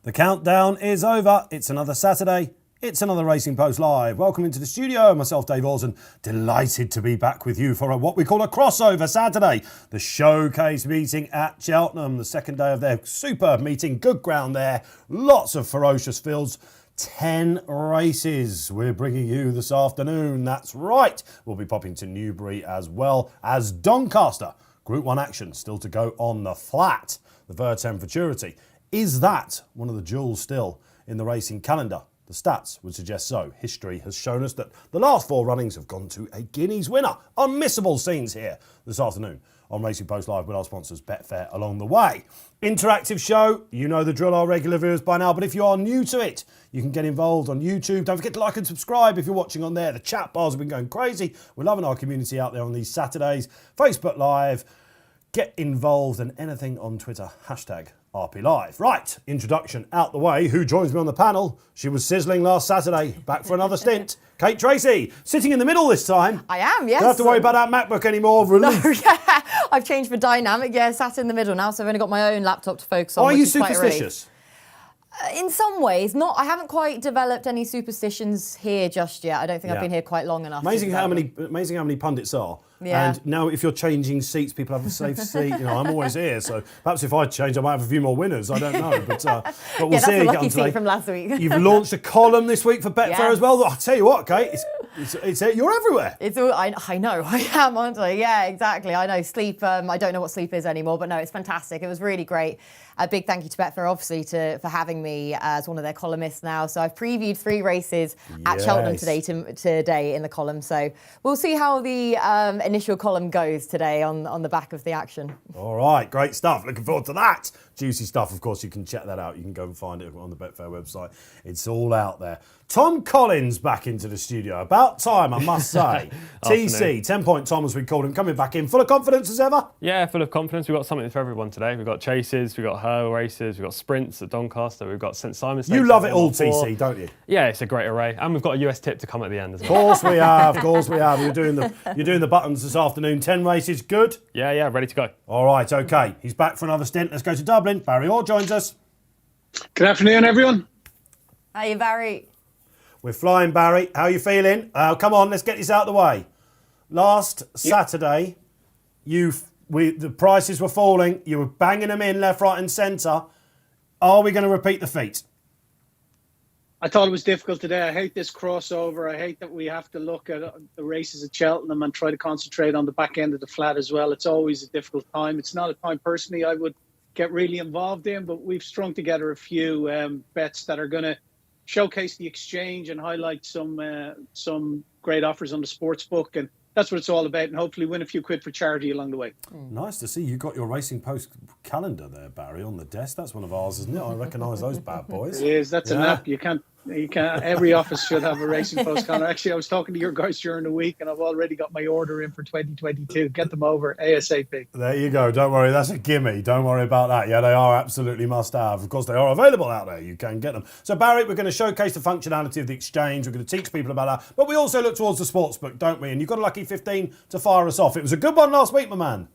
The countdown is over. It's another Saturday. It's another Racing Post Live. Welcome into the studio. Myself, Dave Orton, delighted to be back with you for what we call a crossover Saturday. The showcase meeting at Cheltenham, the second day of their superb meeting. Good ground there. Lots of ferocious fields. 10 races we're bringing you this afternoon. That's right. We'll be popping to Newbury as well as Doncaster. Group 1 action still to go on the flat. The Vertem Futurity. Is that one of the jewels still in the racing calendar? The stats would suggest so. History has shown us that the last 4 runnings have gone to a Guineas winner. Unmissable scenes here this afternoon on Racing Post Live with our sponsors Betfair along the way. Interactive show, you know the drill, our regular viewers by now, but if you are new to it, you can get involved on YouTube. Don't forget to like and subscribe if you're watching on there. The chat bars have been going crazy. We're loving our community out there on these Saturdays. Facebook Live, get involved, and anything on Twitter, hashtag RP Live. Right, introduction out the way. Who joins me on the panel? She was sizzling last Saturday, back for another stint. Kate Tracey, sitting in the middle this time. I am, yes. Don't have to worry about that MacBook anymore. No, yeah. I've changed for dynamic. Yeah, sat in the middle now, so I've only got my own laptop to focus on. Are you superstitious? In some ways, not. I haven't quite developed any superstitions here just yet. I don't think I've been here quite long enough. Amazing how many pundits are. Yeah. And now if you're changing seats, people have a safe seat. You know, I'm always here, so perhaps if I change, I might have a few more winners. I don't know, but we'll yeah, see. That's a lucky seat from last week. You've launched a column this week for Betfair as well. I'll tell you what, Kate, it's you're everywhere. It's all, I know, I am, aren't I? Yeah, exactly. I know sleep. I don't know what sleep is anymore, but no, it's fantastic. It was really great. A big thank you to Betfair, obviously, for having me as one of their columnists now. So I've previewed 3 races at Cheltenham today in the column. So we'll see how the initial column goes today on the back of the action. All right, great stuff. Looking forward to that. Juicy stuff, of course. You can check that out. You can go and find it on the Betfair website. It's all out there. Tom Collins back into the studio. About time, I must say. TC, 10-point Tom as we called him, coming back in. Full of confidence as ever? Yeah, full of confidence. We've got something for everyone today. We've got chases, we've got hurdle races, we've got sprints at Doncaster, we've got St Simon's. You love it all, TC, don't you? Yeah, it's a great array. And we've got a US tip to come at the end as well. Of course we have, of course we have. You're doing the buttons this afternoon. 10 races, good? Yeah, ready to go. All right, OK. He's back for another stint. Let's go to Dublin. Barry Orr joins us. Good afternoon, everyone. Hey, Barry. We're flying, Barry. How are you feeling? Come on, let's get this out of the way. Last Saturday, the prices were falling. You were banging them in left, right and centre. Are we going to repeat the feat? I thought it was difficult today. I hate this crossover. I hate that we have to look at the races at Cheltenham and try to concentrate on the back end of the flat as well. It's always a difficult time. It's not a time personally I would get really involved in, but we've strung together a few bets that are going to showcase the exchange and highlight some great offers on the sports book, and that's what it's all about, and hopefully win a few quid for charity along the way. Nice to see you got your Racing Post calendar there, Barry, on the desk. That's one of ours, isn't it? I recognise those bad boys. It is. That's an app. You can't. Every office should have a Racing Post calendar. Actually, I was talking to your guys during the week, and I've already got my order in for 2022. Get them over ASAP. There you go. Don't worry, that's a gimme. Don't worry about that. Yeah, they are absolutely must have. Of course, they are available out there. You can get them. So, Barry, we're going to showcase the functionality of the exchange. We're going to teach people about that, but we also look towards the sports book, don't we? And you've got a lucky 15 to fire us off. It was a good one last week, my man.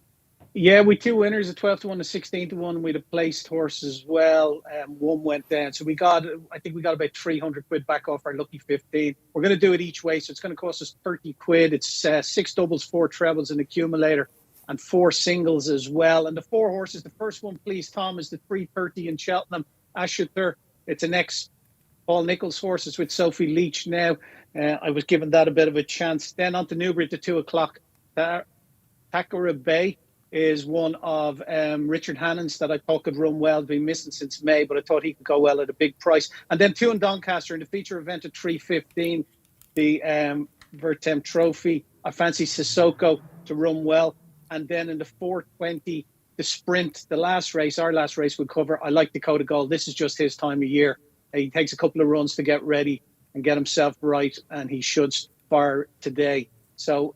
Yeah, we 2 winners, a 12 to 1, a 16 to 1. We had a placed horse as well. One went down. So I think we got about 300 quid back off our lucky 15. We're going to do it each way. So it's going to cost us 30 quid. It's 6 doubles, 4 trebles, an accumulator, and 4 singles as well. And the 4 horses, the first one, please, Tom, is the 3:30 in Cheltenham, Ashuter. It's an ex-Paul Nichols horse. It's with Sophie Leach now. I was given that a bit of a chance. Then on to Newbury at the 2 o'clock. Takara Bay is one of Richard Hannon's that I thought could run well. Been missing since May, but I thought he could go well at a big price. And then 2 in Doncaster in the feature event at 3:15, the Vertem Trophy. I fancy Sissoko to run well. And then in the 4:20, the sprint, our last race we cover. I like Dakota Gold. This is just his time of year. He takes a couple of runs to get ready and get himself right, and he should fire today. So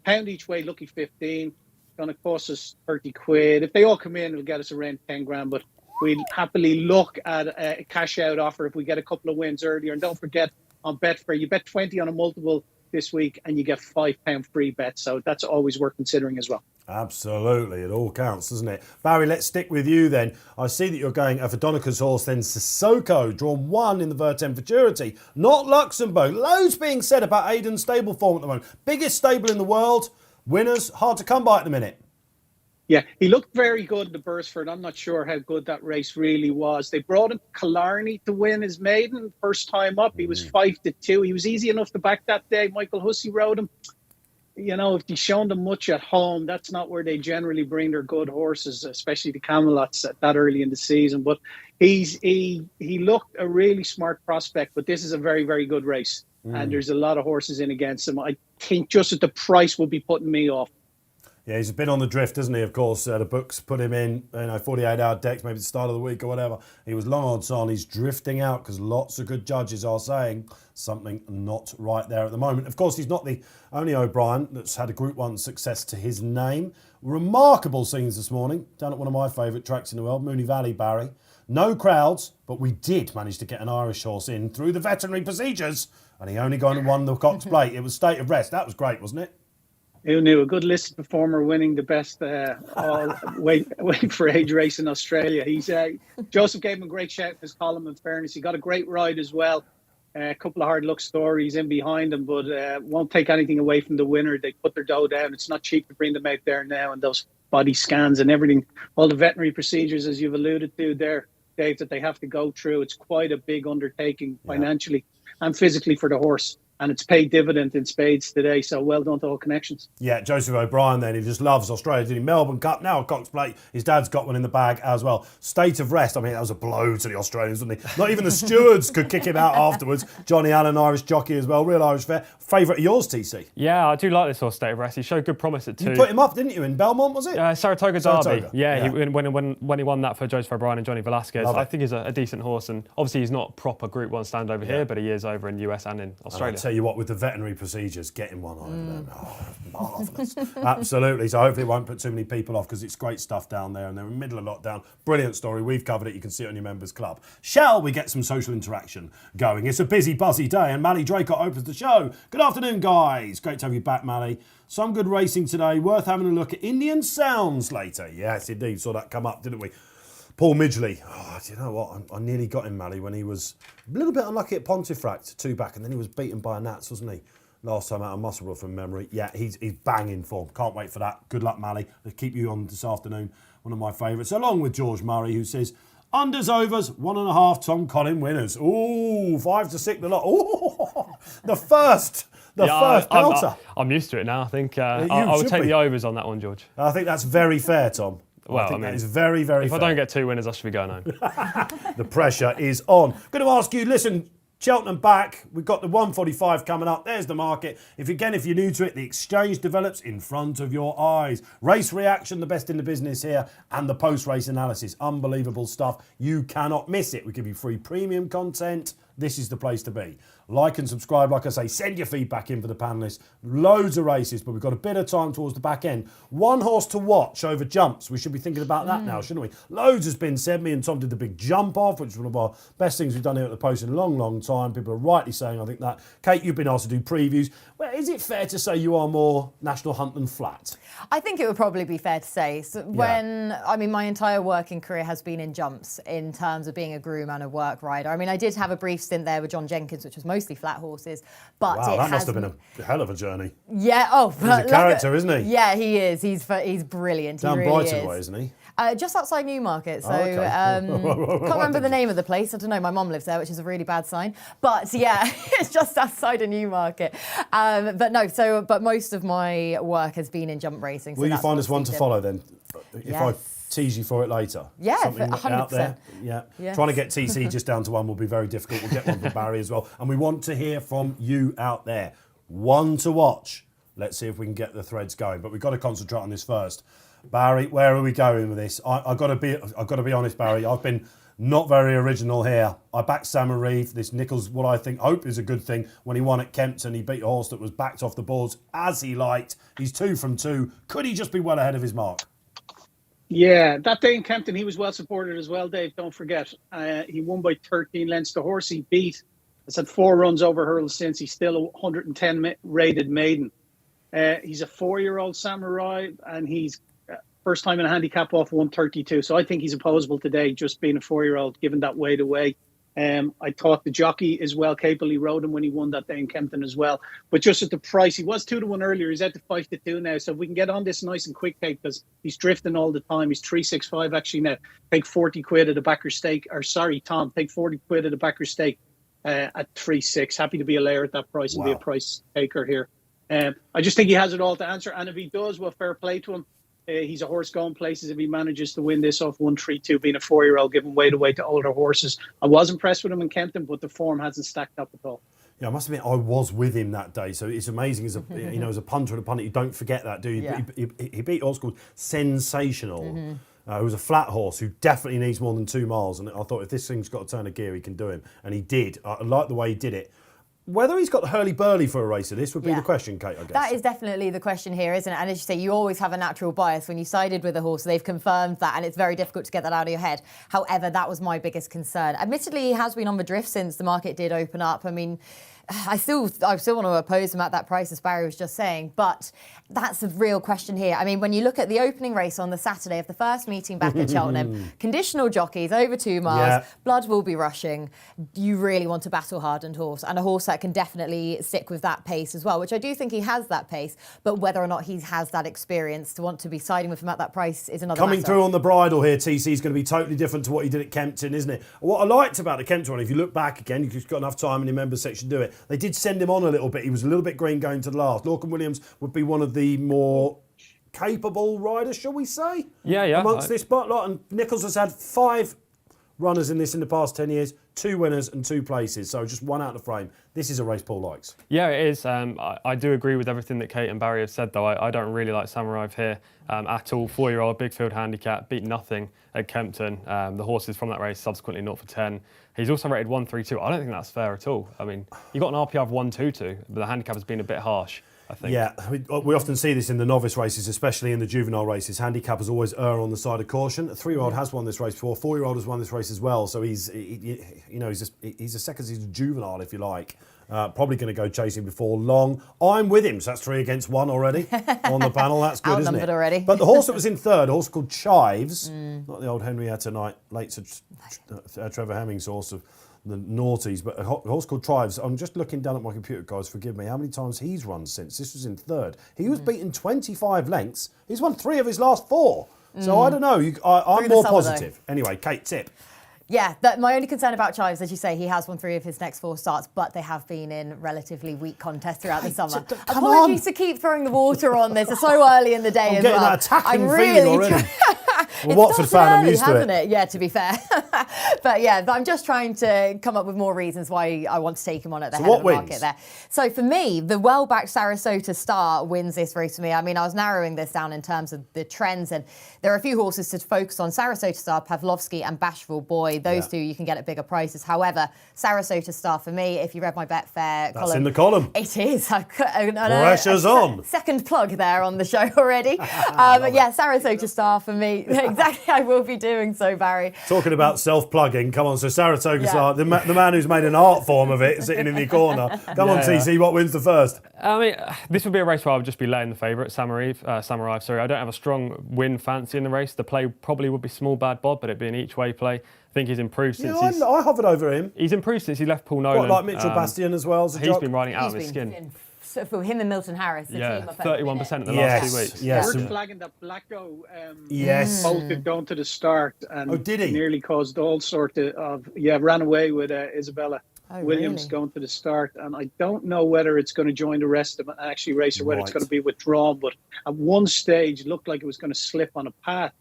pound each way, lucky 15. Going to cost us 30 quid. If they all come in, it'll get us around 10 grand, but we'd happily look at a cash out offer if we get a couple of wins earlier. And don't forget, on Betfair, you bet 20 on a multiple this week and you get £5 free bet. So that's always worth considering as well. Absolutely, it all counts, doesn't it? Barry, let's stick with you then. I see that you're going for Donica's horse, then Sissoko, drawn 1 in the Vertem Futurity, not Luxembourg. Loads being said about Aiden's stable form at the moment. Biggest stable in the world, winners hard to come by at the minute. Yeah, he looked very good in the Bursford. I'm not sure how good that race really was. They brought in Killarney to win his maiden first time up. He was 5-2. He was easy enough to back that day. Michael Hussey rode him. If he's shown them much at home, that's not where they generally bring their good horses, especially the Camelots at that early in the season. But he looked a really smart prospect, but this is a very, very good race. And there's a lot of horses in against him. I think just at the price would be putting me off. Yeah, he's been on the drift, hasn't he? Of course, the books put him in, 48-hour decks, maybe the start of the week or whatever. He was long odds on. He's drifting out because lots of good judges are saying something not right there at the moment. Of course, he's not the only O'Brien that's had a Group 1 success to his name. Remarkable scenes this morning down at one of my favourite tracks in the world, Mooney Valley, Barry. No crowds, but we did manage to get an Irish horse in through the veterinary procedures, and he only gone and won the Cox Plate. It was State of Rest. That was great, wasn't it? Who knew? A good listed performer winning the best weight for age race in Australia. Joseph gave him a great shout in his column, in fairness. He got a great ride as well. A couple of hard luck stories in behind him, but won't take anything away from the winner. They put their dough down. It's not cheap to bring them out there now, and those body scans and everything, all the veterinary procedures, as you've alluded to there, Dave, that they have to go through. It's quite a big undertaking financially and physically for the horse. And it's paid dividend in spades today, so well done to all connections. Yeah, Joseph O'Brien then, he just loves Australia, didn't he? Melbourne Cup, now a Cox Plate. His dad's got one in the bag as well. State of Rest, I mean, that was a blow to the Australians, wasn't he? Not even the stewards could kick him out afterwards. Johnny Allen, Irish jockey as well, real Irish fair. Favourite of yours, TC? Yeah, I do like this horse, State of Rest. He showed good promise at 2. You put him up, didn't you, in Belmont, was it? Saratoga Saratoga. Derby. Yeah. When he won that for Joseph O'Brien and Johnny Velasquez, I think he's a decent horse. And obviously he's not proper Group 1 stand over here, but he is over in the US and in Australia. I'll tell you what, with the veterinary procedures, getting one on them. Marvellous. Absolutely. So hopefully it won't put too many people off because it's great stuff down there and they're in the middle of lockdown. Brilliant story. We've covered it. You can see it on your members club. Shall we get some social interaction going? It's a busy, buzzy day and Mally Draycott opens the show. Good afternoon, guys. Great to have you back, Mally. Some good racing today. Worth having a look at. Indian Sounds later. Yes, indeed. Saw that come up, didn't we? Paul Midgley. Oh, do you know what? I nearly got him, Mally, when he was a little bit unlucky at Pontefract, 2 back, and then he was beaten by a Nats, wasn't he? Last time out of Musselburgh from memory. Yeah, he's banging form. Can't wait for that. Good luck, Mally. I'll keep you on this afternoon. One of my favourites, along with George Murray, who says, unders, overs, 1.5 Tom Collin winners. Ooh, 5 to 6 the lot. Ooh, the first belter. I'm used to it now. I think I would take the overs on that one, George. I think that's very fair, Tom. Well, I think that is very, very if fair. I don't get 2 winners, I should be going home. The pressure is on. Going to ask you, listen, Cheltenham back. We've got the 145 coming up. There's the market. If you're new to it, the exchange develops in front of your eyes. Race reaction, the best in the business here, and the post-race analysis. Unbelievable stuff. You cannot miss it. We give you free premium content. This is the place to be. Like and subscribe, like I say, send your feedback in for the panellists. Loads of races, but we've got a bit of time towards the back end. One horse to watch over jumps. We should be thinking about that now, shouldn't we? Loads has been said. Me and Tom did the big jump off, which is one of our best things we've done here at the Post in a long, long time. People are rightly saying, I think that. Kate, you've been asked to do previews. Well, is it fair to say you are more National Hunt than flat? I think it would probably be fair to say. So my entire working career has been in jumps in terms of being a groom and a work rider. I mean, I did have a brief stint there with John Jenkins, which was mostly flat horses. But wow, that must have been a hell of a journey. Yeah. Oh, he's a character, isn't he? Yeah, he is. He's brilliant. Down he really Brighton is. way, isn't he? Just outside Newmarket. So okay. Can't remember the name of the place. I don't know. My mum lives there, which is a really bad sign. But yeah, it's just outside of Newmarket. But most of my work has been in jump racing. So will you find us one to follow then? If I tease you for it later. Yeah, something 100%. out there. Yeah. Yes. Trying to get TC just down to one will be very difficult. We'll get one for Barry as well. And we want to hear from you out there. One to watch. Let's see if we can get the threads going. But we've got to concentrate on this first. Barry, where are we going with this? I've got to be honest, Barry. I've been not very original here. I backed Samaree. This Nichols, what I hope is a good thing. When he won at Kempton, he beat a horse that was backed off the boards as he liked. He's 2 from 2. Could he just be well ahead of his mark? Yeah, that day in Kempton, he was well supported as well, Dave. Don't forget. He won by 13 lengths. The horse he beat has had 4 runs over hurdles since. He's still a 110 rated maiden. He's a 4-year-old Samurai, and he's first time in a handicap off 132. So I think he's opposable today, just being a 4-year-old, given that weight away. I thought the jockey is well capable. He rode him when he won that day in Kempton as well. But just at the price, he was 2-1 earlier. He's at the 5-2 now. So if we can get on this nice and quick, Kate, because he's drifting all the time. He's 365 actually now. Take 40 quid at a backer stake. Or sorry, Tom, take 40 quid at a backer stake at 3-6. Happy to be a layer at that price and be a price taker here. I just think he has it all to answer. And if he does, well, fair play to him. He's a horse going places if he manages to win this off 132, being a 4-year-old, giving weight away to older horses. I was impressed with him in Kempton, but the form hasn't stacked up at all. Yeah, I must admit, I was with him that day, so it's amazing as a as a punter and a punter, you don't forget that, do you? Yeah. He beat a horse called Sensational, who was a flat horse who definitely needs more than 2 miles, and I thought if this thing's got to turn a gear, he can do him, and he did. I like the way he did it. Whether he's got the hurly-burly for a race of this would be the question, Kate, I guess. That is definitely the question here, isn't it? And as you say, you always have a natural bias when you sided with a horse. They've confirmed that, and it's very difficult to get that out of your head. However, that was my biggest concern. Admittedly, he has been on the drift since the market did open up. I mean, I still want to oppose him at that price, as Barry was just saying, but that's a real question here. I mean, when you look at the opening race on the Saturday of the first meeting back at Cheltenham, conditional jockeys over 2 miles, blood will be rushing. You really want a battle-hardened horse, and a horse that can definitely stick with that pace as well, which I do think he has that pace, but whether or not he has that experience to want to be siding with him at that price is another Coming matter. through on the bridle here, TC, is going to be totally different to what he did at Kempton, isn't it? What I liked about the Kempton one, if you look back again, you've just got enough time in the members section to do it. They did send him on a little bit. He was a little bit green going to the last. Lorcan Williams would be one of the more capable riders, shall we say? Yeah. Amongst this lot. And Nichols has had 5 runners in this in the past 10 years, 2 winners and 2 places. So just 1 out of the frame. This is a race Paul likes. Yeah, it is. I do agree with everything that Kate and Barry have said, though. I don't really like Samurai here at all. 4-year-old, big field handicap, beat nothing at Kempton. The horses from that race subsequently 0 for 10. He's also rated 132. I don't think that's fair at all. I mean, you got an RPR of 122, but the handicap has been a bit harsh, I think. Yeah, we often see this in the novice races, especially in the juvenile races. Handicappers always err on the side of caution. A 3-year-old has won this race before. 4-year-old has won this race as well. So he's a second season juvenile, if you like. Probably going to go chasing before long. I'm with him, so that's 3 against 1 already on the panel. That's good, isn't it? Already. But the horse that was in third, a horse called Chives, not the old Henrietta Knight, late Trevor Hemming's horse of the noughties, but a horse called Chives. I'm just looking down at my computer, guys, forgive me, how many times he's run since. This was in third. He was beaten 25 lengths. He's won 3 of his last 4. So I don't know. I'm more positive. Anyway, Kate, tip. Yeah, my only concern about Chives, as you say, he has won 3 of his next 4 starts, but they have been in relatively weak contests throughout the summer. Apologies to keep throwing the water on this. It's so early in the day as well. I'm getting that attacking feeling already. Well, Watford fan, I'm used to it. Yeah, to be fair. But I'm just trying to come up with more reasons why I want to take him on at the head of the market there. So for me, the well-backed Sarasota Star wins this race for me. I mean, I was narrowing this down in terms of the trends, and there are a few horses to focus on. Sarasota Star, Pavlovsky and Bashful Boy. Those 2 you can get at bigger prices. However, Sarasota Star for me, if you read my Betfair column. That's in the column. It is. Pressure's on. Second plug there on the show already. Sarasota Star for me. Exactly, I will be doing so, Barry. Talking about self-plugging, come on, so Saratoga Star, the man who's made an art form of it, sitting in the corner. Come on, TC, what wins the first? I mean, this would be a race where I would just be laying the favourite, Samurai. I don't have a strong win fancy in the race. The play probably would be Small Bad Bob, but it'd be an each-way play. I think he's improved since I hovered over him. He's improved since he left Paul Nolan. Like Mitchell Bastian as well as a He's been riding out of his skin. For him and Milton Harris, the team up 31% in the last 2 weeks. Yes. We're flagging that Blacko yes. going to the start and did he? Nearly caused all sorts of ran away with Isabella Williams going to the start, and I don't know whether it's going to join the rest of an actually race or whether it's going to be withdrawn, but at one stage it looked like it was going to slip on a path.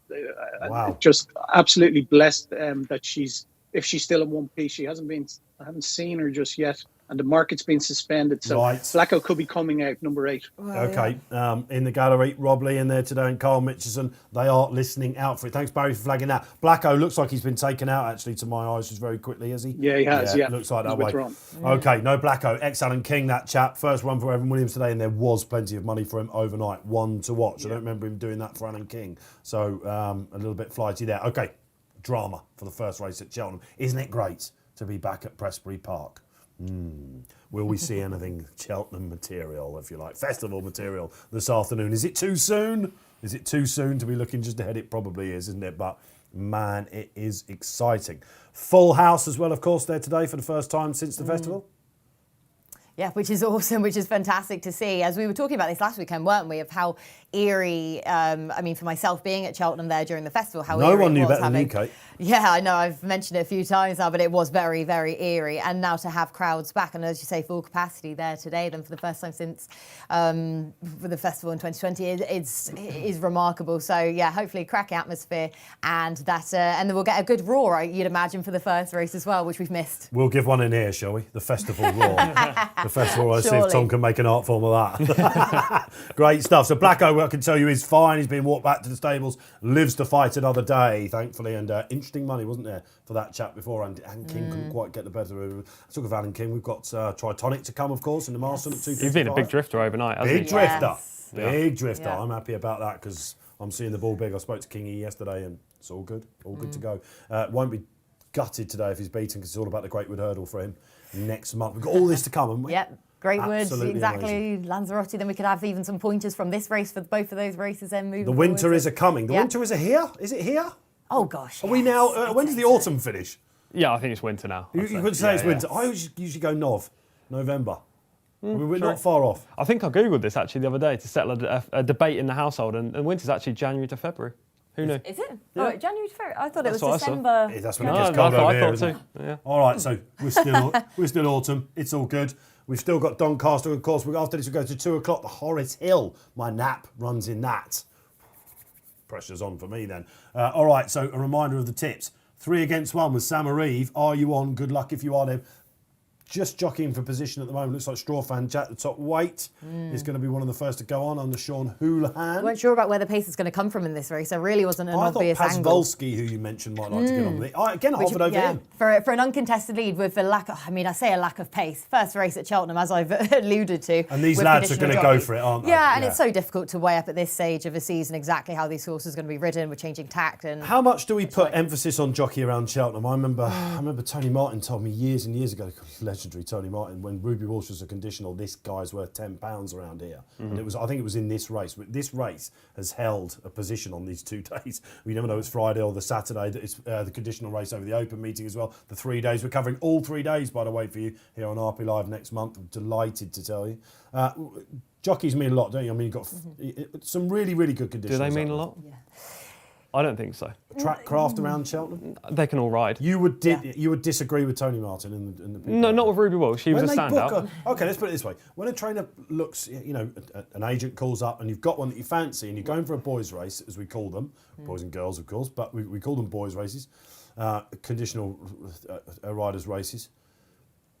Wow. Just absolutely blessed that if she's still in one piece. I haven't seen her just yet. And the market's been suspended, so Blacko could be coming out, number 8. Okay, in the gallery, Rob Lee in there today and Carl Mitchison, they are listening out for it. Thanks, Barry, for flagging that. Blacko looks like he's been taken out, actually, to my eyes, just very quickly, has he? Yeah, he has, yeah. Looks like that way. Okay, no Blacko. Ex-Alan King, that chap. First run for Evan Williams today, and there was plenty of money for him overnight. 1 to watch. I don't remember him doing that for Alan King. So, a little bit flighty there. Okay, drama for the first race at Cheltenham. Isn't it great to be back at Prestbury Park? Will we see anything Cheltenham material, if you like, festival material this afternoon? Is it too soon? Is it too soon to be looking just ahead? It probably is, isn't it? But man, it is exciting. Full house as well, of course, there today for the first time since the festival. Yeah, which is awesome, which is fantastic to see. As we were talking about this last weekend, weren't we, of how eerie, I mean, for myself being at Cheltenham there during the festival, how No eerie one it knew was better than you, having... Kate. Yeah, I know, I've mentioned it a few times now, but it was very, very eerie. And now to have crowds back, and as you say, full capacity there today, then for the first time since for the festival in 2020, it is remarkable. So yeah, hopefully cracking atmosphere, and that, and then we'll get a good roar, you'd imagine, for the first race as well, which we've missed. We'll give one in here, shall we? The festival roar. The festival, let's see if Surely. Tom can make an art form of that. Great stuff. So Blacko, I can tell you, is fine. He's been walked back to the stables, lives to fight another day, thankfully, and interesting money, wasn't there, for that chap before, and King couldn't quite get the better of him. Talk of Alan King, we've got Tritonic to come, of course, in the Marston at 2:55. He's been a big drifter overnight, hasn't Big he? drifter. Yes. Big drifter. Yeah. I'm happy about that because I'm seeing the ball big. I spoke to Kingy yesterday and it's all good. All good to go. Won't be gutted today if he's beaten because it's all about the Great Wood Hurdle for him next month. We've got all this to come, haven't we? Yep. Great words, Absolutely exactly. amazing. Lanzarote. Then we could have even some pointers from this race for both of those races. Then moving. The winter forward. is a coming. The Yeah. winter is a here. Is it here? Oh gosh. Are we now? When does the autumn finish? Yeah, I think it's winter now. You could say it's winter. I usually go November. We're true. not far off. I think I googled this actually the other day to settle a debate in the household, and winter's actually January to February. Who knew? Is it? Oh, January to February. I thought it was That's what I saw. December. That's when it No, gets cold over I here, thought isn't too. it? Yeah. All right, so we're still autumn. It's all good. We've still got Doncaster, of course. After this, we go to 2 o'clock. The Horace Hill. My nap runs in that. Pressure's on for me then. All right, so a reminder of the tips. 3 against 1 with Samareve. Are you on? Good luck if you are there. Just jockeying for position at the moment. Looks like Strawfan Jack, the top weight, is going to be one of the first to go on under Sean Houlihan. I weren't sure about where the pace is going to come from in this race. There really wasn't an I thought obvious angle. Pazvolsky, who you mentioned, might like to get on with it. Again, I offered over him. For an uncontested lead with a lack of, I say a lack of pace. First race at Cheltenham, as I've alluded to. And these with lads are traditional going to go jockeys. for it, aren't they? Yeah, and it's so difficult to weigh up at this stage of a season exactly how these horses are going to be ridden. We're changing tact. And How much do we put emphasis on jockey around Cheltenham? I remember Tony Martin told me years and years ago, legendary Tony Martin, when Ruby Walsh was a conditional, this guy's worth £10 around here. And I think it was in this race. But this race has held a position on these 2 days. We never know it's Friday or the Saturday. That it's the conditional race over the Open meeting as well. The 3 days. We're covering all 3 days, by the way, for you here on RP Live next month. I'm delighted to tell you. Jockeys mean a lot, don't you? I mean, you've got some really, really good Do conditions. they mean a lot? Yeah. I don't think so. Track craft around Cheltenham? They can all ride. You would disagree with Tony Martin in the people? No, not with Ruby Walsh. She was a When they standout. okay, let's put it this way. When a trainer looks, an agent calls up and you've got one that you fancy and you're going for a boys race, as we call them, boys and girls, of course, but we call them boys races, conditional riders races.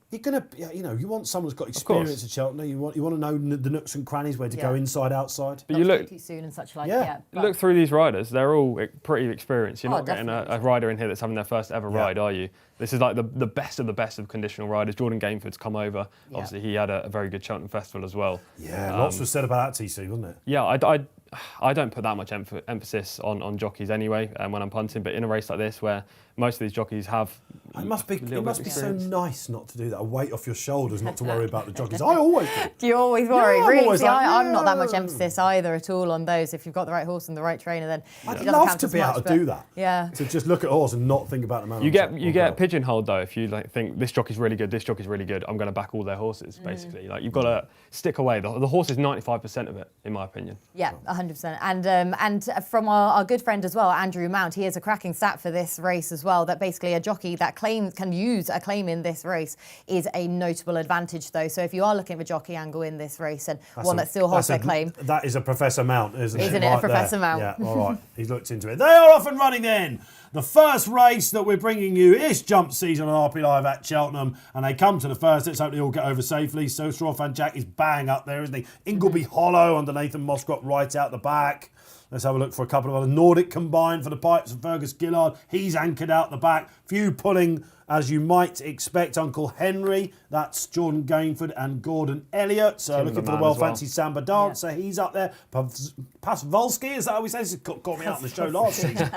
You're gonna, you want someone who's got experience at Cheltenham. You want to know the nooks and crannies, where to go inside, outside. But you look too soon and such like. Yeah. look through these riders. They're all pretty experienced. You're Oh, not getting a definitely. rider in here that's having their first ever ride, are you? This is like the best of conditional riders. Jordan Gameford's come over. Yeah. Obviously, he had a very good Cheltenham festival as well. Yeah, lots was said about that TC, wasn't it? Yeah, I don't put that much emphasis on jockeys anyway when I'm punting, but in a race like this where most of these jockeys have It must be so experience. nice not to do that. A weight off your shoulders, not to worry about the jockeys. I always do. Do you always worry? Yeah, I'm really? always See, like, I'm not that much yeah. emphasis either at all on those. If you've got the right horse and the right trainer, then it I'd doesn't love count to as be able much, to but- do that. Yeah. To just look at a horse and not think about the man. You on get top. you get pigeonholed though if you think this jockey's really good, this jockey's really good. I'm going to back all their horses basically. Like you've got to stick away. The horse is 95% of it, in my opinion. Yeah, 100%. And from our good friend as well, Andrew Mount, he has a cracking stat for this race as well, that basically a jockey that can use a claim in this race is a notable advantage though. So if you are looking at a jockey angle in this race and one that still holds their claim. That is a Professor Mount, isn't it? Isn't it a Right Professor there. Mount? Yeah, all right. He's looked into it. They are off and running then. The first race that we're bringing you is jump season on RP Live at Cheltenham, and they come to the first. Let's hope they all get over safely. So Strawfan Jack is bang up there, isn't he? Ingleby Hollow under Nathan Moscott right out the back. Let's have a look for a couple of other. Nordic Combined for the Pipes and Fergus Gillard. He's anchored out the back. Few pulling, as you might expect. Uncle Henry, that's Jordan Gainford and Gordon Elliott. So looking for the well-fancied Samba Dancer. He's up there. Pasvolsky, is that how we say? This caught me out on the show last season.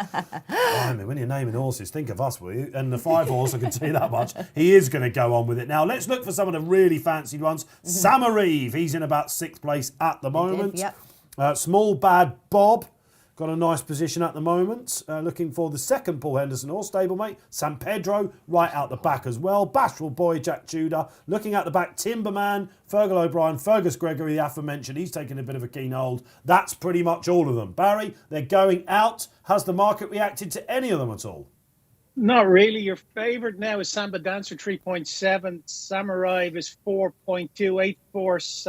Blimey, when you're naming horses, think of us, will you? And the 5 horse, I can tell you that much. He is going to go on with it. Now, let's look for some of the really fancied ones. Samarive, he's in about 6th place at the moment. Yep. Small Bad Bob, got a nice position at the moment. Looking for the second Paul Henderson horse, stablemate. San Pedro, right out the back as well. Bashful Boy, Jack Tudor. Looking at the back, Timberman, Fergal O'Brien, Fergus Gregory, the aforementioned. He's taking a bit of a keen hold. That's pretty much all of them. Barry, they're going out. Has the market reacted to any of them at all? Not really. Your favourite now is Samba Dancer 3.7. Samurai is 4.2. 8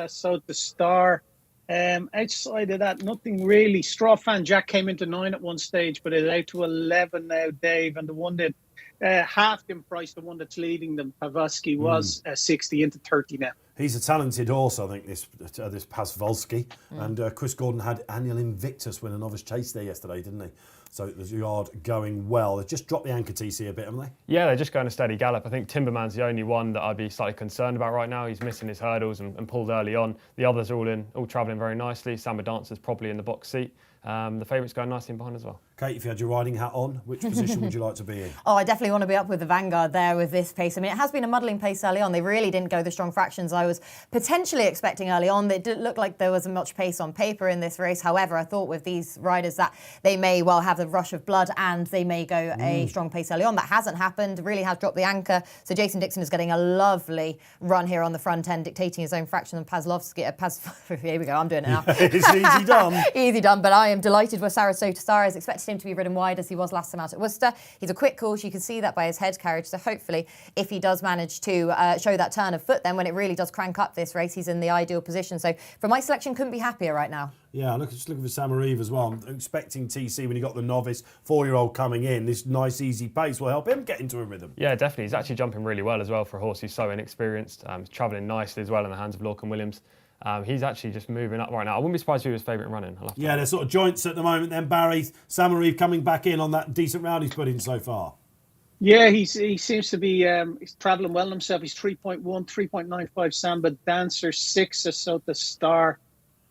so the Star. Outside of that, nothing really. Straw Fan Jack came into 9 at one stage, but it's out to 11 now, Dave. And the one that halved in price, the one that's leading them, Pavosky, was 60 into 30 now. He's a talented horse, I think, this Pasvolsky. And Chris Gordon had Annual Invictus win a novice chase there yesterday, didn't he? So the yard going well. They've just dropped the anchor TC a bit, haven't they? Yeah, they're just going a steady gallop. I think Timberman's the only one that I'd be slightly concerned about right now. He's missing his hurdles and pulled early on. The others are all travelling very nicely. Samba Dancer's probably in the box seat. The favourite's going nicely in behind as well. Kate, if you had your riding hat on, which position would you like to be in? Oh, I definitely want to be up with the Vanguard there with this pace. I mean, it has been a muddling pace early on. They really didn't go the strong fractions I was potentially expecting early on. It didn't look like there wasn't much pace on paper in this race. However, I thought with these riders that they may well have a rush of blood and they may go a strong pace early on. That hasn't happened. Really has dropped the anchor. So Jason Dixon is getting a lovely run here on the front end, dictating his own fraction. And Paslovsky, here we go, I'm doing it now. It's easy done. Easy done, but I am delighted with Sarasota Star. I expected him to be ridden wide as he was last time out at Worcester. He's a quick horse. You can see that by his head carriage. So hopefully, if he does manage to show that turn of foot, then when it really does crank up this race, he's in the ideal position. So for my selection, couldn't be happier right now. Yeah, just looking for Samarive as well. I'm expecting TC when he got the novice 4-year-old coming in. This nice, easy pace will help him get into a rhythm. Yeah, definitely. He's actually jumping really well as well for a horse who's so inexperienced. He's travelling nicely as well in the hands of Lorcan Williams. He's actually just moving up right now. I wouldn't be surprised if he was favourite in running. Yeah, they're sort of joints at the moment then, Barry. Samarive coming back in on that decent round he's put in so far. Yeah, he seems to be he's travelling well himself. He's 3.1, 3.95 Samba Dancer, 6 Asota Star.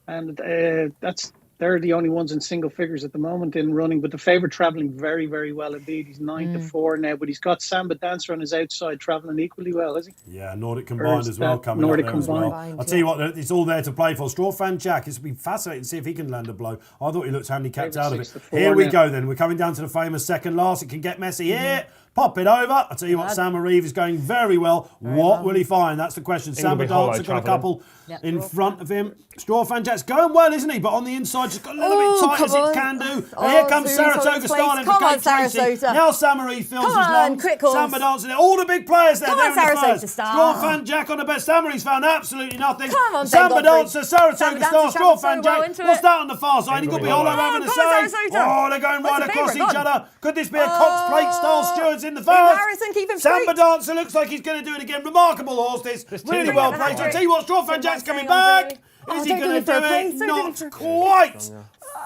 And they're the only ones in single figures at the moment in running. But the favourite travelling very, very well indeed. He's 9-4 now, but he's got Samba Dancer on his outside travelling equally well, has he? Yeah, Nordic Combined as well coming Nordic up there Combined. As well. I'll tell you what, it's all there to play for. Straw Fan Jack, it's been fascinating to see if he can land a blow. I thought he looked handicapped out of it. Here we go then. We're coming down to the famous second last. It can get messy here. Pop it over. I'll tell you what, Samarive is going very well. What will he find? That's the question. Samba Dancer got a couple in front of him. Straw Fan Jack's going well, isn't he? But on the inside, just got a little bit tight as it can do. And here comes Saratoga Star for Kate Tracey. Now Samarive fills his lungs. Samba Dancer there. All the big players there. Come on, Saratoga Star. Straw Fan Jack on the best. Samarive's found absolutely nothing. Come on, Samba Dancer, Saratoga Star, Straw Fan Jack. What's that on the far side? He could be hollow having a say. Oh, they're going right across each other. Could this be a Cox Plate style stewards in the first? Samba Dancer looks like he's going to do it again. Remarkable horse, this. Really well placed. I'll tell you what, Straw Fan Jack's coming back. Is he going to do it? Not quite.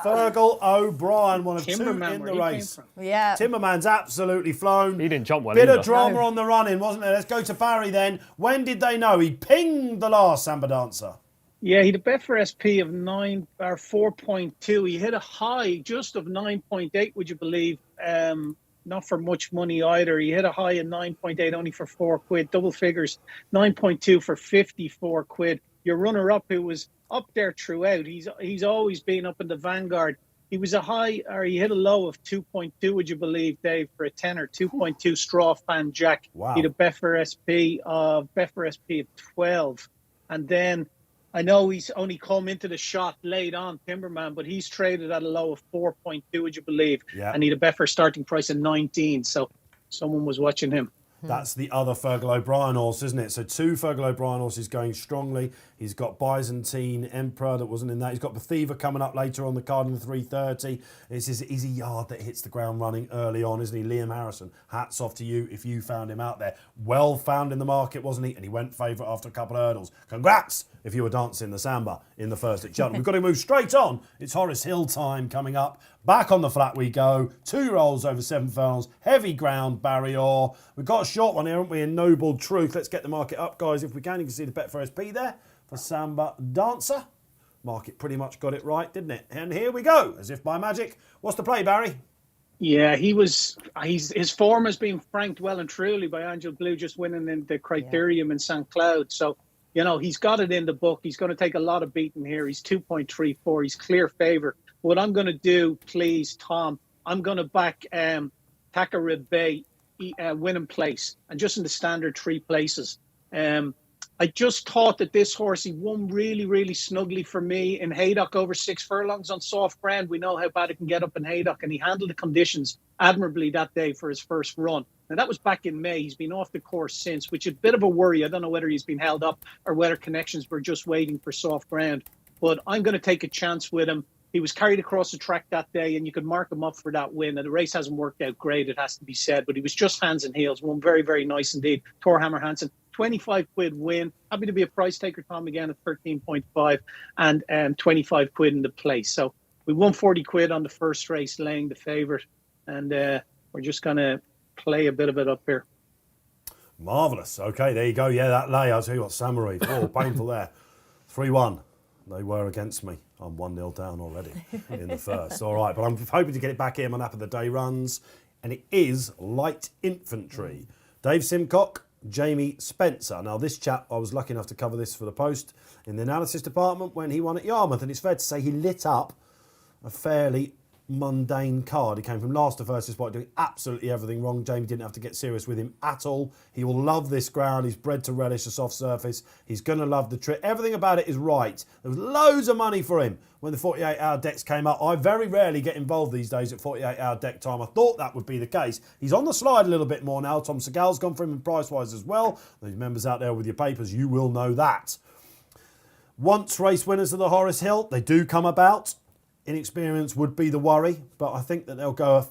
Fergal O'Brien, one of two in the race. Yeah. Timberman's absolutely flown. He didn't jump well Bit either. of drama on the run-in, wasn't there? Let's go to Barry then. When did they know? He pinged the last Samba Dancer. Yeah, he had a Betfair SP of 4.2. He hit a high just of 9.8, would you believe? Not for much money either. He hit a high of 9.8 only for £4, double figures. 9.2 for 54 quid. Your runner-up, who was up there throughout, he's always been up in the Vanguard. He was he hit a low of 2.2, would you believe, Dave, for a tenner. 2.2 Straw Fan Jack. Wow. He had a Betfair SP of 12. And then I know he's only come into the shot late on, Timberman, but he's traded at a low of 4.2, would you believe? Yeah. And he had a Betfair starting price of 19. So someone was watching him. That's the other Fergal O'Brien horse, isn't it? So 2 Fergal O'Brien horses going strongly. He's got Byzantine Emperor that wasn't in that. He's got Bethiva coming up later on the card in the 3:30. It's his easy yard that hits the ground running early on, isn't he? Liam Harrison, hats off to you if you found him out there. Well found in the market, wasn't he? And he went favourite after a couple of hurdles. Congrats if you were dancing the samba in the first at Cheltenham. We've got to move straight on. It's Horace Hill time coming up. Back on the flat we go. 2 rolls over 7 furlongs. Heavy ground, Barry Orr. We've got a short one here, haven't we, in Noble Truth. Let's get the market up, guys, if we can. You can see the Betfair SP there for Samba Dancer. Market pretty much got it right, didn't it? And here we go, as if by magic. What's the play, Barry? Yeah, his form has been franked well and truly by Angel Blue just winning in the Criterium in St. Cloud. So, he's got it in the book. He's going to take a lot of beating here. He's 2.34. He's clear favourite. What I'm going to do, please, Tom, I'm going to back Takarib Bay winning place, and just in the standard 3 places. I just thought that this horse, he won really, really snugly for me in Haydock over 6 furlongs on soft ground. We know how bad it can get up in Haydock, and he handled the conditions admirably that day for his first run. Now, that was back in May. He's been off the course since, which is a bit of a worry. I don't know whether he's been held up or whether connections were just waiting for soft ground. But I'm going to take a chance with him. He was carried across the track that day, and you could mark him up for that win. And the race hasn't worked out great, it has to be said, but he was just hands and heels. Won very, very nice indeed. Torhammer Hansen, 25 quid win. Happy to be a price taker, Tom, again at 13.5 and 25 quid in the place. So we won 40 quid on the first race, laying the favourite, and we're just going to play a bit of it up here. Marvellous. Okay, there you go. Yeah, that lay. I'll tell you what, Samurai. Oh, painful there. 3-1. They were against me. I'm 1-0 down already in the first. All right, but I'm hoping to get it back in. My nap of the day runs, and it is light infantry. Dave Simcock, Jamie Spencer. Now, this chap, I was lucky enough to cover this for the Post in the analysis department when he won at Yarmouth, and it's fair to say he lit up a fairly mundane card. He came from last to first despite doing absolutely everything wrong. Jamie didn't have to get serious with him at all. He will love this ground. He's bred to relish a soft surface. He's going to love the trip. Everything about it is right. There was loads of money for him when the 48-hour decks came up. I very rarely get involved these days at 48-hour deck time. I thought that would be the case. He's on the slide a little bit more now. Tom Segal's gone for him price-wise as well. Those members out there with your papers, you will know that. Once race winners of the Horace Hill, they do come about. Inexperience would be the worry, but I think that they'll go a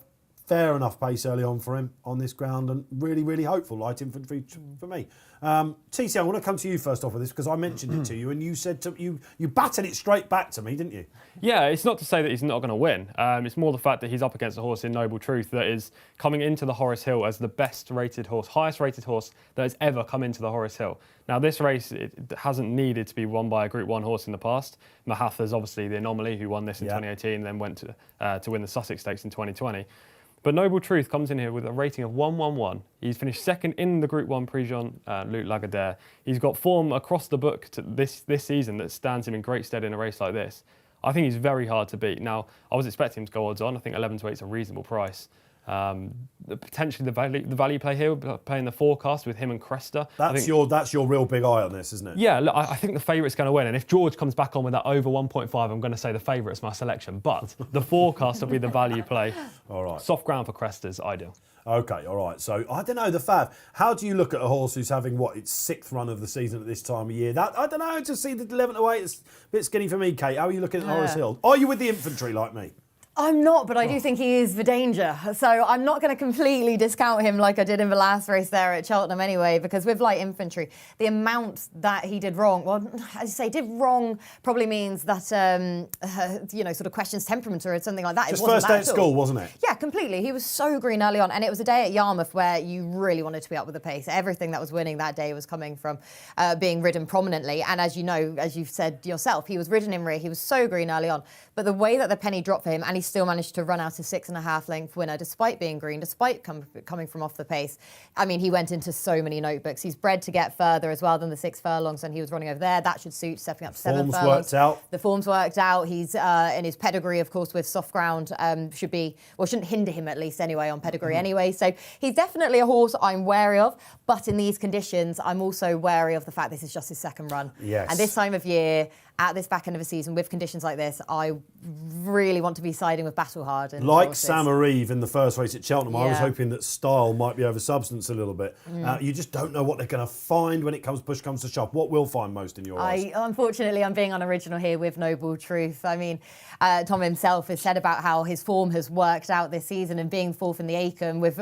fair enough pace early on for him on this ground, and really, really hopeful light infantry for me. TC, I want to come to you first off with this because I mentioned it to you, and you said you batted it straight back to me, didn't you? Yeah, it's not to say that he's not going to win. It's more the fact that he's up against a horse in Noble Truth that is coming into the Horace Hill as the best rated horse, highest rated horse that has ever come into the Horace Hill. Now, this race, it hasn't needed to be won by a Group 1 horse in the past. Mahatha's obviously the anomaly who won this in 2018 and then went to win the Sussex Stakes in 2020. But Noble Truth comes in here with a rating of 111. He's finished second in the Group 1 Prix-Jean Luc Lagardère. He's got form across the book to this season that stands him in great stead in a race like this. I think he's very hard to beat. Now, I was expecting him to go odds on. I think 11 to 8 is a reasonable price. Potentially the value play here, playing the forecast with him and Cresta. That's your real big eye on this, isn't it? Yeah, look, I think the favourite's going to win. And if George comes back on with that over 1.5, I'm going to say the favourite's my selection. But the forecast will be the value play. All right. Soft ground for Cresta's ideal. Okay, all right. So, I don't know, the Fav, how do you look at a horse who's having, its 6th run of the season at this time of year? That I don't know, to see the 11 to 8, it's a bit skinny for me, Kate. How are you looking at Horace Hill? Are you with the infantry like me? I'm not, but I do think he is the danger. So I'm not going to completely discount him like I did in the last race there at Cheltenham anyway, because with light infantry, the amount that he did wrong, well, as you say, did wrong probably means that, sort of questions temperament or something like that. Just first day at school, wasn't it? Yeah, completely. He was so green early on. And it was a day at Yarmouth where you really wanted to be up with the pace. Everything that was winning that day was coming from being ridden prominently. And as you know, as you've said yourself, he was ridden in rear. He was so green early on. But the way that the penny dropped for him, and he still managed to run out a 6.5 length winner despite being green, despite coming from off the pace. I mean, he went into so many notebooks. He's bred to get further as well than the 6 furlongs, and he was running over there. That should suit stepping up to 7 furlongs. Worked out. The form's worked out. He's in his pedigree, of course, with soft ground shouldn't hinder him at least anyway on pedigree anyway. So he's definitely a horse I'm wary of, but in these conditions, I'm also wary of the fact this is just his 2nd run. Yes. And this time of year, at this back end of a season with conditions like this, I really want to be siding siding with Battle Hardened. Like horses. Samareve in the first race at Cheltenham, I was Yeah. hoping that style might be over substance a little bit. You just don't know what they're going to find when push comes to shove. What will find most in your eyes? Unfortunately, I'm being unoriginal here with Noble Truth. I mean, Tom himself has said about how his form has worked out this season and being fourth in the Acomb with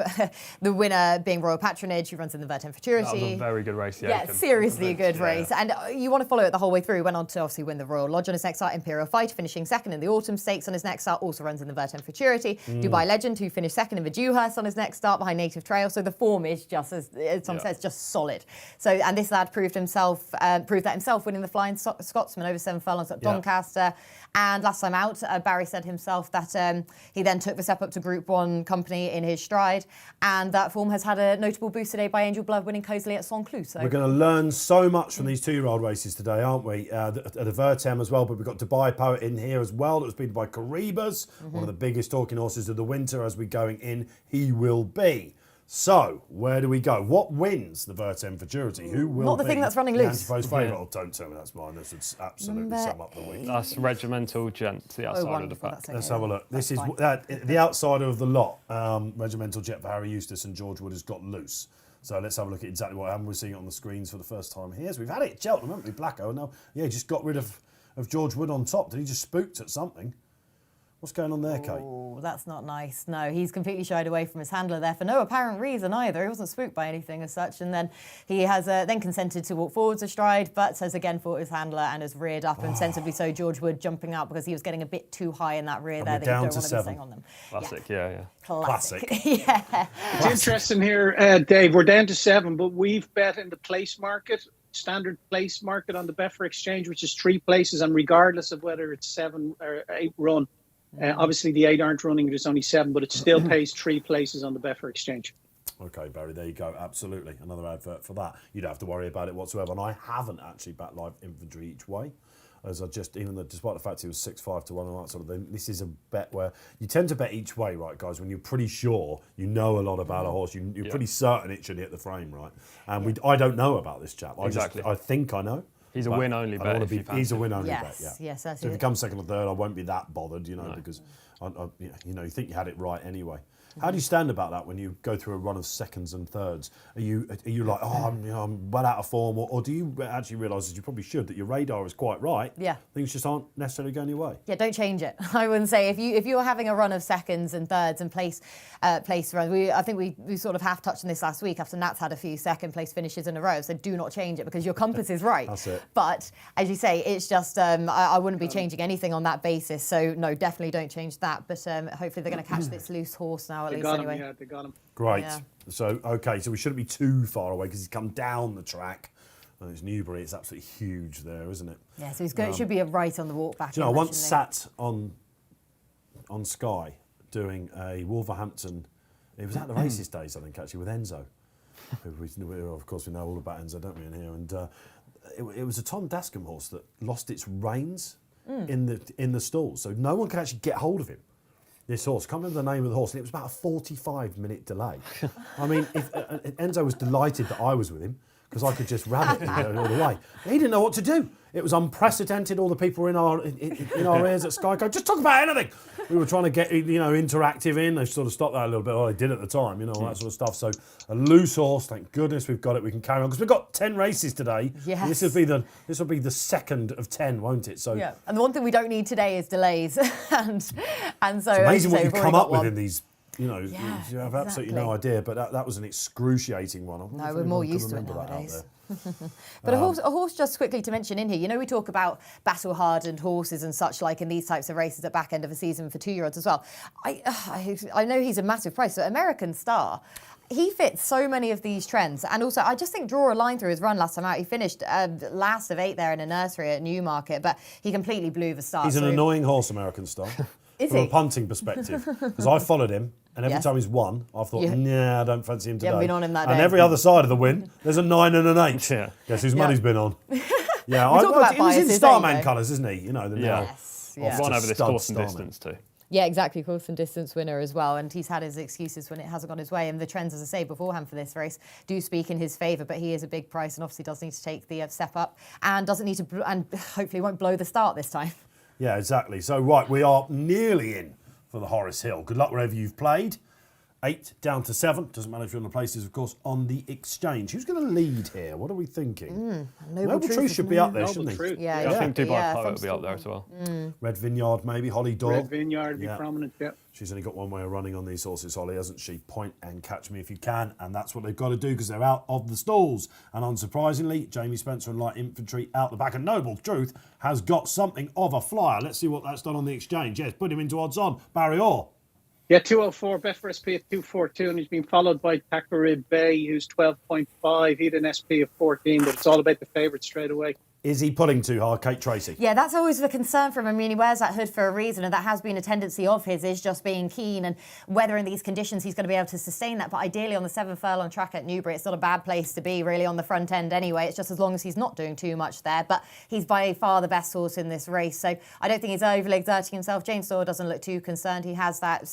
the winner being Royal Patronage, who runs in the Vertem Futurity. That was a very good race, Yeah, Acomb. seriously a good Yeah. race. And you want to follow it the whole way through. He went on to obviously win the Royal Lodge on his next start. Imperial Fighter finishing second in the Autumn Stakes on his next start, also runs in the Vertem Futurity. Dubai Legend, who finished second in the Dewhurst on his next start behind Native Trail. So the form is just, as Tom says, just solid. So, and this lad proved that himself, winning the Flying Scotsman over 7 furlongs at Doncaster. And last time out, Barry said himself that he then took the step up to Group 1 company in his stride. And that form has had a notable boost today by Angel Blood winning cosily at Saint-Cloud. So We're going to learn so much from these 2-year-old races today, aren't we? At the Vertem as well, but we've got Dubai Poet in here as well. That was beaten by Caribas, one of the biggest talking horses of the winter. As we're going in, he will be. So, where do we go? What wins the Vertem Futurity? Who will Not the be thing that's running the loose. Antipode's favourite? Oh, don't tell me that's mine. This would absolutely sum up the week. That's Regimental Gent, the outside of the wonderful, pack. that's okay. Let's have a look. This is That's fine. the outsider of the lot. Regimental Jet for Harry Eustace and George Wood has got loose. So let's have a look at exactly what happened. We're seeing it on the screens for the first time here. So we've had it at Cheltenham, haven't we? Blacko. Now, yeah, he just got rid of George Wood on top. Did he just spooked at something? What's going on there, Kate? Oh, that's not nice. No, he's completely shied away from his handler there for no apparent reason either. He wasn't spooked by anything as such. And then he has then consented to walk forwards a stride, but has again fought his handler and has reared up. And sensibly so, George Wood jumping out because he was getting a bit too high in that rear there that you down don't to want to be 7. staying on them. Classic, yeah. Classic. Yeah. It's interesting here, Dave. We're down to 7, but we've bet in the place market, standard place market on the Betfair Exchange, which is 3 places, and regardless of whether it's 7 or 8 run, obviously the 8 aren't running, there's only 7, but it still pays 3 places on the Betfair Exchange. Okay, Barry, there you go. Absolutely. Another advert for that. You don't have to worry about it whatsoever. And I haven't actually backed live infantry each way. As I just, even though, despite the fact he was 6-5 to 1 and that sort of thing, this is a bet where you tend to bet each way, right, guys, when you're pretty sure you know a lot about a horse. You're pretty certain it should hit the frame, right? And I don't know about this chap. Exactly. I think I know. He's a win-only bet. He's a win-only bet, Yes, yeah. yes, that's So if it. he comes second or third, I won't be that bothered, because you think you had it right anyway. How do you stand about that when you go through a run of seconds and thirds? Are you like, I'm well out of form, or do you actually realise, as you probably should, that your radar is quite right? Yeah. Things just aren't necessarily going your way. Yeah, don't change it. I wouldn't say if you're having a run of seconds and thirds and place runs. I think we sort of half touched on this last week after Nat's had a few second place finishes in a row. So do not change it because your compass is right. That's it. But as you say, it's just I wouldn't be changing anything on that basis. So no, definitely don't change that. But hopefully they're going to catch this loose horse now at least anyway. Yeah, they got him. Great. Yeah. So we shouldn't be too far away because he's come down the track. And it's Newbury. It's absolutely huge there, isn't it? Yeah, so it should be right on the walk back. Do you know, I once sat on Sky doing a Wolverhampton. It was at the races days, I think, actually, with Enzo. Of course, we know all about Enzo, don't we, in here? And it was a Tom Dascombe horse that lost its reins in the stall, so no one could actually get hold of him. This horse, can't remember the name of the horse, and it was about a 45-minute delay. I mean, Enzo was delighted that I was with him because I could just rabbit him all the way. He didn't know what to do. It was unprecedented. All the people in our ears at Sky go, just talk about anything. We were trying to get interactive in. They sort of stopped that a little bit. Oh, they did at the time, all that sort of stuff. So a loose horse. Thank goodness we've got it. We can carry on because we've got 10 races today. Yes. This will be the second of 10, won't it? So Yeah, and the one thing we don't need today is delays, and so it's amazing what you come up with in these. You Yeah, have absolutely no exactly. idea, but that was an excruciating one. No, we're more used to it nowadays. But a horse, just quickly to mention in here, we talk about battle-hardened horses and such like in these types of races at back end of a season for 2-year-olds as well. I know he's a massive price, so American Star, he fits so many of these trends. And also, I just think draw a line through his run last time out. He finished last of 8 there in a nursery at Newmarket, but he completely blew the start. He's an annoying horse, American Star. Is From he? a punting perspective, because I followed him, and every Yes. time he's won, I've thought, I don't fancy him today. haven't been on him that And day. every other side of the win, there's a 9 and an 8. Yeah. Guess whose money's been on? Yeah, talk about he was in biases, Starman there you go. colours, isn't he? The now Yes, yeah. off Won to over this stud course and Starman. distance too. Yeah, exactly. Course and distance winner as well. And he's had his excuses when it hasn't gone his way. And the trends, as I say beforehand for this race, do speak in his favour. But he is a big price and obviously does need to take the step up and doesn't need to, and hopefully won't blow the start this time. Yeah, exactly. So, right, we are nearly in for the Horace Hill. Good luck wherever you've played. 8 down to 7. Doesn't matter if you're on the places, of course, on the exchange. Who's going to lead here? What are we thinking? Noble Truth should be up there, Noble shouldn't Truth. he? Yeah, I think Dubai from Poet will be up Storm. there as well. Red Vineyard, maybe. Holly Doyle. Red Vineyard be prominent, yeah. She's only got one way of running on these horses, Holly, hasn't she? Point and catch me if you can. And that's what they've got to do because they're out of the stalls. And unsurprisingly, Jamie Spencer and Light Infantry out the back. And Noble Truth has got something of a flyer. Let's see what that's done on the exchange. Yes, put him into odds on. Barry Orr. Yeah, 204, Betfair SP at 242, and he's been followed by Takarib Bay, who's 12.5. He had an SP of 14, but it's all about the favourite straight away. Is he pulling too hard, Kate Tracey? Yeah, that's always the concern for him. I mean, he wears that hood for a reason, and that has been a tendency of his, is just being keen and whether in these conditions he's going to be able to sustain that. But ideally on the 7 furlong track at Newbury, it's not a bad place to be really on the front end anyway. It's just as long as he's not doing too much there. But he's by far the best horse in this race, so I don't think he's overly exerting himself. James Dorr doesn't look too concerned. He has that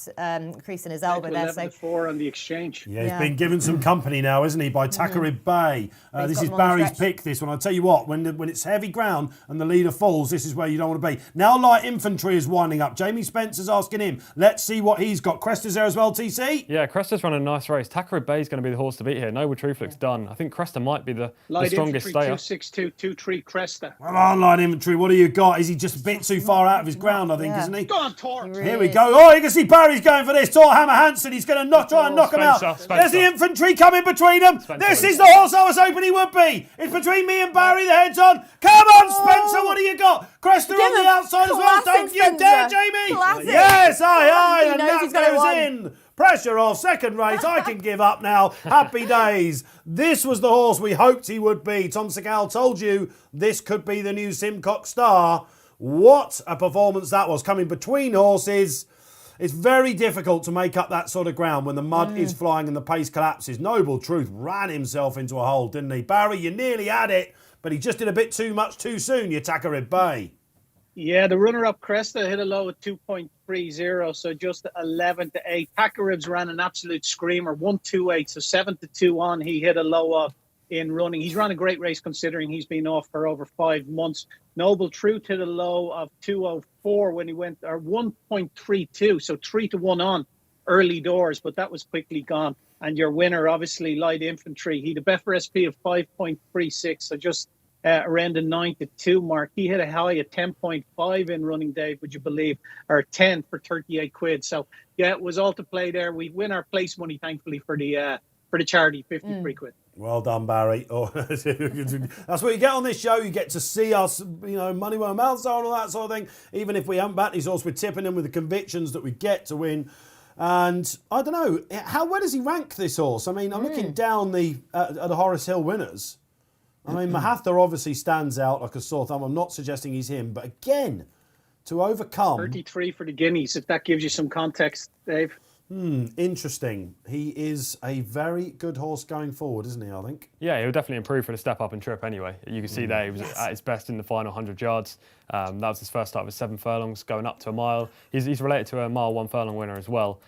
crease in his elbow there. 11-4 on the exchange. Yeah, he's been given some company now, isn't he, by Takarib Bay. This is Barry's pick, this one. I'll tell you what, when it's heavy ground and the leader falls, this is where you don't want to be. Now Light Infantry is winding up. Jamie Spencer's asking him. Let's see what he's got. Crester's there as well, TC? Yeah, Crester's running a nice race. Takarib Bay is going to be the horse to beat here. Noble Truth looks done. I think Crester might be the strongest stayer. 262, 2-3 Cresta. Come on, Light Infantry, what do you got? Is he just a bit too far out of his ground, I think, isn't he? Go on, Tor. Here we go. Oh, you can see Barry's going for this. Tor Hammer Hansen, he's going to try and knock him out. Spencer. There's the infantry coming between them. This is the horse I was hoping he would be. It's between me and Barry, the head's on. Come on, Spencer, what do you got? Crester on the outside as well. Don't you dare, Jamie. Classic. Yes, aye, He and knows that he's gonna goes win. in. Pressure off, second race. I can give up now. Happy days. This was the horse we hoped he would be. Tom Segal told you this could be the new Simcox Star. What a performance that was, coming between horses. It's very difficult to make up that sort of ground when the mud is flying and the pace collapses. Noble Truth ran himself into a hole, didn't he? Barry, you nearly had it, but he just did a bit too much too soon, you Takarib Bay. Yeah, the runner-up Cresta hit a low at 2.30, so just 11-8. Takarib's ran an absolute screamer, 1-2-8, so 7-2 on. He hit a low of in running. He's run a great race considering he's been off for over 5 months. Noble Truth hit a low of 2.04 when he went, or 1.32, so 3-1 on early doors, but that was quickly gone. And your winner, obviously, Light Infantry. He had a Betfair SP of 5.36, so just around the 9-2 mark. He hit a high at 10.5 in running, Dave, would you believe, or 10 for 38 quid. So yeah, it was all to play there. We win our place money, thankfully, for the charity, 53 quid. Well done, Barry. Oh, that's what you get on this show. You get to see us, money where our mouths are and all that sort of thing. Even if we haven't backed these horses, we're tipping them with the convictions that we get to win. And I don't know, where does he rank this horse? I mean, I'm looking down at the Horace Hill winners. I mean, Mahathir obviously stands out like a sore thumb. I'm not suggesting he's him. But again, to overcome... 33 for the Guineas, if that gives you some context, Dave. Interesting. He is a very good horse going forward, isn't he, I think? Yeah, he'll definitely improve for the step up and trip anyway. You can see there he was at his best in the final 100 yards. That was his first start with 7 furlongs, going up to a mile. He's related to a mile 1 furlong winner as well.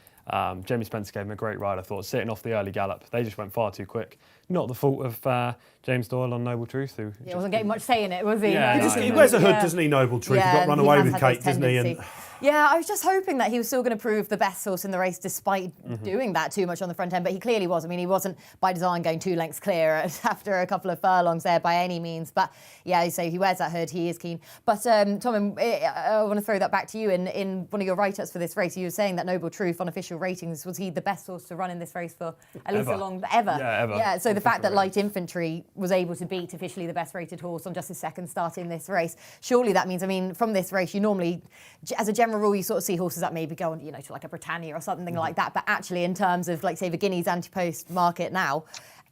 Jamie Spencer gave him a great ride, I thought, sitting off the early gallop. They just went far too quick. Not the fault of James Doyle on Noble Truth. Who wasn't getting much say in it, was he? Yeah, he wears a hood, doesn't he, Noble Truth? Yeah, he got run away with Kate, doesn't he? And yeah, I was just hoping that he was still going to prove the best horse in the race despite doing that too much on the front end, but he clearly was. I mean, he wasn't by design going 2 lengths clear after a couple of furlongs there by any means. But yeah, so he wears that hood, he is keen. But Tom, I want to throw that back to you. In one of your write-ups for this race, you were saying that Noble Truth on official ratings, was he the best horse to run in this race for at least ever? Yeah, ever. Yeah, so the fact that Light Infantry was able to beat officially the best rated horse on just his second start in this race, surely that means, I mean, from this race, you normally, as a general rule, you sort of see horses that maybe go on, to like a Britannia or something like that. But actually, in terms of, like, say, the Guineas anti-post market now,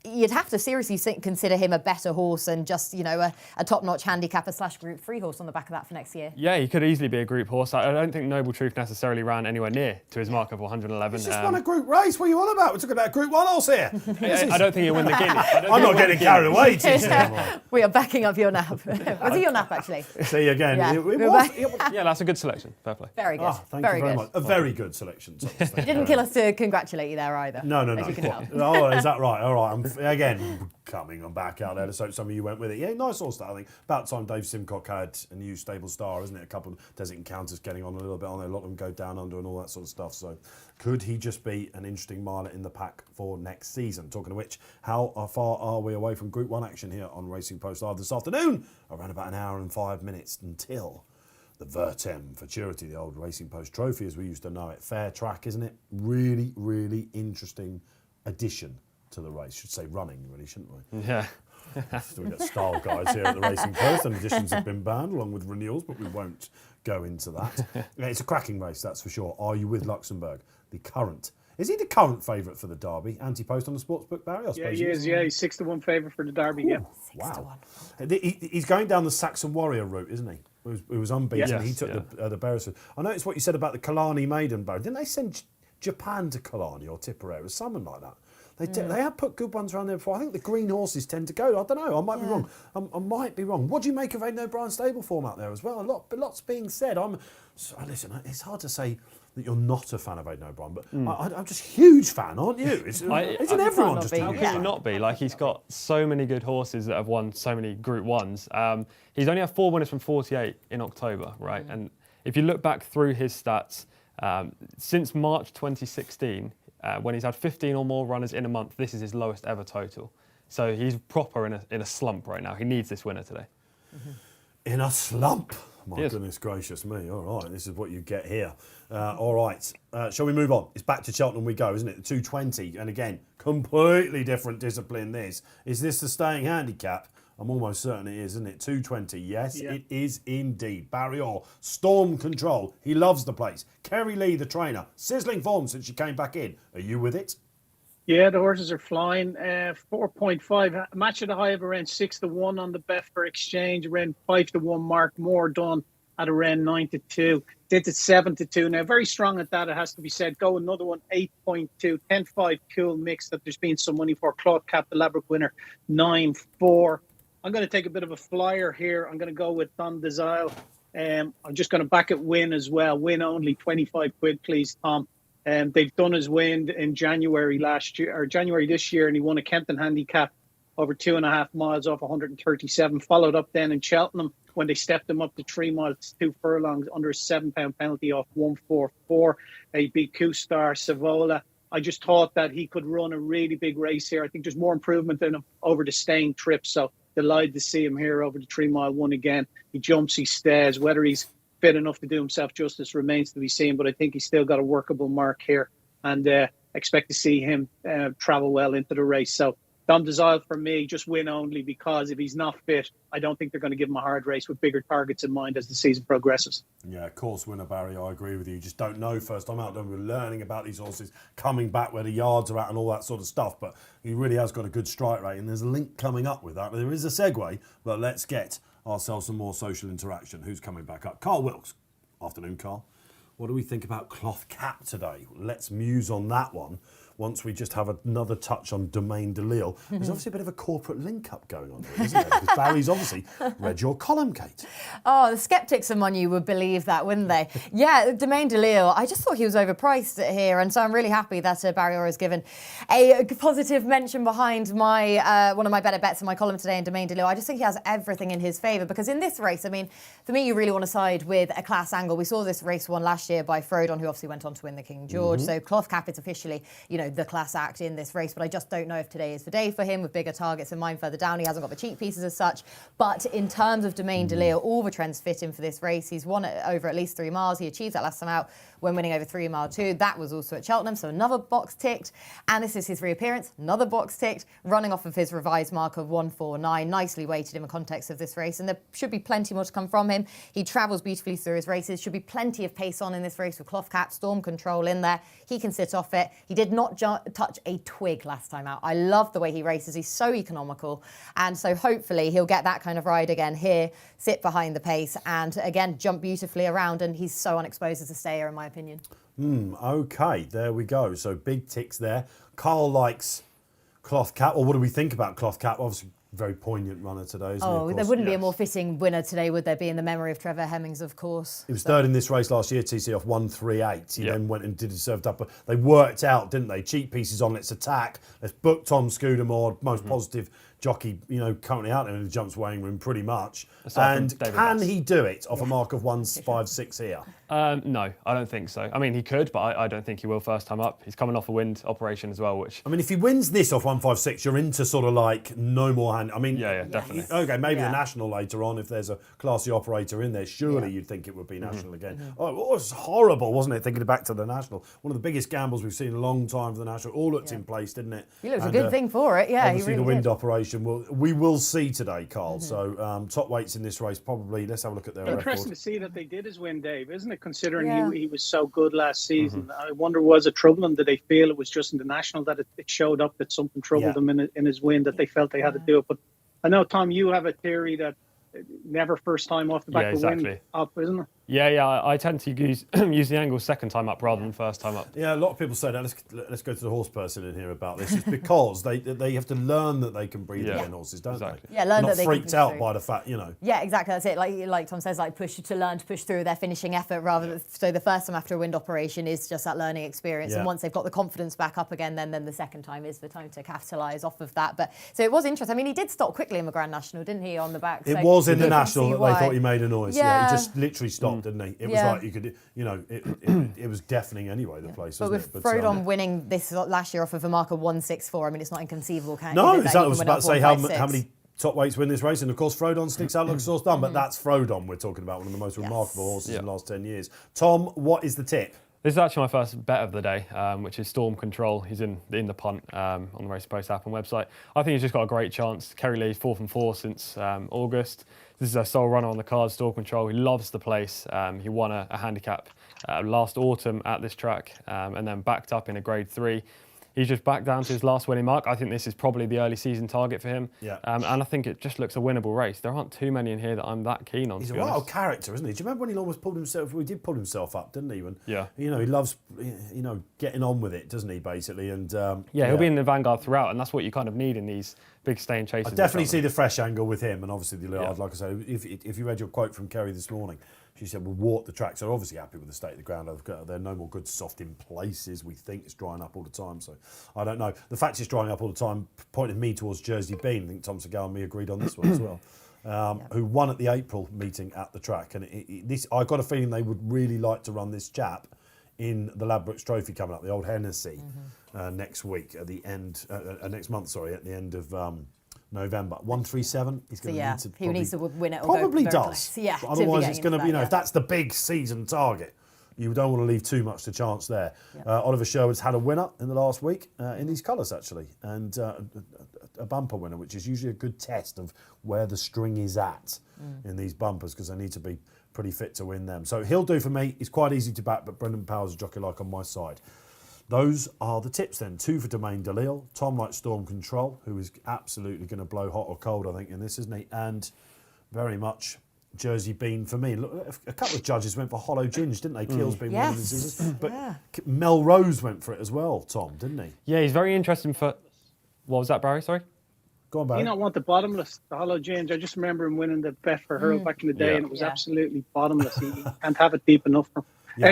you'd have to seriously consider him a better horse and just, a top-notch handicapper / Group 3 horse on the back of that for next year. Yeah, he could easily be a group horse. I don't think Noble Truth necessarily ran anywhere near to his mark of 111. he's just won a group race. What are you on about? We're talking about a Group 1 horse here. I don't think he'll win the Guineas. I'm not getting carried away, TC. We are backing up your nap. Was he your nap, actually? See, again, Yeah. Yeah, that's a good selection. Fair play. Very good. Thank you very much. A very good selection. He didn't kill us to congratulate you there either. No. As you can tell. Oh, is that right? All right. I'm again, coming on back out there. Let's hope some of you went with it. Yeah, nice horse, that, I think. About time Dave Simcock had a new stable star, isn't it? A couple of Desert Encounters getting on a little bit on there. A lot of them go down under and all that sort of stuff. So could he just be an interesting miler in the pack for next season? Talking of which, how far are we away from Group 1 action here on Racing Post Live this afternoon? Around about an hour and 5 minutes until the Vertem Futurity, the old Racing Post trophy as we used to know it. Fair track, isn't it? Really, really interesting addition to the race. Should say running, really, shouldn't we? Yeah. So we've got style guys here at the Racing Post, and additions have been banned along with renewals, but we won't go into that. Yeah, it's a cracking race, that's for sure. Are you with Luxembourg? Is he the current favourite for the Derby? Anti-post on the sportsbook, Barry, I suppose. Yeah, he is. Yeah, he's 6-1 favourite for the Derby. Ooh, Yeah. Wow. He's going down the Saxon Warrior route, isn't he? He was unbeaten. Yes, he took the Beresford. I noticed what you said about the Killarney Maiden, Barry. Didn't they send Japan to Killarney or Tipperary or something like that? They have put good ones around there before. I think the green horses tend to go. I don't know. I might be wrong. I might be wrong. What do you make of Aidan O'Brien's stable form out there as well? Lots being said. Listen, it's hard to say that you're not a fan of Aidan O'Brien, but I'm just a huge fan, aren't you? Isn't everyone just a How huge can you fan? not be? Like, he's got so many good horses that have won so many Group 1s. He's only had 4 winners from 48 in October, right? And if you look back through his stats, since March 2016, when he's had 15 or more runners in a month, this is his lowest ever total. So he's proper in a slump right now. He needs this winner today. In a slump. My goodness gracious me. All right, this is what you get here. All right, shall we move on? It's back to Cheltenham we go, isn't it? The 220. And again, completely different discipline this. Is this the staying handicap? I'm almost certain it is, isn't it? 220. Yes, it is indeed. Barry Orr, Storm Control. He loves the place. Kerry Lee, the trainer. Sizzling form since she came back in. Are you with it? Yeah, the horses are flying. 4.5. Match at a high of around 6-1 on the Betfair Exchange. Around 5-1 mark. More done at around 9-2. Did it 7-2. Now, very strong at that, it has to be said. Go another one, 8.2. 10-5 cool mix that there's been some money for. Cloth Cap, the Ladbroke winner, 9-4. I'm going to take a bit of a flyer here. I'm going to go with Tom Desile. I'm just going to back it win as well. Win only, 25 quid, please, Tom. They've done his win in January last year, or January this year, and he won a Kempton handicap over 2.5 miles off 137. Followed up then in Cheltenham when they stepped him up to 3 miles, 2 furlongs under a £7 penalty off 144. He beat Kustar, Savola. I just thought that he could run a really big race here. I think there's more improvement in him over the staying trip. So delighted to see him here over the 3 mile one again. He jumps, he stays. Whether he's fit enough to do himself justice remains to be seen, but I think he's still got a workable mark here, and expect to see him travel well into the race. So Dom Desile for me, just win only, because if he's not fit, I don't think they're going to give him a hard race with bigger targets in mind as the season progresses. Yeah, of course, winner, Barry. I agree with you. You just don't know first time out. We're learning about these horses, coming back where the yards are at and all that sort of stuff. But he really has got a good strike rate, and there's a link coming up with that. There is a segue, but let's get ourselves some more social interaction. Who's coming back up? Carl Wilkes. Afternoon, Carl. What do we think about Cloth Cap today? Let's muse on that one once we just have another touch on Domaine de Lille. There's obviously a bit of a corporate link-up going on here, isn't there? Because Barry's obviously read your column, Kate. Oh, the sceptics among you would believe that, wouldn't they? Yeah, Domaine de Lille, I just thought he was overpriced here, and so I'm really happy that Barry Orr has given a positive mention behind my one of my better bets in my column today in Domaine de Lille. I just think he has everything in his favour, because in this race, I mean, for me, you really want to side with a class angle. We saw this race won last year by Frodon, who obviously went on to win the King George. So Cloth Cap is officially, the class act in this race, but I just don't know if today is the day for him, with bigger targets in mind further down. He hasn't got the cheek pieces as such, but in terms of Domaine de Lille, all the trends fit him for this race. He's won it over at least 3 miles. He achieved that last time out when winning over 3 mile 2. That was also at Cheltenham, so another box ticked, and this is his reappearance, another box ticked, running off of his revised mark of 149, nicely weighted in the context of this race, and there should be plenty more to come from him. He travels beautifully through his races, should be plenty of pace on in this race with Cloth Cap, Storm Control in there. He can sit off it. He did not touch a twig last time out. I love the way he races. He's so economical, and so hopefully he'll get that kind of ride again here, sit behind the pace, and again jump beautifully around, and he's so unexposed as a stayer in my opinion. Okay, there we go. So big ticks there. Carl likes Cloth Cap. Or what do we think about Cloth Cap? Obviously, very poignant runner today, isn't he? Oh, there wouldn't be a more fitting winner today, would there be, in the memory of Trevor Hemmings, of course. He was third in this race last year, TC off 138. He then went and did his served up. They worked out, didn't they? Cheap pieces on, let's attack. Let's book Tom Scudamore, most positive jockey, currently out there in the jumps weighing room pretty much. And can he do it off a mark of 156 here? No, I don't think so. I mean, he could, but I don't think he will first time up. He's coming off a wind operation as well, which... I mean, if he wins this off 156, you're into sort of like no more hand... I mean... Yeah, definitely. Okay, maybe the National later on, if there's a classy operator in there, surely you'd think it would be National again. Oh, it was horrible, wasn't it, thinking back to the National? One of the biggest gambles we've seen in a long time for the National. All looked in place, didn't it? He looked a good thing for it, yeah. Obviously, he really the wind did. operation, we will see today, Carl. So, top weights in this race, probably, let's have a look at their record. Interesting to see that they did his win, Dave, isn't it? Considering he was so good last season. I wonder, was it troubling? Did they feel it was just in the National that it showed up that something troubled them in his win, that they felt they had to do it? But I know, Tom, you have a theory that never first time off the back of the wind up, isn't it? Yeah, I tend to use the angle second time up rather than first time up. Yeah, a lot of people say that. Let's go to the horse person in here about this. It's because they have to learn that they can breathe again, horses, don't they? Yeah, learn They're that they not can freaked push out through. by the fact, Yeah, exactly. That's it. Like Tom says, learn to push through their finishing effort rather than. So the first time after a wind operation is just that learning experience, and once they've got the confidence back up again, then the second time is the time to capitalise off of that. But so it was interesting. I mean, he did stop quickly in the Grand National, didn't he, on the back? It So was in the you can National see that why. they thought he made a noise. Yeah. He just literally stopped, didn't he? It was like you could, it was deafening anyway, the place, But wasn't with it? Frodon winning this last year off of a mark of 164, I mean, it's not inconceivable, can No, it? exactly. I was about to say how many top weights win this race, and of course Frodon sticks out like a sore thumb, but that's Frodon we're talking about, one of the most remarkable horses in the last 10 years. Tom, what is the tip? This is actually my first bet of the day, which is Storm Control. He's in the punt on the Race Post app and website. I think he's just got a great chance. Kerry Lee's 4th and 4 since August. This is a sole runner on the card, Storm Control. He loves the place. He won a handicap last autumn at this track and then backed up in a Grade 3. He's just back down to his last winning mark. I think this is probably the early season target for him. Yeah. And I think it just looks a winnable race. There aren't too many in here that I'm that keen on. He's a wild character, isn't he? Do you remember when he almost pulled himself? He did pull himself up, didn't he? When, he loves, getting on with it, doesn't he? Basically, and he'll be in the vanguard throughout, and that's what you kind of need in these big staying chases. I definitely see the fresh angle with him, and obviously the like I say, if you read your quote from Kerry this morning. She said, we'll walk the track. So they're obviously happy with the state of the ground. They're no more good soft in places. We think it's drying up all the time. So I don't know. The fact it's drying up all the time pointed me towards Jersey Bean. I think Tom Segal and me agreed on this one as well. Who won at the April meeting at the track. And I got a feeling they would really like to run this chap in the Ladbrokes Trophy coming up, the Old Hennessy, next week, at the end, next month, at the end of November. 137. He's going to need to. He needs to win it. Or Probably go does. Yeah. But otherwise, it's going to be. If that's the big season target, you don't want to leave too much to chance there. Oliver Sherwood's had a winner in the last week in these colours actually, and a bumper winner, which is usually a good test of where the string is at in these bumpers, because they need to be pretty fit to win them. So he'll do for me. He's quite easy to back, but Brendan Powell's a jockey like on my side. Those are the tips then. 2 for Domaine Dalil. Tom likes Storm Control, who is absolutely going to blow hot or cold, I think, in this, isn't he? And very much Jersey Bean for me. Look, a couple of judges went for Hollow Ginge, didn't they? Keel's been one of the seasons. But Melrose went for it as well, Tom, didn't he? Yeah, he's very interesting for... What was that, Barry? Sorry? Go on, Barry. You don't want the bottomless, the Hollow Ginge. I just remember him winning the bet for Hurl back in the day, and it was absolutely bottomless. He can't have it deep enough for him.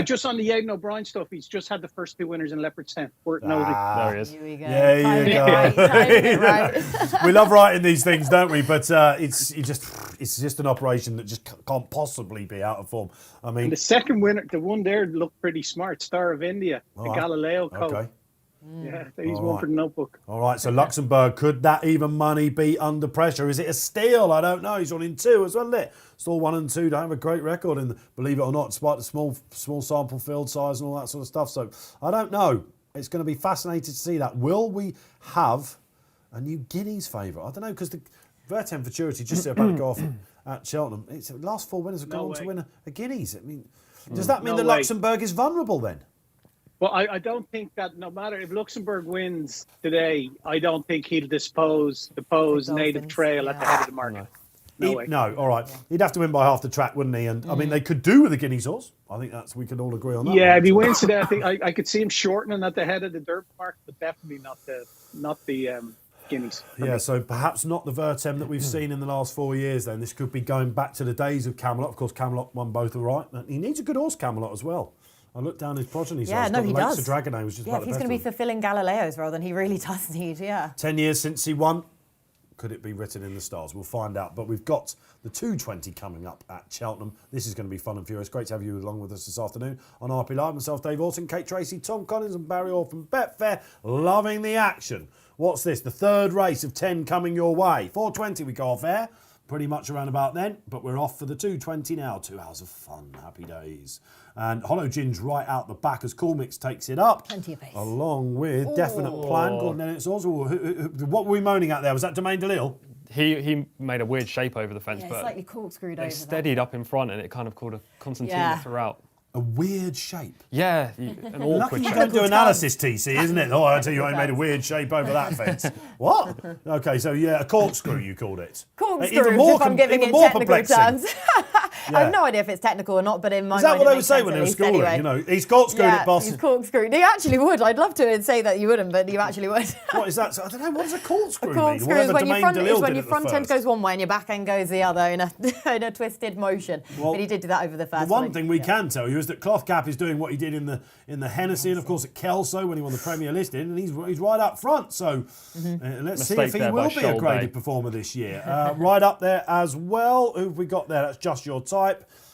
Just on the Aidan O'Brien stuff, he's just had the first 2 winners in Leopard's 10. Worth noting. There he is. Here we go. Yeah, you go. Right. We love writing these things, don't we? But it's just an operation that just can't possibly be out of form. I mean, and the second winner, the one there looked pretty smart. Star of India, the Galileo coat. Okay. Yeah, he's one for the notebook. All right, so Luxembourg, could that even money be under pressure? Is it a steal? I don't know. He's running 2 as well, isn't it? Still 1 and 2. Don't have a great record, and believe it or not, despite the small sample field size and all that sort of stuff. So I don't know. It's going to be fascinating to see that. Will we have a new Guineas favourite? I don't know, because the Vertem Futurity just about to go off at Cheltenham. It's the last 4 winners have gone on to win a Guineas. I mean, does that mean that Luxembourg is vulnerable then? Well, I don't think that no matter if Luxembourg wins today, I don't think he'll depose Native Trail at the head of the market. No, all right. He'd have to win by half the track, wouldn't he? And I mean, they could do with a Guineas horse. I think we can all agree on that. Yeah, if he wins today, I think I could see him shortening at the head of the dirt mark, but definitely not the guineas. Yeah, so perhaps not the Vertem that we've seen in the last 4 years then. This could be going back to the days of Camelot. Of course, Camelot won both right. He needs a good horse, Camelot, as well. I looked down his progeny. Yeah, no, he does. Dragonay was just Yeah, if he's going to be fulfilling Galileo's role, then he really does need, 10 years since he won. Could it be written in the stars? We'll find out. But we've got the 220 coming up at Cheltenham. This is going to be fun and furious. Great to have you along with us this afternoon on RP Live. Myself, Dave Orton, Kate Tracey, Tom Collins and Barry Orr from Betfair. Loving the action. What's this? The third race of 10 coming your way. 4:20 we go off air. Pretty much around about then. But we're off for the 220 now. 2 hours of fun. Happy days. And Hollow Ginge right out the back as Cool Mix takes it up. Plenty of pace. Along with Definite Plan. Gordon Dennis Oswald. What were we moaning at there? Was that Domain DeLille? He made a weird shape over the fence, Yeah, but slightly corkscrewed over. it steadied up in front and it kind of called a concertina throughout. A weird shape. Yeah, an awkward Lucky you shape. don't do analysis, TC, isn't it? Oh, I tell you, I made a weird shape over that fence. What? Okay, so yeah, a corkscrew you called it. Corkscrew, if I'm giving it technical perplexing. terms. Yeah. I have no idea if it's technical or not, but in my Is that mind what it they would makes say sense when at they were least schooling? anyway. You know, he's corkscrewed it, boss. He's corkscrewed. You actually would. I'd love to say that you wouldn't, but you actually would. What is that? So, I don't know. What does a corkscrew A mean? corkscrew Whatever is when Domain your front, DeLille is when did your at front the end first. goes one way and your back end goes the other in a twisted motion. Well, but he did do that over the first The one one. thing we can tell you is that Cloth Cap is doing what he did in the Hennessy and of course at Kelso when he won the Premier Listing, and he's right up front. So let's see if he there will by be a Shoal graded Bay. performer this year. Right up there as well. Who have we got there? That's Just Your Type.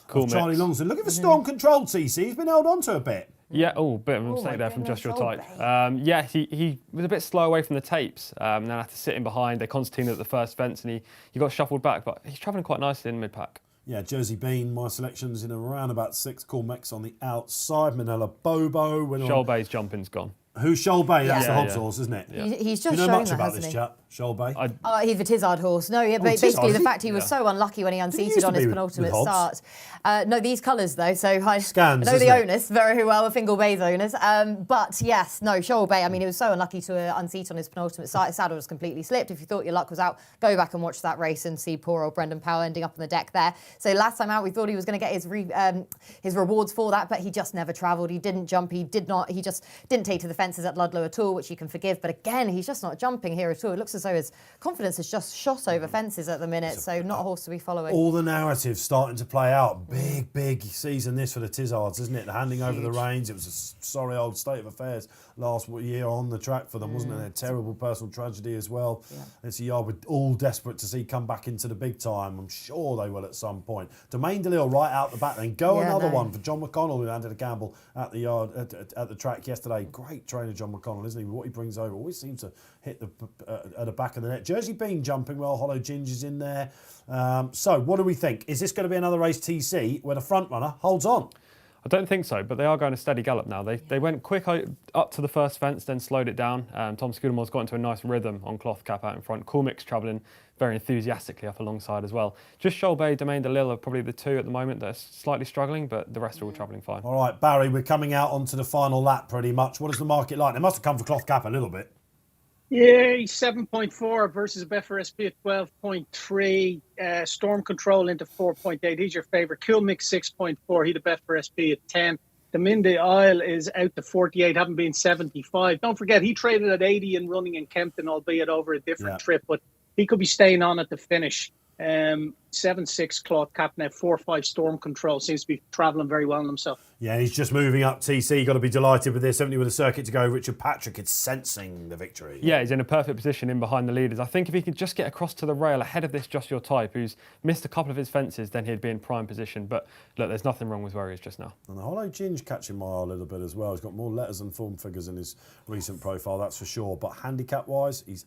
Cool Charlie Mix. Longson. Looking for Storm Control, TC. He's been held on to a bit. Yeah, bit of a mistake my there from goodness, Just Your Shoal Type. Yeah, he was a bit slow away from the tapes, and then had to sit in behind. They concertina at the first fence, and he got shuffled back, but he's travelling quite nicely in mid-pack. Yeah, Jersey Bean, my selection's in around about 6. Cool Mix on the outside. Manila Bobo. Shoal Bay's jumping's gone. Who's Shoal Bay? That's Yeah. the Hobbs Yeah. horse, isn't it? He's Do just you know showing much that, about hasn't this he? chap, Shoal Bay? He's the Tizard horse. No, yeah, Tizard, basically is the he? fact he was so unlucky when he used unseated to on his be with penultimate Hobbs. start. No, these colours though, so I Scans, know the isn't it? owners very well, the Fingal Bay's owners. But yes, no, Shoal Bay, I mean, he was so unlucky to unseat on his penultimate start. His saddle was completely slipped. If you thought your luck was out, go back and watch that race and see poor old Brendan Powell ending up on the deck there. So last time out, we thought he was going to get his rewards for that, but he just never travelled. He didn't jump. He just didn't take to the fences at Ludlow at all, which you can forgive. But again, he's just not jumping here at all. It looks as though his confidence has just shot over fences at the minute. So not a horse to be following. All the narratives starting to play out. Big season this for the Tizzards, isn't it? The handing over the reins. It was a sorry old state of affairs last year on the track for them, wasn't it? A terrible personal tragedy as well. Yeah. It's a yard we're all desperate to see come back into the big time. I'm sure they will at some point. Domain DeLille right out the back. Then another one for John McConnell, who landed a gamble at the yard at the track yesterday. Great trainer, John McConnell, isn't he? What he brings over always seems to hit at the back of the net. Jersey Bean jumping well. Hollow Ginger's in there. So what do we think? Is this going to be another race TC where the front runner holds on? I don't think so, but they are going a steady gallop now. They went quick up to the first fence, then slowed it down. Tom Scudamore's got into a nice rhythm on Cloth Cap out in front. Cool Mix travelling very enthusiastically up alongside as well. Just Shoal Bay, Domain DeLille are probably the two at the moment that are slightly struggling, but the rest are all travelling fine. All right, Barry, we're coming out onto the final lap pretty much. What is the market like? They must have come for Cloth Cap a little bit. Yeah, he's 7.4 versus a Betfair SP at 12.3. Storm Control into 4.8. He's your favourite. Cool Mix 6.4. He the Betfair SP at 10. The Minde Isle is out to 48, having been 75. Don't forget, he traded at 80 and running in Kempton, albeit over a different trip, but he could be staying on at the finish. 7-6 Cloth Cap now, 4-5 Storm Control. Seems to be travelling very well himself. Yeah, he's just moving up TC. Got to be delighted with this. 70 with a circuit to go. Richard Patrick is sensing the victory. Yeah, he's in a perfect position in behind the leaders. I think if he could just get across to the rail ahead of this Just Your Type, who's missed a couple of his fences, then he'd be in prime position. But look, there's nothing wrong with where he is just now. And the Hollow Ginge catching my eye a little bit as well. He's got more letters and form figures in his recent profile, that's for sure. But handicap-wise, he's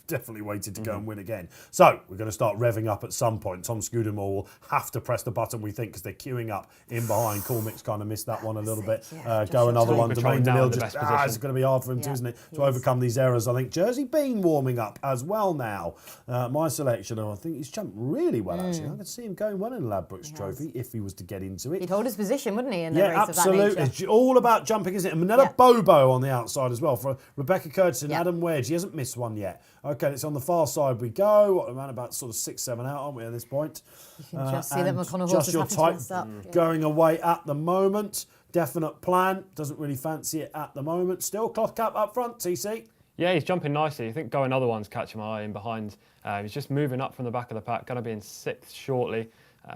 definitely waited to go and win again. So we're going to start revving up at some point. Tom Scudamore will have to press the button, we think, because they're queuing up in behind. Cool Mix kind of missed that one a little bit. Go another one. Domain DeLille just, it's going to be hard for him too, isn't it, to overcome these errors. I think Jersey Bean warming up as well now. My selection, I think he's jumped really well, actually. I could see him going well in the Ladbrokes Trophy if he was to get into it. He'd hold his position, wouldn't he, in the race absolutely. of that nature? It's all about jumping, isn't it? And Manila Bobo on the outside as well for Rebecca Curtis and Adam Wedge. He hasn't missed one yet. Okay, it's on the far side we go. Around about sort of 6-7 out, aren't we, at this point? You can just see that McConnell horse Just is Your happy to Type mess up. going away at the moment. Definite Plan doesn't really fancy it at the moment. Still Cloth Cap up front, TC. Yeah, he's jumping nicely. I think Go Another One's catching my eye in behind. He's just moving up from the back of the pack, going to be in 6th shortly.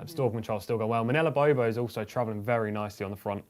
Storm Control still going well. Manila Bobo is also travelling very nicely on the front.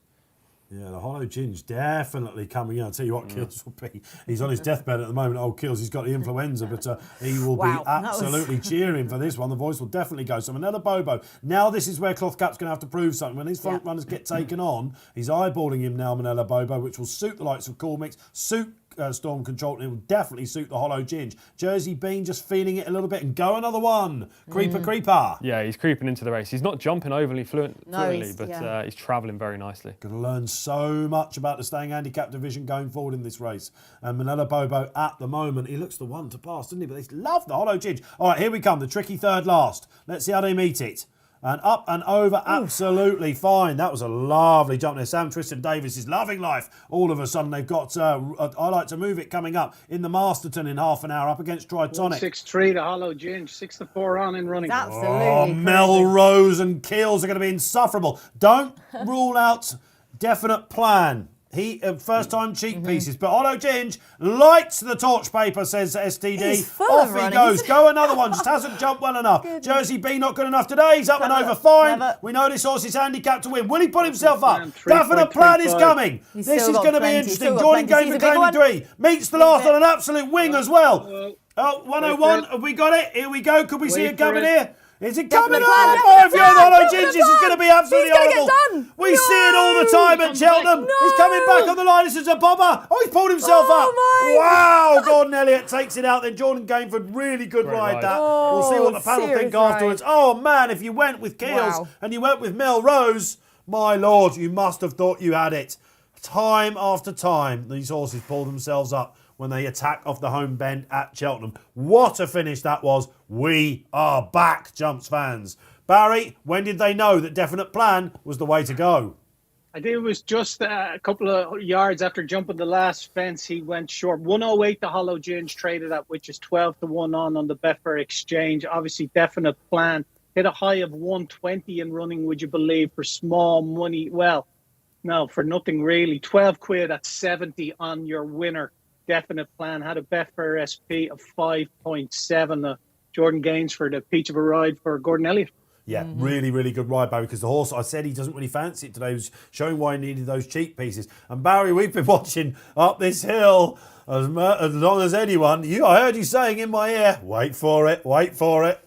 Yeah, the Hollow Ginge definitely coming in. I'll tell you what, Kills will be. He's on his deathbed at the moment. Old Kills, he's got the influenza, but he will be absolutely cheering for this one. The voice will definitely go. So Manila Bobo. Now this is where Cloth Cap's going to have to prove something. When his front runners get taken on, he's eyeballing him now, Manila Bobo, which will suit the likes of Cool Mix, suit Storm Control, and it will definitely suit the Hollow Ginge. Jersey Bean just feeling it a little bit, and Go Another One. Creeper. Yeah, he's creeping into the race. He's not jumping overly fluently, but he's travelling very nicely. Going to learn so much about the staying handicap division going forward in this race. And Manila Bobo at the moment, he looks the one to pass, doesn't he? But they love the Hollow Ginge. All right, here we come. The tricky third last. Let's see how they meet it. And up and over, absolutely fine. That was a lovely jump there. Sam Tristan Davis is loving life. All of a sudden, they've got I Like to Move It coming up in the Masterton in half an hour up against Tritonic. 6-3, the Hollow Ginge, 6-4 on in running. Absolutely. Melrose and Keels are going to be insufferable. Don't rule out definite plan. He first-time cheek pieces, but Hollow Ginge lights the torch paper, says STD. He's full Off of he running. goes. Go Another One. Just hasn't jumped well enough. Jersey B not good enough today. He's up and over fine. Clever. We know this horse is handicapped to win. Will he put himself up? Plan, Definite plan is 3.35. coming. He's This still is got going to be plenty. interesting. Still got Jordan plenty. Game He's for a big one. claiming 3. Meets the last on an absolute wing as well. Oh, 101. Wait for it. Have we got it? Here we go. Could we see Wait it for coming it. here? Is it coming Definite up? plan, Oh, if definite you're the plan, Hollow definite Ginge, this is plan. going to be absolutely He's gonna get horrible. done. We see it all the time at Cheltenham. He's coming back on the line. This is a bobber. Oh, he's pulled himself up. my Wow, Gordon Elliott takes it out. Then Jordan Gainford, really good Great ride ride. that. We'll see what the panel serious think afterwards. ride. Oh, man, if you went with Keels Wow. and you went with Melrose, my Lord, you must have thought you had it. Time after time, these horses pull themselves up when they attack off the home bend at Cheltenham. What a finish that was. We are back, Jumps fans. Barry, when did they know that definite plan was the way to go? I think it was just a couple of yards after jumping the last fence, he went short. 108 the Hollow Ginge traded at, which is 12-1 on the Betfair Exchange. Obviously, definite plan. Hit a high of 120 in running, would you believe, for small money? Well, no, for nothing really. 12 quid at 70 on your winner. Definite plan. Had a Betfair SP of 5.7. Jordan Gaines for the peach of a ride for Gordon Elliott. Yeah, really, really good ride, Barry, because the horse, I said he doesn't really fancy it today, he was showing why he needed those cheek pieces. And Barry, we've been watching up this hill as long as anyone. I heard you saying in my ear, wait for it, wait for it.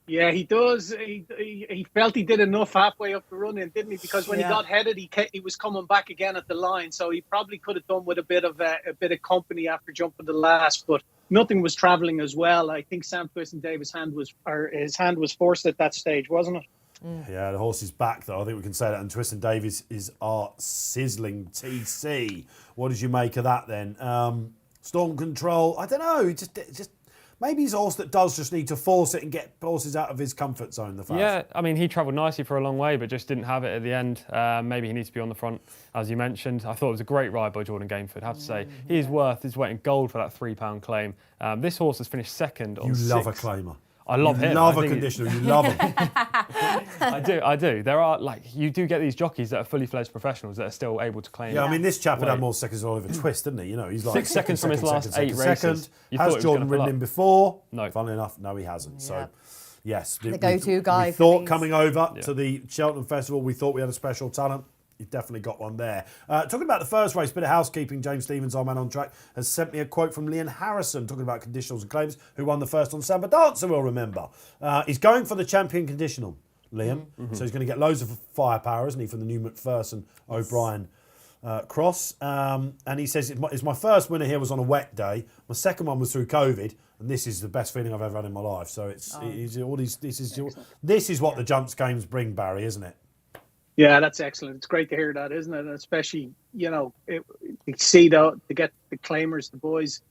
Yeah, he does. He felt he did enough halfway up the run in, didn't he? Because when he got headed, he was coming back again at the line. So he probably could have done with a bit of company after jumping the last, but nothing was travelling as well. I think Sam Twiston Davis' his hand was forced at that stage, wasn't it? Yeah, the horse is back, though. I think we can say that. And Tristan Davis is our sizzling TC. What did you make of that then? Storm Control, I don't know. Just maybe he's a horse that does just need to force it and get horses out of his comfort zone. The fast. Yeah, I mean, he travelled nicely for a long way, but just didn't have it at the end. Maybe he needs to be on the front, as you mentioned. I thought it was a great ride by Jordan Gainford, I have to say. He is worth his weight in gold for that £3 claim. This horse has finished second on 6. You love a claimer. I love him. You love a conditioner. You love him. I do. There are, you do get these jockeys that are fully fledged professionals that are still able to claim. Yeah, I mean, this chap had weight. more seconds than Oliver Twist, didn't he? You know, he's like 6 seconds from his last 8 races. Second. You thought Has he was Jordan gonna ridden pull him up? before? No. Funnily enough, no, he hasn't. So, yes. The go-to guy We for thought these. coming over to the Cheltenham Festival, we thought we had a special talent. You've definitely got one there. Talking about the first race, bit of housekeeping. James Stevens, our man on track, has sent me a quote from Leon Harrison talking about conditionals and claims, who won the first on Samba Dancer, we'll remember. He's going for the champion conditional, Liam. So he's going to get loads of firepower, isn't he, from the new McPherson O'Brien cross. And he says, it's my first winner here was on a wet day. My second one was through COVID. And this is the best feeling I've ever had in my life. So this is what the jumps games bring, Barry, isn't it? Yeah, that's excellent. It's great to hear that, isn't it? And especially, to see to get the claimers, the boys,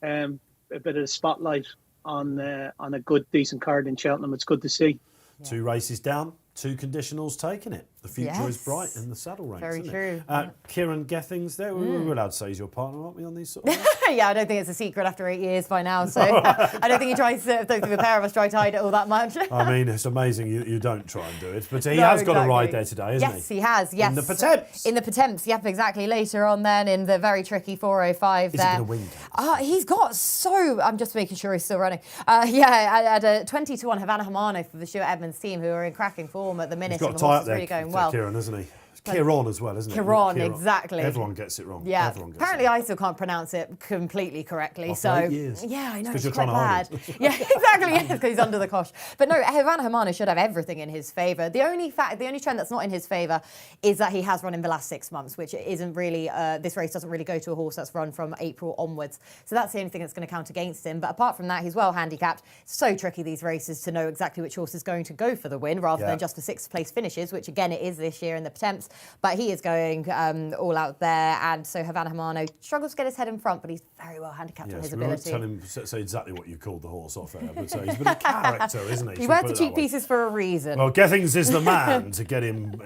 a bit of the spotlight on a good, decent card in Cheltenham. It's good to see. Yeah. 2 races down, 2 conditionals taking it. The future is bright in the saddle ranks. Very isn't true. It? Kieran Gethings there. We're allowed to say he's your partner, aren't we, on these sort of things? Yeah, I don't think it's a secret after 8 years by now. So I don't think he tries to. I don't think the pair of us try to hide it all that much. I mean, it's amazing you don't try and do it. But he No, has got a exactly. ride there today, hasn't he? Yes, he has. Yes. In the Potemps. In the Potemps, yep, exactly. Later on then in the very tricky 405 Is there. he going to win? He's got so... I'm just making sure he's still running. At a 20-1 Havana Hermano for the Stuart Edmonds team, who are in cracking form at the minute. He's got and a the tie horse up is there, really going well. Kieran, isn't he? Kieran as well, isn't it? Kieran, exactly. Everyone gets it wrong. Yeah, Everyone gets apparently it. I still can't pronounce it completely correctly. After so 8 years. yeah, I know It's 'cause it's you're quite trying to bad. hide it. Yeah, exactly. Yes, because he's under the cosh. But no, Havana Hermano should have everything in his favour. The only trend that's not in his favour is that he has run in the last 6 months, which isn't really. This race doesn't really go to a horse that's run from April onwards. So that's the only thing that's going to count against him. But apart from that, he's well handicapped. So tricky these races to know exactly which horse is going to go for the win, rather than just for 6th place finishes, which again it is this year in the Potemps. But he is going all out there, and so Havana Hermano struggles to get his head in front, but he's very well handicapped on his we won't ability. tell him say exactly what you called the horse off air, but he's a bit of a character, isn't he? He Should wears put the it that cheap way. pieces for a reason. Well, Gethings is the man to get him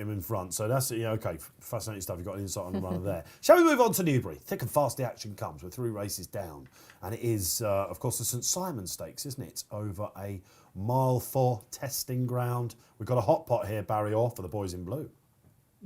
in front. So that's okay. Fascinating stuff. You've got an insight on the runner there. Shall we move on to Newbury? Thick and fast the action comes. We're 3 races down, and it is, of course, the St Simon Stakes, isn't it? Over a mile 4 testing ground. We've got a hot pot here, Barry Orr, for the boys in blue.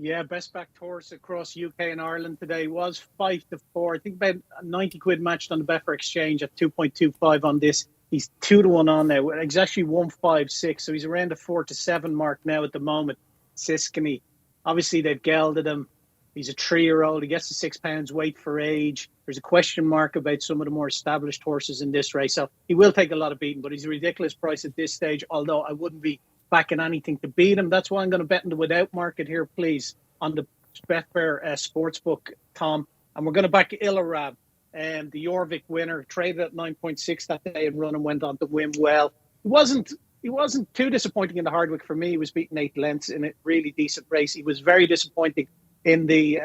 Yeah, best backed horse across UK and Ireland today was 5-4. I think about 90 quid matched on the Betfair Exchange at 2.25 on this. He's 2-1 on now. He's actually 156, so he's around the 4-7 mark now at the moment. Siskany, obviously they've gelded him. He's a 3-year-old. He gets to 6 pounds weight for age. There's a question mark about some of the more established horses in this race, so he will take a lot of beating. But he's a ridiculous price at this stage. Although I wouldn't be backing anything to beat him. That's why I'm going to bet in the without market here, please, on the Betfair Sportsbook, Tom. And we're going to back Illarab, the Jorvik winner, traded at 9.6 that day and run and went on to win well. He wasn't too disappointing in the Hardwick for me. He was beaten 8 lengths in a really decent race. He was very disappointing in the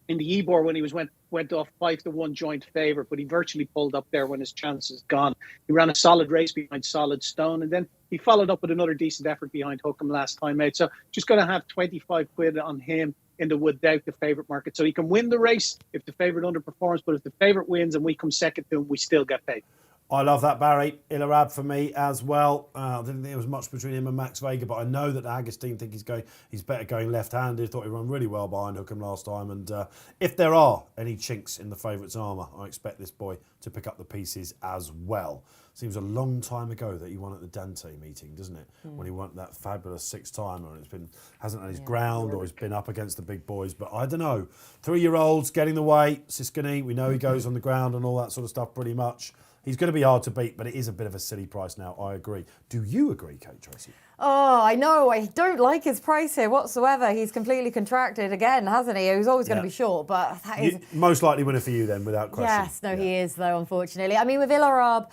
Ebor when he went off 5-1 joint favourite, but he virtually pulled up there when his chance is gone. He ran a solid race behind Solid Stone, and then he followed up with another decent effort behind Hookham last time out. So just going to have 25 quid on him in the without the favourite market. So he can win the race if the favourite underperforms, but if the favourite wins and we come second to him, we still get paid. I love that, Barry. Illarab for me as well. I didn't think there was much between him and Max Vega, but I know that the Haggis team think he's better going left-handed. Thought he ran really well behind Hookham last time. And if there are any chinks in the favourite's armour, I expect this boy to pick up the pieces as well. Seems a long time ago that he won at the Dante meeting, doesn't it? When he won that fabulous 6-timer, and hasn't had his ground or he's been up against the big boys. But I don't know. 3-year-olds getting the weight. Siskany, we know he goes on the ground and all that sort of stuff pretty much. He's going to be hard to beat, but it is a bit of a silly price now. I agree. Do you agree, Kate Tracey? Oh, I know. I don't like his price here whatsoever. He's completely contracted again, hasn't he? He was always going to be short, but that is... Most likely winner for you then, without question. Yes, no, he is, though, unfortunately. I mean, with Illarab,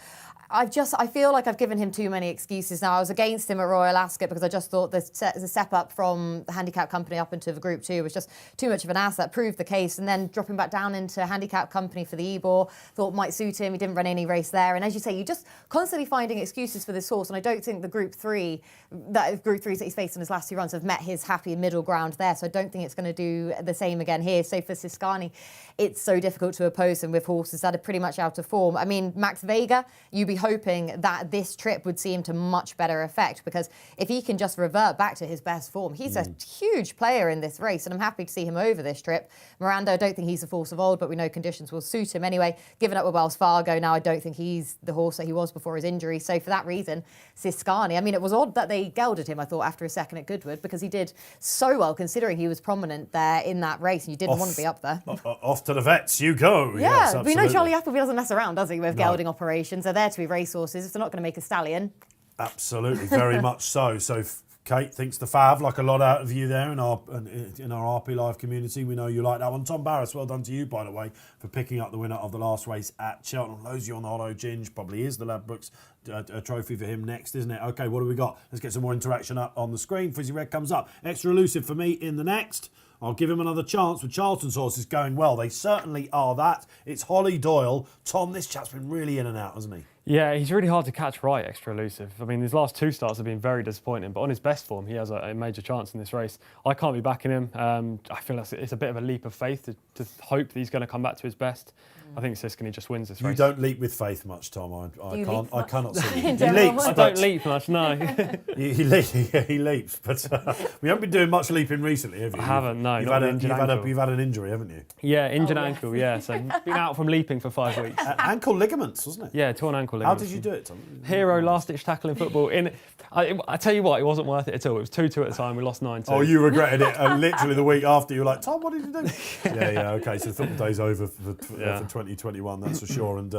I feel like I've given him too many excuses now. I was against him at Royal Ascot because I just thought the step up from the handicap company up into the Group 2 was just too much of an ass. That proved the case. And then dropping back down into handicap company for the Ebor, thought might suit him. He didn't run any race there. And as you say, you're just constantly finding excuses for this horse. And I don't think the Group 3s that he's faced in his last 2 runs have met his happy middle ground there. So I don't think it's going to do the same again here. So for Siskany, it's so difficult to oppose him with horses that are pretty much out of form. I mean, Max Vega, you'd be hoping that this trip would see him to much better effect, because if he can just revert back to his best form, he's a huge player in this race, and I'm happy to see him over this trip. Miranda, I don't think he's the force of old, but we know conditions will suit him anyway. Given up with Wells Fargo now, I don't think he's the horse that he was before his injury. So for that reason, Siskany, I mean, it was odd that they gelded him, I thought, after a second at Goodwood, because he did so well considering he was prominent there in that race, and you didn't want to be up there. Off to the vets you go. Yeah, yes, we know Charlie Appleby doesn't mess around, does he, with gelding operations? They're there to be racehorses. If they're not going to make a stallion. Absolutely, very much so. So Kate thinks the fav, like a lot out of you there in our RP Live community. We know you like that one. Tom Barris, well done to you, by the way, for picking up the winner of the last race at Cheltenham. Those of you on the Hollow Ginge, probably is the Ladbrokes trophy for him next, isn't it? Okay, what do we got? Let's get some more interaction up on the screen. Frizzy Red comes up. Extra elusive for me in the next. I'll give him another chance with Charlton's horses going well. They certainly are that. It's Holly Doyle. Tom, this chap's been really in and out, hasn't he? Yeah, he's really hard to catch right, extra elusive. I mean, his last 2 starts have been very disappointing, but on his best form, he has a major chance in this race. I can't be backing him. I feel like it's a bit of a leap of faith to hope that he's going to come back to his best. I think Siskany just wins this race. You don't leap with faith much, Tom. I cannot see you. He general? leaps. I don't leap much, no. He leaps, but we haven't been doing much leaping recently, have you? I haven't, no. You've had an injury, haven't you? Yeah, injured ankle, yeah. So been out from leaping for 5 weeks. Ankle ligaments, wasn't it? Yeah, torn ankle How ligaments. did you do it, Tom? Hero last-ditch tackle in football. I tell you what, it wasn't worth it at all. It was 2-2 at the time. We lost 9-2. Oh, you regretted it literally the week after. You were like, Tom, what did you do? Yeah, okay. So the football day's over for 2021, that's for sure. And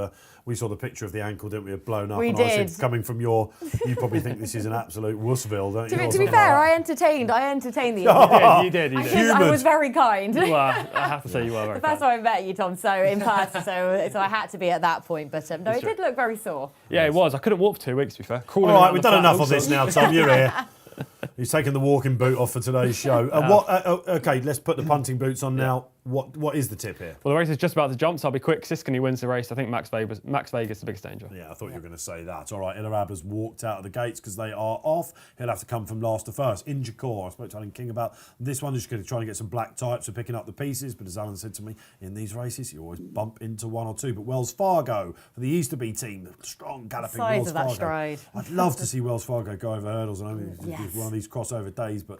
we saw the picture of the ankle, didn't we? It blown up. We and did. I said, coming from you probably think this is an absolute wussville, don't you? To be fair, I entertained the Yeah, you did. I was very kind. You were. I have to say you were very The first kind. time I met you, Tom, so in person, so I had to be at that point. But no, it did look very sore. Yeah, it was. I couldn't walk for 2 weeks, to be fair. All right, we've done enough of this now, Tom. You're here. He's taken the walking boot off for today's show. Okay, let's put the punting boots on now. What is the tip here? Well, the race is just about to jump, so I'll be quick. Siskany wins the race. I think Max Vegas the biggest danger. Yeah, I thought you were going to say that. All right, Illarab has walked out of the gates because they are off. He'll have to come from last to first. Injicor, I spoke to Alan King about this one. Just going to try and get some black types for picking up the pieces. But as Alan said to me, in these races, you always bump into one or two. But Wells Fargo for the Easterby team, the strong galloping Size Wells of that Fargo. stride. I'd love to see Wells Fargo go over hurdles. I know it's one of these crossover days, but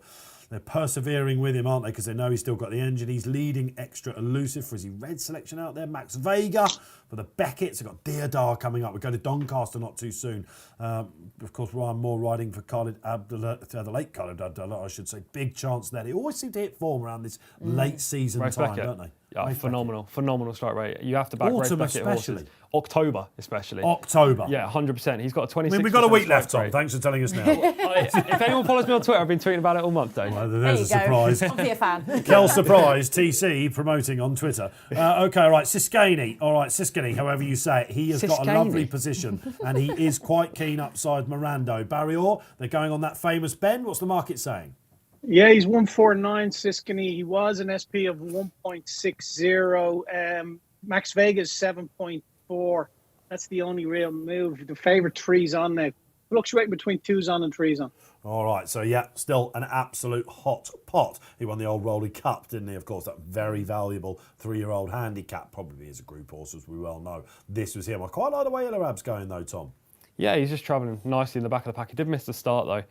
they're persevering with him, aren't they? Because they know he's still got the engine. He's leading extra elusive for his red selection out there. Max Vega for the Beckett's. They've got Deodar coming up. We go to Doncaster not too soon. Of course, Ryan Moore riding for Khalid Abdullah, the late Khalid Abdullah, I should say. Big chance there. They always seem to hit form around this late season Race time, Beckett. don't they? Yeah, Race phenomenal strike rate. You have to back Autumn Race Beckett especially. horses. October especially. October. Yeah, 100%. He's got a 26. I mean, we've got a week left, strike Tom. rate. Thanks for telling us now. If anyone follows me on Twitter, I've been tweeting about it all month, Dave. There's a surprise. Obviously a fan. Kel Surprise, TC, promoting on Twitter. Okay, right, Siskany. All right, Siskany, however you say it. He has got a Siskany. lovely position, and he is quite keen upside Mirando. Barry Orr, they're going on that famous bend. What's the market saying? Yeah, he's 149, Siskany. He was an SP of 1.60. Max Vega's 7.4. That's the only real move. The favourite 3's on now. Fluctuating between 2's on and 3's on. All right, so yeah, still an absolute hot pot. He won the old Rolly Cup, didn't he? Of course, that very valuable 3-year-old handicap, probably is a group horse, as we well know. This was him. I quite like the way Illarab's going, though, Tom. Yeah, he's just travelling nicely in the back of the pack. He did miss the start, though.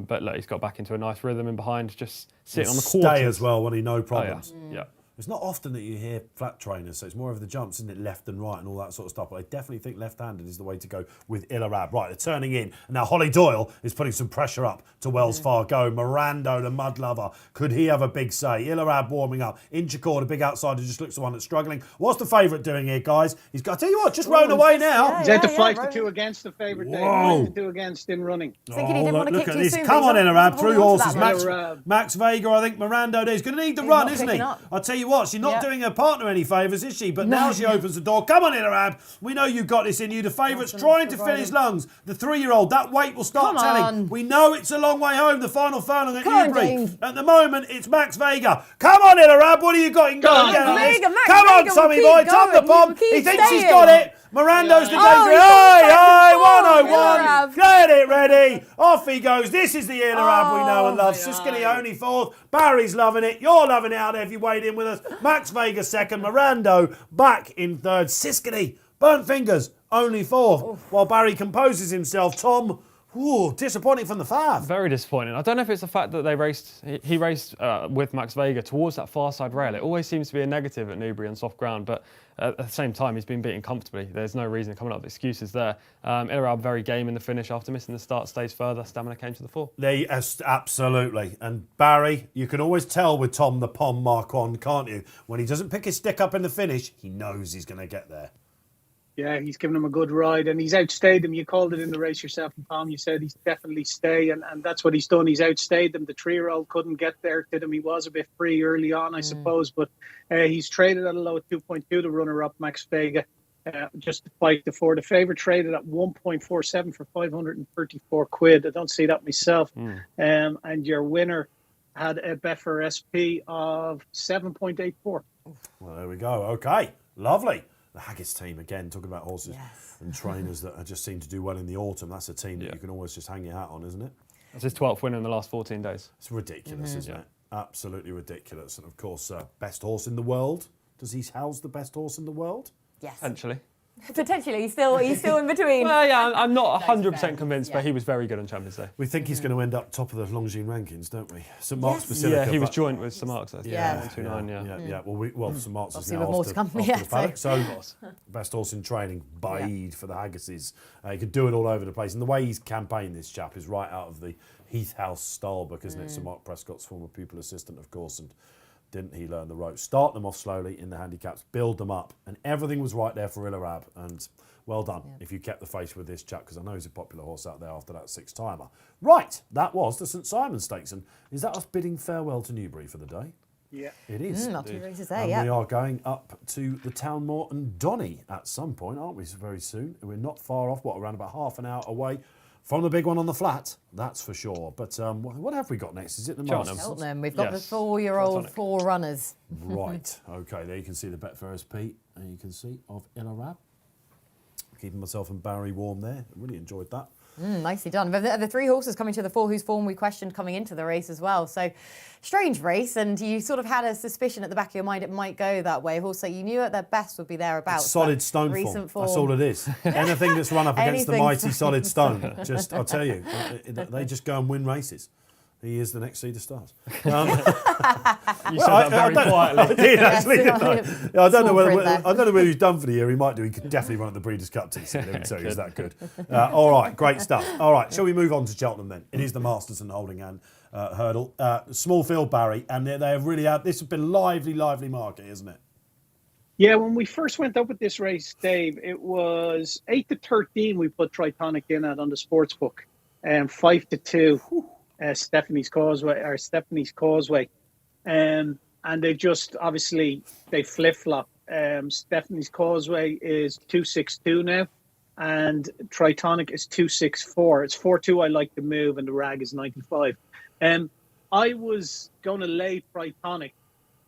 But look, he's got back into a nice rhythm in behind, just sitting on the quarters. Stay as well, when he no problems. Oh, yeah. It's not often that you hear flat trainers, so it's more of the jumps, isn't it? Left and right and all that sort of stuff. But I definitely think left-handed is the way to go with Illarab. Right, they're turning in. And now Holly Doyle is putting some pressure up to Wells Fargo. Mirando, the mud lover. Could he have a big say? Illarab warming up. Inchicore, the big outsider, just looks the one that's struggling. What's the favourite doing here, guys? He's got, I tell you what, just rown away now. He's at the 5-2 against the favourite. Whoa. 5-2 against in running. Thinking he didn't want to look kick at too this. soon. Come on, Illarab, Holding through on to horses. that one. Max Vega, I think Mirando there. He's going to need the He's run, not isn't he? picking up. I'll tell you what, she's not Yeah. doing her partner any favours, is she? But now she opens the door. Come on, Illarab. We know you've got this in you. The favourite's trying to fill his lungs. The 3-year-old, that weight will start Come telling. on. We know it's a long way home, the final furlong at Come on, Newbury. Dave. At the moment, it's Max Vega. Come on, Illarab. What do you got? You can go and get on this. Max Come on, Vega will Tommy keep boy. Tom the going. bomb. He will He keep thinks he's staying. got it. Mirando's the Oh, danger. he's Hey, got hey, the 101. Illarab. Get it ready. Off he goes. This is the Illarab we know and love. my Siskany God. only fourth. Barry's loving it. You're loving it out there if you weighed in with us. Max Vega second. Mirando back in third. Siskany, burnt fingers, only fourth. While Barry composes himself. Tom, disappointing from the Fav. Very disappointing. I don't know if it's the fact that he raced with Max Vega towards that far side rail. It always seems to be a negative at Newbury on soft ground, but at the same time, he's been beaten comfortably. There's no reason coming up with excuses there. Illarab very game in the finish after missing the start, stays further. Stamina came to the fore. Absolutely. And Barry, you can always tell with Tom the Pom mark on, can't you? When he doesn't pick his stick up in the finish, he knows he's going to get there. Yeah, he's given him a good ride and he's outstayed them. You called it in the race yourself, and Tom, you said he's definitely stay, and that's what he's done. He's outstayed them. The 3-year-old couldn't get there to them. He was a bit free early on, I suppose, but he's traded at a low of 2.2, the runner-up, Max Vega, just to fight the 4. The favourite traded at 1.47 for 534 quid. I don't see that myself. And your winner had a Betfair SP of 7.84. Well, there we go. Okay, lovely. The Haggis team, again, talking about horses Yes. and trainers that just seem to do well in the autumn. That's a team that you can always just hang your hat on, isn't it? That's his 12th win in the last 14 days. It's ridiculous, isn't it? Absolutely ridiculous. And of course, best horse in the world. Does he house the best horse in the world? Yes. Potentially. Potentially, he's still in between. Well, yeah, I'm not 100% fair. convinced, but he was very good on Champions Day. We think he's going to end up top of the Longines rankings, don't we? St Mark's Basilica. Yeah, he was but- joint with St Mark's, I think. Yeah. 129, yeah. Well, St Mark's is Obviously now with more off to come, off the yeah, paddock. So, best horse in training, Bade for the Haggises. He could do it all over the place. And the way he's campaigned, this chap, is right out of the Heath House style book, isn't it? Sir Mark Prescott's former pupil assistant, of course, and didn't he learn the ropes? Start them off slowly in the handicaps, build them up, and everything was right there for Illarab. And well done if you kept the face with this chap, because I know he's a popular horse out there after that 6-timer. Right, that was the St Simon Stakes, and is that us bidding farewell to Newbury for the day? Yeah. It is. Not too races there, And yeah. we are going up to the Townmoor and Donny at some point, aren't we? Very soon. We're not far off, around about half an hour away from the big one on the flat, that's for sure. But what have we got next? Is it the Cheltenham. Masters? Cheltenham. We've got Yes. the 4-year-old Tritonic. 4 runners. Right, okay, there you can see the Betfair SP, and you can see of Illarab. Keeping myself and Barry warm there. Really enjoyed that. Nicely done. The 3 horses coming to the 4 whose form we questioned coming into the race as well. So, strange race, and you sort of had a suspicion at the back of your mind it might go that way. Also, you knew at their best would be thereabouts. Solid stone recent form. That's all it is. Anything that's run up against the Anything. mighty Solid Stone, just I'll tell you, they just go and win races. He is the next Sea to Stars. You said that very quietly. I did actually. Yes, didn't I? yeah. Yeah, I don't know Small whether print there. he's done for the year. He might do. He could definitely run at the Breeders' Cup TC. Let me tell you, he's that good. All right, great stuff. All right, shall we move on to Cheltenham then? It is the Masters and Holding Hand hurdle. Small field, Barry, and they have really had. This has been lively market, isn't it? Yeah, when we first went up with this race, Dave, it was 8-13 we put Tritonic in at on the sports book, and 5-2. Stephanie's Causeway, and they've just obviously they flip flop. Stephanie's Causeway is 262 now, and Tritonic is 264. It's 4-2. I like the move, and the rag is 95. I was going to lay Tritonic,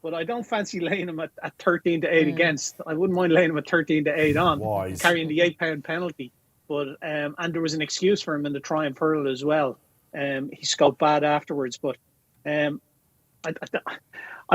but I don't fancy laying him at 13-8 against. I wouldn't mind laying him at 13-8 on, Wise. carrying the £8 penalty. But and there was an excuse for him in the Triumph Hurdle as well. He scoped bad afterwards, but I'd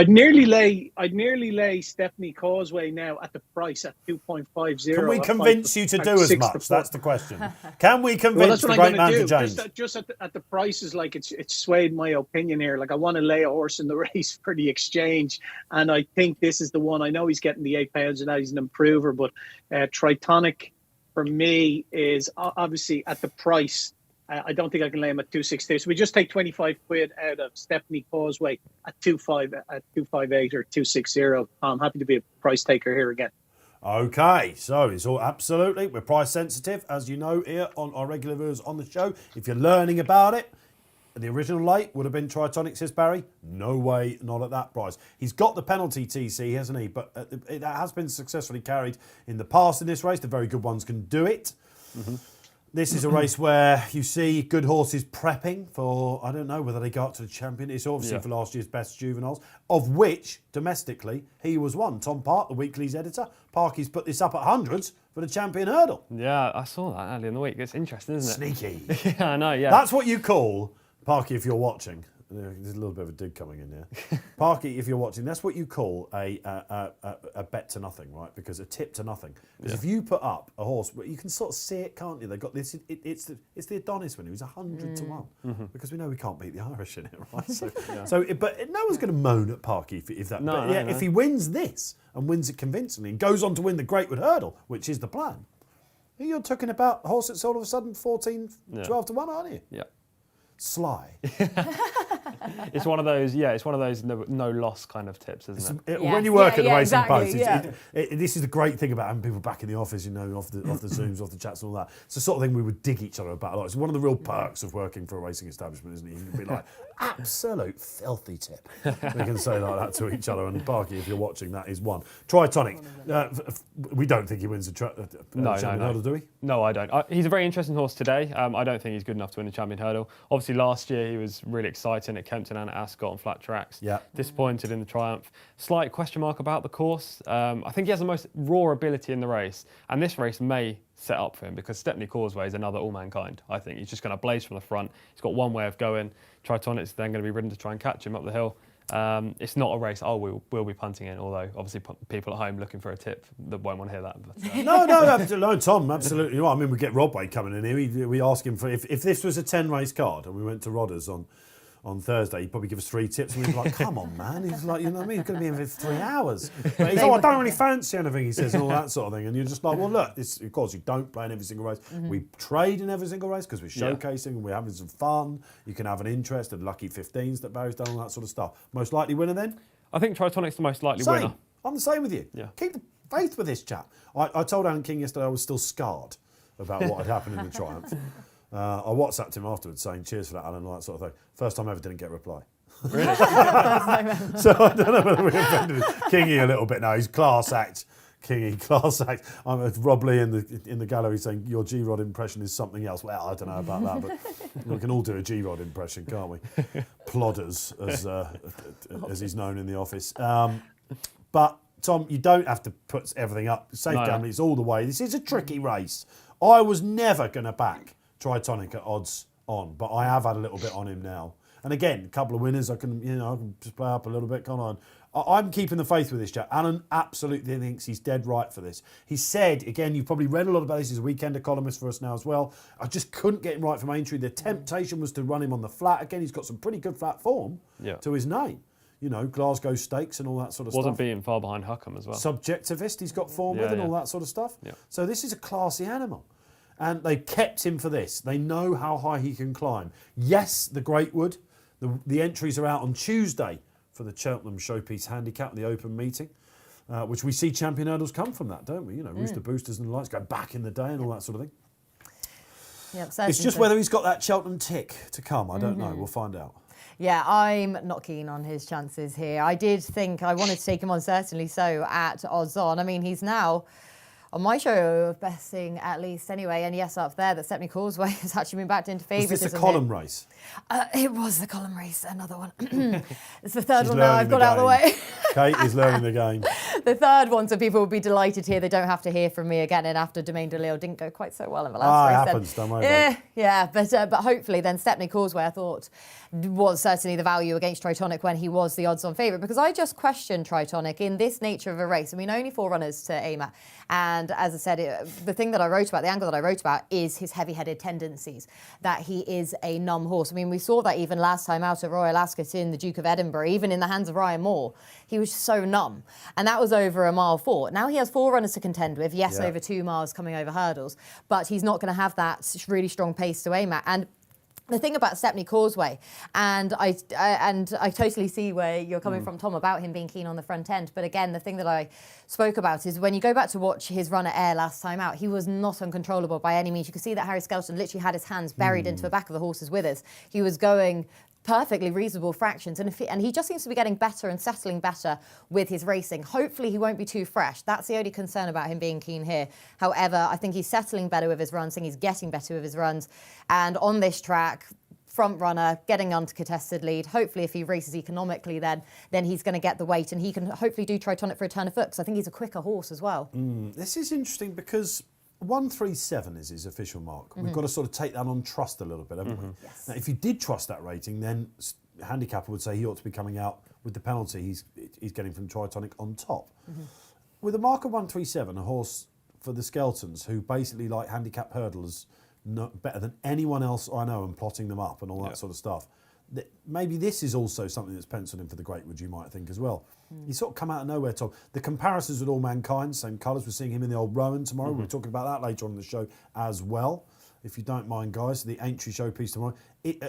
nearly lay Stephanie Causeway now at the price at 2.50. Can we convince you to do as much? That's the question. Can we Well, convince that's the what great I'm man going to to do. James? Just at the prices, like it's swayed my opinion here. Like I want to lay a horse in the race for the exchange, and I think this is the one. I know he's getting the £8 and that he's an improver, but Tritonic for me is obviously at the price. I don't think I can lay him at 262. So we just take 25 quid out of Stephanie Causeway at 258 or 260. I'm happy to be a price taker here again. Okay, so it's all absolutely, we're price sensitive, as you know, here on our regular viewers on the show. If you're learning about it, the original late would have been Tritonic, says Barry. No way, not at that price. He's got the penalty TC, hasn't he? But it has been successfully carried in the past in this race. The very good ones can do it. Mm-hmm. This is a race where you see good horses prepping for, I don't know whether they go up to the champion. It's obviously for last year's best juveniles, of which, domestically, he was one. Tom Park, the Weekly's editor. Parky's put this up at hundreds for the champion hurdle. Yeah, I saw that earlier in the week. It's interesting, isn't it? Sneaky. Yeah, I know, yeah. That's what you call, Parky, if you're watching. There's a little bit of a dig coming in here. Parky, if you're watching, that's what you call a bet to nothing, right? Because a tip to nothing. Because if you put up a horse, you can sort of see it, can't you? They've got this. It's the Adonis winner. He was 100 to 1 because we know we can't beat the Irish in it, right? But no one's going to moan at Parky if that. No, but no. if he wins this and wins it convincingly and goes on to win the Greatwood Hurdle, which is the plan, you're talking about a horse that's all of a sudden 14, 12 to 1, aren't you? Yeah. Sly. It's one of those, no loss kind of tips, isn't it? When you work at the racing exactly, post, this is the great thing about having people back in the office, you know, off the Zooms, off the chats and all that. It's the sort of thing we would dig each other about a lot. It's one of the real perks of working for a racing establishment, isn't it? You can be like, absolute filthy tip. We can say like that to each other. And Parky, if you're watching, that is one. Tritonic. We don't think he wins the champion hurdle, do we? No, I don't. He's a very interesting horse today. I don't think he's good enough to win the champion hurdle. Obviously, last year he was really exciting at Kempton and at Ascot on flat tracks. Yeah. Disappointed in the triumph. Slight question mark about the course. I think he has the most raw ability in the race, and this race may set up for him because Stepney Causeway is another all-mankind. I think he's just going to blaze from the front. He's got one way of going. Tritonic's then going to be ridden to try and catch him up the hill. It's not a race we'll be punting in, although obviously people at home looking for a tip that won't want to hear that. But, No, Tom, absolutely right. I mean, we get Rodway coming in here. We ask him for if this was a 10-race card and we went to Rodders on Thursday, he'd probably give us 3 tips, and we'd be like, "Come on, man!" He's like, "You know what I mean? He's going to be in for 3 hours." But he's I don't really fancy anything. He says, and all that sort of thing, and you're just like, "Well, look, of course, you don't play in every single race. We trade in every single race because we're showcasing and we're having some fun. You can have an interest of lucky 15s that Barry's done, all that sort of stuff. Most likely winner then." I think Tritonic's the most likely Same. winner. I'm the same with you. Yeah. Keep the faith with this chap. I told Alan King yesterday I was still scarred about what had happened in the Triumph. I WhatsApped him afterwards saying, "Cheers for that, Alan," and all that sort of thing. First time I ever didn't get a reply. Really? So I don't know whether we offended Kingy a little bit now. He's class act. Kingy, class act. I'm Rob Lee in the gallery saying your G-Rod impression is something else. Well, I don't know about that, but we can all do a G-Rod impression, can't we? Plodders, as he's known in the office. But Tom, you don't have to put everything up. Safe gambling, it's all the way. This is a tricky race. I was never going to back Tritonic at odds on, but I have had a little bit on him now. And again, a couple of winners, I can just play up a little bit. Come on. I'm keeping the faith with this chap. Alan absolutely thinks he's dead right for this. He said, again, you've probably read a lot about this. He's a Weekender columnist for us now as well. I just couldn't get him right from Aintree. The temptation was to run him on the flat. Again, he's got some pretty good flat form to his name. You know, Glasgow Stakes and all that sort of stuff. Wasn't being far behind Huckham as well. Subjectivist, he's got form with and all that sort of stuff. Yeah. So this is a classy animal. And they kept him for this. They know how high he can climb. Yes, the Greatwood. The entries are out on Tuesday for the Cheltenham Showpiece Handicap, the open meeting, which we see champion hurdles come from that, don't we? You know, Rooster Boosters and the lights go back in the day and all that sort of thing. Yep, it's just whether he's got that Cheltenham tick to come. I don't know. We'll find out. Yeah, I'm not keen on his chances here. I did think I wanted to take him on, certainly so, at odds on. I mean, he's now on my show of betting at least anyway, and yes, up there, that Stepney Causeway has actually been backed into favourites. Was this a column race? It was the column race, another one. It's the third one now I've got out of the way. Kate is learning the game. The third one, so people will be delighted here. They don't have to hear from me again. And after Domaine de Lille didn't go quite so well in the last race. It happens, don't worry. Yeah, but hopefully then Stepney Causeway, I thought, was certainly the value against Tritonic when he was the odds-on favourite, because I just questioned Tritonic in this nature of a race. I mean, only 4 runners to aim at. And as I said, the thing that I wrote about, the angle that I wrote about, is his heavy-headed tendencies, that he is a numb horse. I mean, we saw that even last time out at Royal Ascot in the Duke of Edinburgh, even in the hands of Ryan Moore. He was so numb. And that was over a mile 4. Now he has 4 runners to contend with, over 2 miles coming over hurdles, but he's not going to have that really strong pace to aim at. And the thing about Stepney Causeway, and I totally see where you're coming from, Tom, about him being keen on the front end. But again, the thing that I spoke about is when you go back to watch his run at Ayr last time out, he was not uncontrollable by any means. You could see that Harry Skelton literally had his hands buried into the back of the horse's withers. He was going perfectly reasonable fractions, and he just seems to be getting better and settling better with his racing. Hopefully he won't be too fresh. That's the only concern about him being keen here. However, I think he's settling better with his runs, I think he's getting better with his runs, and on this track, front runner, getting onto contested lead. Hopefully if he races economically then he's going to get the weight, and he can hopefully do Tritonic for a turn of foot, because I think he's a quicker horse as well. This is interesting because 137 is his official mark. We've got to sort of take that on trust a little bit, haven't we? Yes. Now, if you did trust that rating, then handicapper would say he ought to be coming out with the penalty he's getting from Tritonic on top. With a mark of 137, a horse for the Skeltons, who basically like handicap hurdlers better than anyone else I know, and plotting them up and all that sort of stuff. Maybe this is also something that's penciled in for the Greatwood, you might think, as well. He's sort of come out of nowhere, Tom. The comparisons with All Mankind, same colours. We're seeing him in the Old Rowan tomorrow. We're talking about that later on in the show as well, if you don't mind, guys. The Aintree showpiece tomorrow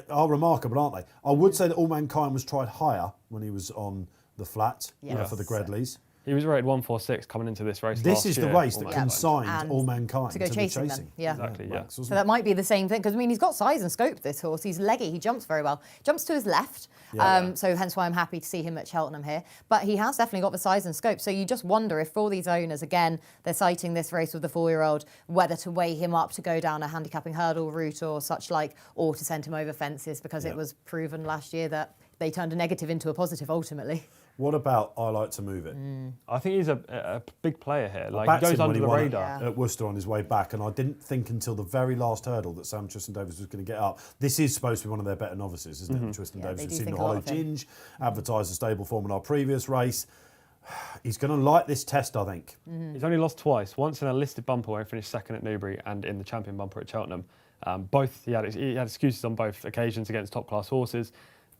are remarkable, aren't they? I would say that All Mankind was tried higher when he was on the flat for the Gredleys. He was rated 146 coming into this race. This is the race that almost. consigned All Mankind to go the chasing chasing. them. Yeah, exactly. Yeah. So that might be the same thing, because I mean he's got size and scope. This horse, he's leggy. He jumps very well. Jumps to his left. So hence why I'm happy to see him at Cheltenham here. But he has definitely got the size and scope. So you just wonder if for these owners, again, they're citing this race with the 4-year-old, whether to weigh him up to go down a handicapping hurdle route or such like, or to send him over fences, because it was proven last year that they turned a negative into a positive ultimately. What about I Like to Move It? I think he's a big player here. Like, Backed he goes him when under he the won radar. at Worcester on his way back, and I didn't think until the very last hurdle that Sam Tristan-Davies was going to get up. This is supposed to be one of their better novices, isn't it? Tristan-Davies, they we've do seen think the a lot Hollow of him. Ginge, advertised a stable form in our previous race. He's going to like this test, I think. He's only lost twice, once in a listed bumper where he finished second at Newbury and in the champion bumper at Cheltenham. He had excuses on both occasions against top-class horses.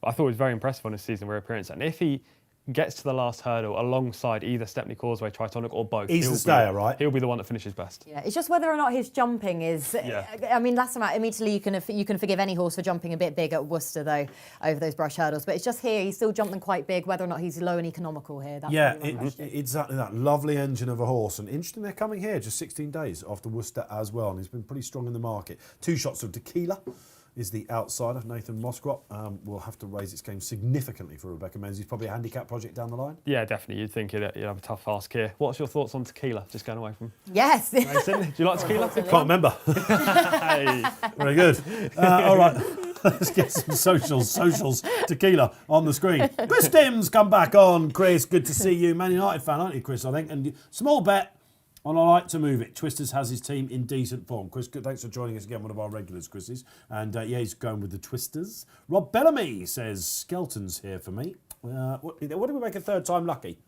But I thought he was very impressive on his season reappearance. And if he gets to the last hurdle alongside either Stepney Causeway, Tritonic or both, He's the stayer, right? He'll be the one that finishes best. Yeah, it's just whether or not his jumping is. Yeah. I mean, last time out, immediately you can forgive any horse for jumping a bit big at Worcester though over those brush hurdles, but it's just here he's still jumping quite big. Whether or not he's low and economical here, that's exactly that lovely engine of a horse, and interesting they're coming here just 16 days after Worcester as well, and he's been pretty strong in the market. 2 shots of Tequila is the outsider. Nathan Moscrop will have to raise its game significantly for Rebecca Menzies. Probably a handicap project down the line. Yeah, definitely. You'd think you'd have a tough ask here. What's your thoughts on Tequila? Just going away from Yes. Mason. Do you like Tequila? Can't remember. Hey. Very good. All right. Let's get some socials. Tequila on the screen. Chris Timms, come back on. Chris, good to see you. Man United fan, aren't you, Chris, I think? And small bet on I Like to Move It. Twisters has his team in decent form. Chris, thanks for joining us again, one of our regulars, Chris is. And he's going with the Twisters. Rob Bellamy says, Skelton's here for me. What do we make a third time lucky?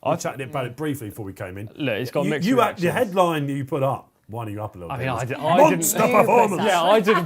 I chatted about it briefly before we came in. Look, it's got mixed reactions. The headline you put up, winding you up a little bit. I didn't. Monster performance. Yeah, I didn't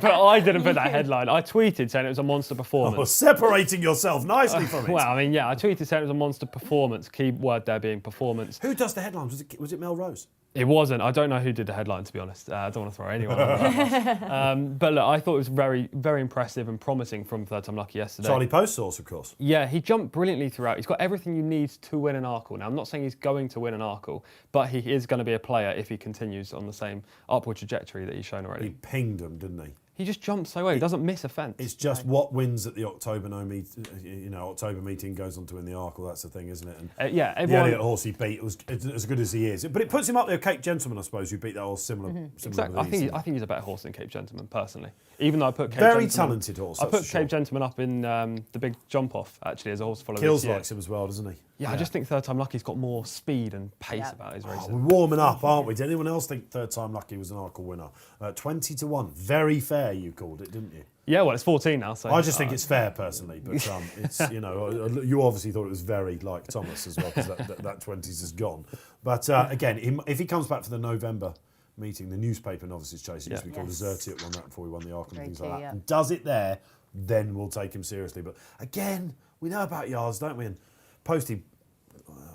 put that headline. I tweeted saying it was a monster performance. Oh, separating yourself nicely from it. Well, I mean, I tweeted saying it was a monster performance. Key word there being performance. Who does the headlines? Was it Mel Rose? It wasn't. I don't know who did the headline, to be honest. I don't want to throw anyone under that bus. But look, I thought it was very, very impressive and promising from Third Time Lucky yesterday. Charlie Post's horse, of course. Yeah, he jumped brilliantly throughout. He's got everything you need to win an Arkle. Now, I'm not saying he's going to win an Arkle, but he is going to be a player if he continues on the same upward trajectory that he's shown already. He pinged him, didn't he? He just jumps so well. He doesn't miss a fence. It's just what wins at the October meeting goes on to win the Arkle. That's the thing, isn't it? And yeah, the Elliott horse he beat was as good as he is, but it puts him up there. Cape Gentleman, I suppose, who beat that horse similar. Exactly. I think he's a better horse than Cape Gentleman, personally. Even though I put Cape very Gentleman, talented horse. I put Cape Gentleman up in the big jump off actually as a horse follower. Kills likes him as well, doesn't he? Yeah, I just think Third Time Lucky's got more speed and pace about his racing. We're warming up, aren't we? Did anyone else think Third Time Lucky was an Arkle winner? 20-1, very fair. You called it, didn't you? Yeah, well, it's 14 now. So I just think it's fair personally, but it's you obviously thought it was very like Thomas as well because that 20s is gone. But again, if he comes back for the November meeting, the newspaper novices chase, it used to be called Azertiot, won that before we won the Arkle and things like that. And does it there, then we'll take him seriously. But again, we know about yards, don't we? And Posty,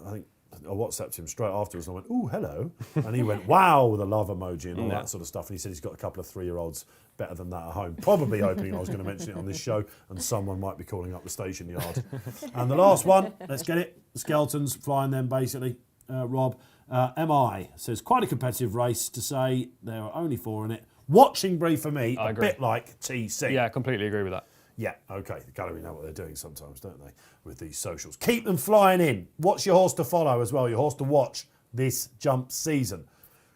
I think I WhatsApped him straight afterwards and I went, "Ooh, hello," and he went, "Wow," with a love emoji and all that sort of stuff. And he said he's got a couple of 3-year-olds better than that at home. Probably hoping I was going to mention it on this show and someone might be calling up the station yard. And the last one, let's get it. Skelton's flying them basically. Rob, MI says quite a competitive race to say there are only 4 in it. Watching brief for me, a bit like TC. Yeah, I completely agree with that. Yeah, okay. The gallery know what they're doing sometimes, don't they, with these socials. Keep them flying in. What's your horse to follow as well, your horse to watch this jump season?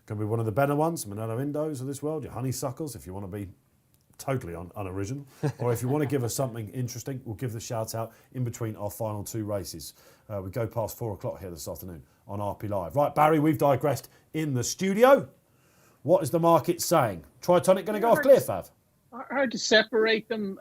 Can be one of the better ones, Manolo Indos of this world, your honeysuckles, if you want to be totally unoriginal. Or if you want to give us something interesting, we'll give the shout out in between our final 2 races. We go past 4 o'clock here this afternoon on RP Live. Right, Barry, we've digressed in the studio. What is the market saying? Tritonic going to go off clear, Fav? Hard to separate them.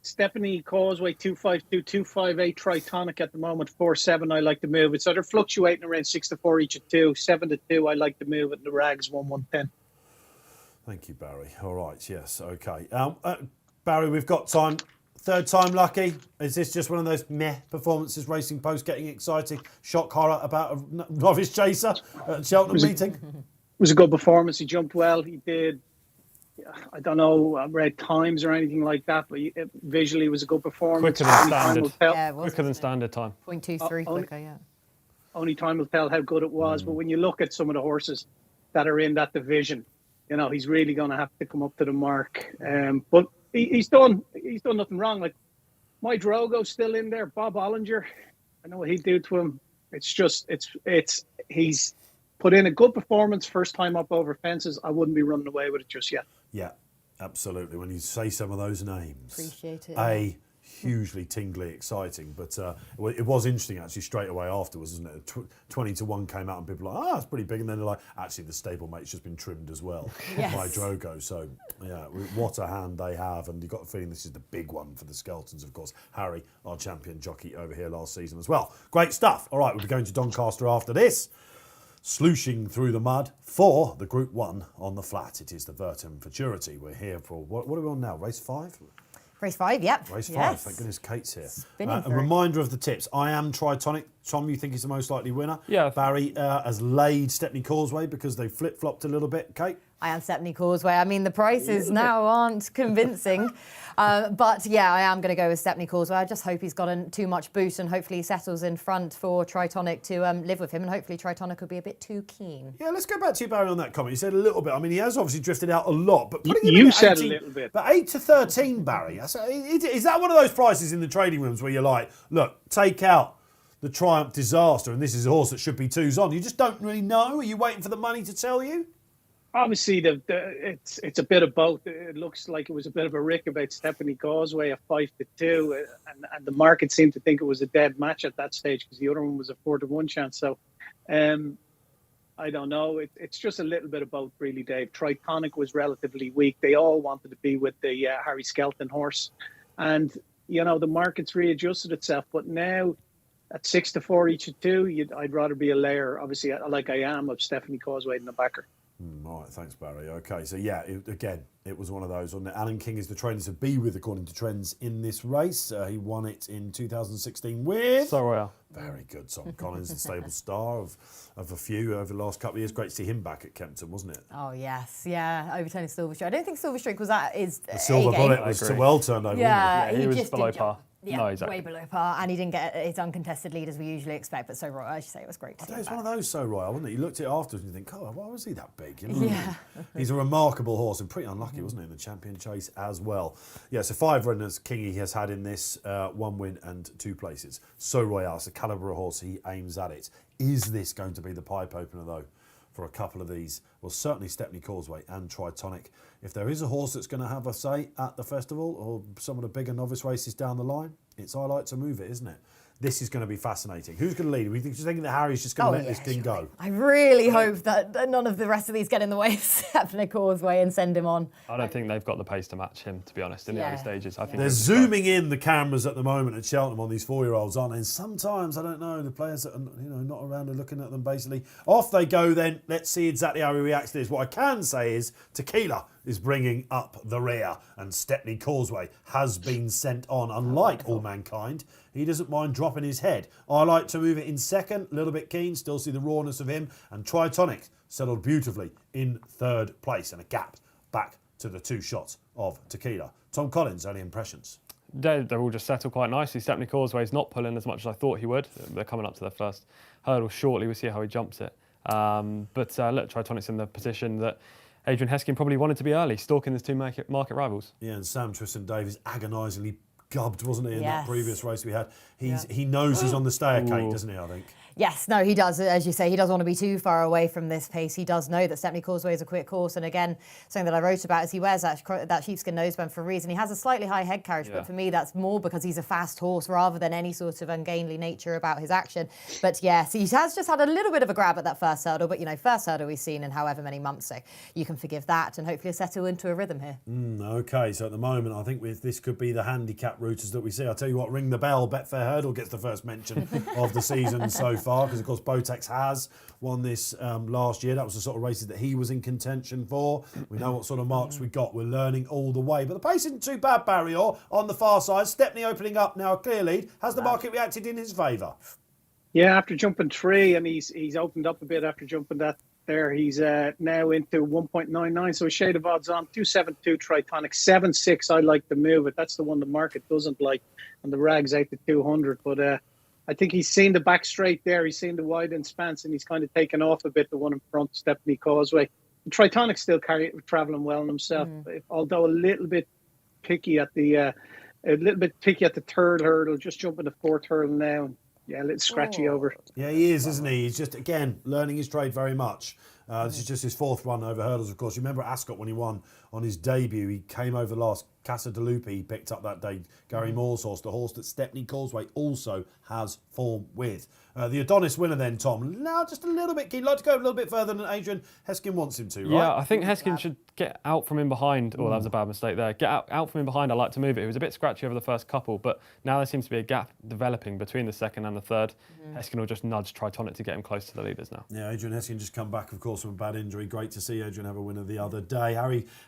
Stephanie Causeway 252, 258 Tritonic at the moment 4-7. I like to move it. So they're fluctuating around 6-4 each at 2, 7-2. I like to move it. And the rags 1-1-10. Thank you, Barry. All right, yes, okay. Barry, we've got time. Third Time Lucky. Is this just one of those meh performances? Racing Post getting excited. Shock horror about a novice chaser at Cheltenham meeting. It was a good performance. He jumped well. He did. I don't know, red times or anything like that, but visually it was a good performance. Quicker than standard. Yeah, it was, Quicker than standard time. 0.23 quicker, yeah. Only time will tell how good it was. But when you look at some of the horses that are in that division, he's really going to have to come up to the mark. But he's done nothing wrong. Like my Drogo's still in there. Bob Ollinger, I know what he'd do to him. It's just he's put in a good performance first time up over fences. I wouldn't be running away with it just yet. Yeah, absolutely. When you say some of those names. Appreciate it. A hugely tingly exciting, but it was interesting actually straight away afterwards, wasn't it? 20-1 came out and people were like, it's pretty big, and then they're like, actually the stablemate's just been trimmed as well by Drogo. So yeah, what a hand they have, and you've got the feeling this is the big one for the Skeltons. Of course, Harry, our champion jockey over here last season as well. Great stuff. All right, we'll be going to Doncaster after this. Slooshing through the mud for the Group 1 on the flat. It is the Vertem Futurity. We're here for, what are we on now, race 5? Race 5, yep. Race 5, yes. Thank goodness Kate's here. A reminder of the tips. I am Tritonic. Tom, you think he's the most likely winner? Yeah. Barry has laid Stepney Causeway because they flip-flopped a little bit. Kate? I am Stepney Causeway. I mean, the prices now aren't convincing. But yeah, I am going to go with Stepney Causeway. I just hope he's got too much boot, and hopefully he settles in front for Tritonic to live with him, and hopefully Tritonic will be a bit too keen. Yeah, let's go back to you, Barry, on that comment. You said a little bit. I mean, he has obviously drifted out a lot, but putting him You in at said 18, a little bit. But 8-13, Barry. Is that one of those prices in the trading rooms where you're like, look, take out the Triumph Disaster, and this is a horse that should be 2s on? You just don't really know. Are you waiting for the money to tell you? Obviously, it's a bit of both. It looks like it was a bit of a rick about Stepney Causeway at 5-2, and the market seemed to think it was a dead match at that stage because the other one was a 4-1 chance. So, I don't know. It's just a little bit of both, really, Dave. Tritonic was relatively weak. They all wanted to be with the Harry Skelton horse, and the market's readjusted itself. But now, at 6-4 each of 2, I'd rather be a layer, obviously, like I am, of Stepney Causeway than a backer. All right, thanks, Barry. Okay, so yeah, it was one of those, wasn't it? Alan King is the trainer to be with, according to trends, in this race. He won it in 2016 with... So Royale. Very good. Tom Collins, the stable star of a few over the last couple of years. Great to see him back at Kempton, wasn't it? Oh, yes. Yeah, overturning Silver Streak. I don't think Silver Streak was that is The Silver Bullet was so well turned over, wasn't it? He was just below didn't par. jump. Yeah, No, exactly. way below par, and he didn't get his uncontested lead as we usually expect. But So Royal, as you say, it was great to see him It's back. one of those So Royal, wasn't it? You looked at it afterwards and you think, oh, why was he that big? You know? Yeah. He's a remarkable horse and pretty unlucky, wasn't he, in the champion chase as well. Yeah, so 5 runners Kingy has had in this, 1 win and 2 places. So Royal, it's the calibre of horse he aims at it. Is this going to be the pipe opener, though, for a couple of these? Well, certainly Stepney Causeway and Tritonic. If there is a horse that's going to have a say at the festival or some of the bigger novice races down the line, it's I Like to Move It, isn't it? This is going to be fascinating. Who's going to lead? Are we thinking that Harry's just going to let this thing go? I really hope that none of the rest of these get in the way of Stepney Causeway and send him on. I don't think they've got the pace to match him, to be honest, in the early stages. I think They're zooming in the cameras at the moment at Cheltenham on these 4-year-olds, aren't they? And sometimes, I don't know, the players that are not around are looking at them basically. Off they go then. Let's see exactly how he reacts to this. What I can say is Tequila is bringing up the rear, and Stepney Causeway has been sent on. Unlike All Mankind, he doesn't mind dropping his head. I Like to Move It in second, a little bit keen, still see the rawness of him, and Tritonic settled beautifully in 3rd place, and a gap back to the 2 shots of Tequila. Tom Collins, early impressions. They're all just settled quite nicely. Stepney Causeway's not pulling as much as I thought he would. They're coming up to their first hurdle shortly. We'll see how he jumps it. But look, Tritonic's in the position that Adrian Heskin probably wanted to be early, stalking his 2 market rivals. Yeah, and Sam Tristan-Davies agonisingly gubbed, wasn't he, in that Yes. previous race we had. He knows he's on the stair, Kate, doesn't he, I think? Yes, no, he does. As you say, he doesn't want to be too far away from this pace. He does know that Stepney Causeway is a quick horse. And again, something that I wrote about is he wears that sheepskin noseband for a reason. He has a slightly high head carriage, but for me, that's more because he's a fast horse rather than any sort of ungainly nature about his action. But yes, he has just had a little bit of a grab at that first hurdle. But, first hurdle we've seen in however many months. So you can forgive that and hopefully settle into a rhythm here. Okay, so at the moment, I think this could be the handicap routers that we see. I'll tell you what, ring the bell. Betfair Hurdle gets the first mention of the season so far, because, of course, Botex has won this last year. That was the sort of races that he was in contention for. We know what sort of marks we got. We're learning all the way. But the pace isn't too bad, Barry Orr, on the far side. Stepney opening up now, a clear lead. Has the market reacted in his favour? Yeah, after jumping 3, and he's opened up a bit after jumping that there. He's now into 1.99, so a shade of odds on. 272 Tritonic, 7.6 I Like to Move It. That's the one the market doesn't like, and the rag's out to 200. But I think he's seen the back straight there. He's seen the wide and spans, and he's kind of taken off a bit, the one in front, Stepney Causeway. Tritonic's still travelling well in himself, although a little bit picky at the 3rd hurdle, just jumping the 4th hurdle now. Yeah, a little scratchy over. Yeah, he is, isn't he? He's just, again, learning his trade very much. This is just his 4th run over hurdles, of course. You remember at Ascot when he won on his debut. He came over the last Casa de Lupe he picked up that day, Gary Moore's horse, the horse that Stepney Causeway also has form with. The Adonis winner then, Tom, now just a little bit keen. Like to go a little bit further than Adrian Heskin wants him to, right? Yeah, I think Heskin should get out from in behind. Oh, that was a bad mistake there. Get out from in behind. I like to move it. It was a bit scratchy over the first couple, but now there seems to be a gap developing between the second and the third. Heskin will just nudge Tritonic to get him close to the leaders now. Yeah, Adrian Heskin just come back, of course, from a bad injury. Great to see Adrian have a winner the other day.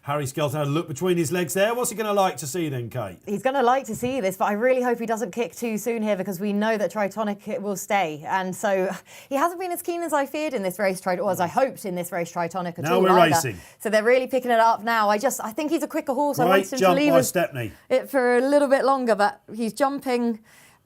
Harry Skelton had a look between his legs there. What's he going to like to see then, Kate? He's going to like to see this, but I really hope he doesn't kick too soon here, because we know that Tritonic will stay. And so he hasn't been as keen as I feared in this race, or as I hoped in this race, Tritonic at all. Now we're racing. So they're really picking it up now. I think he's a quicker horse. I Great wanted him to jump leave by Stepney. it for a little bit longer, but he's jumping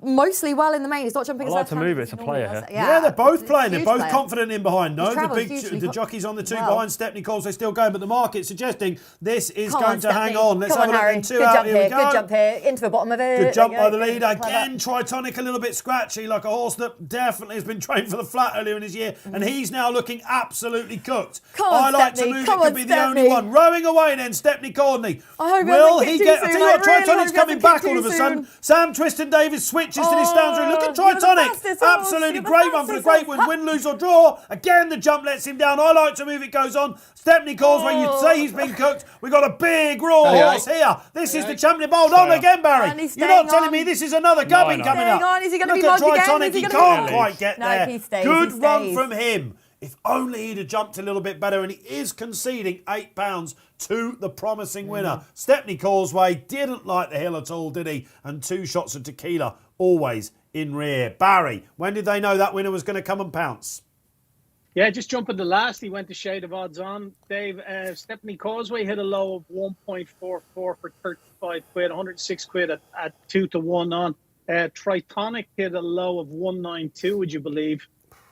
mostly well in the main. He's not jumping I as like to left-handed move it. as It's a he normally player does. here. Yeah, they're both playing. They're Huge both player. confident in behind. No, He's travelled the jockeys on the two well. behind. Stepney Causeway still going, but the market's suggesting this is Come going on, to hang Stepney. on. Let's Come have a on, look Harry. in two Good out. jump Here we here. go. Good jump here. Into the bottom of it. Good jump There by you the go. leader. Clever. Again, Tritonic a little bit scratchy, like a horse that definitely has been trained for the flat earlier in his year, and he's now looking absolutely cooked. Come on, I like Stepney. to move. Come It could on, be the only Stepney. one. Rowing away then, Stepney Courtney. I hope he Will doesn't he kick get? too I tell soon. you what, I really Tritonic's hope he coming doesn't back kick all of too a sudden. soon. Sam Twiston Davis switches to this down through. Look at you're the Tritonic. fastest horse. Absolutely You're the great one for the fastest great horse. win. Win, lose or draw. Again, the jump lets him down. I like to move. It goes on. Stepney Causeway, you'd say he's been cooked. We've got a big raw horse here. This is the champion. Hold on again, Barry. And he's You're not staying telling on. me this is another gubbing no. coming Staying up. on. Is he gonna Look be at mugged again? Tritonic. Is he He gonna can't be quite get No, there. he stays, Good he run stays. from him. If only he'd have jumped a little bit better, and he is conceding £8 to the promising winner. Stepney Causeway didn't like the hill at all, did he? And 2 shots of tequila, always in rear. Barry, when did they know that winner was going to come and pounce? Yeah, just jumping the last, he went to shade of odds on. Dave, Stepney Causeway hit a low of 1.44 for 35 quid, 106 quid at 2 to 1 on. Tritonic hit a low of 192, would you believe?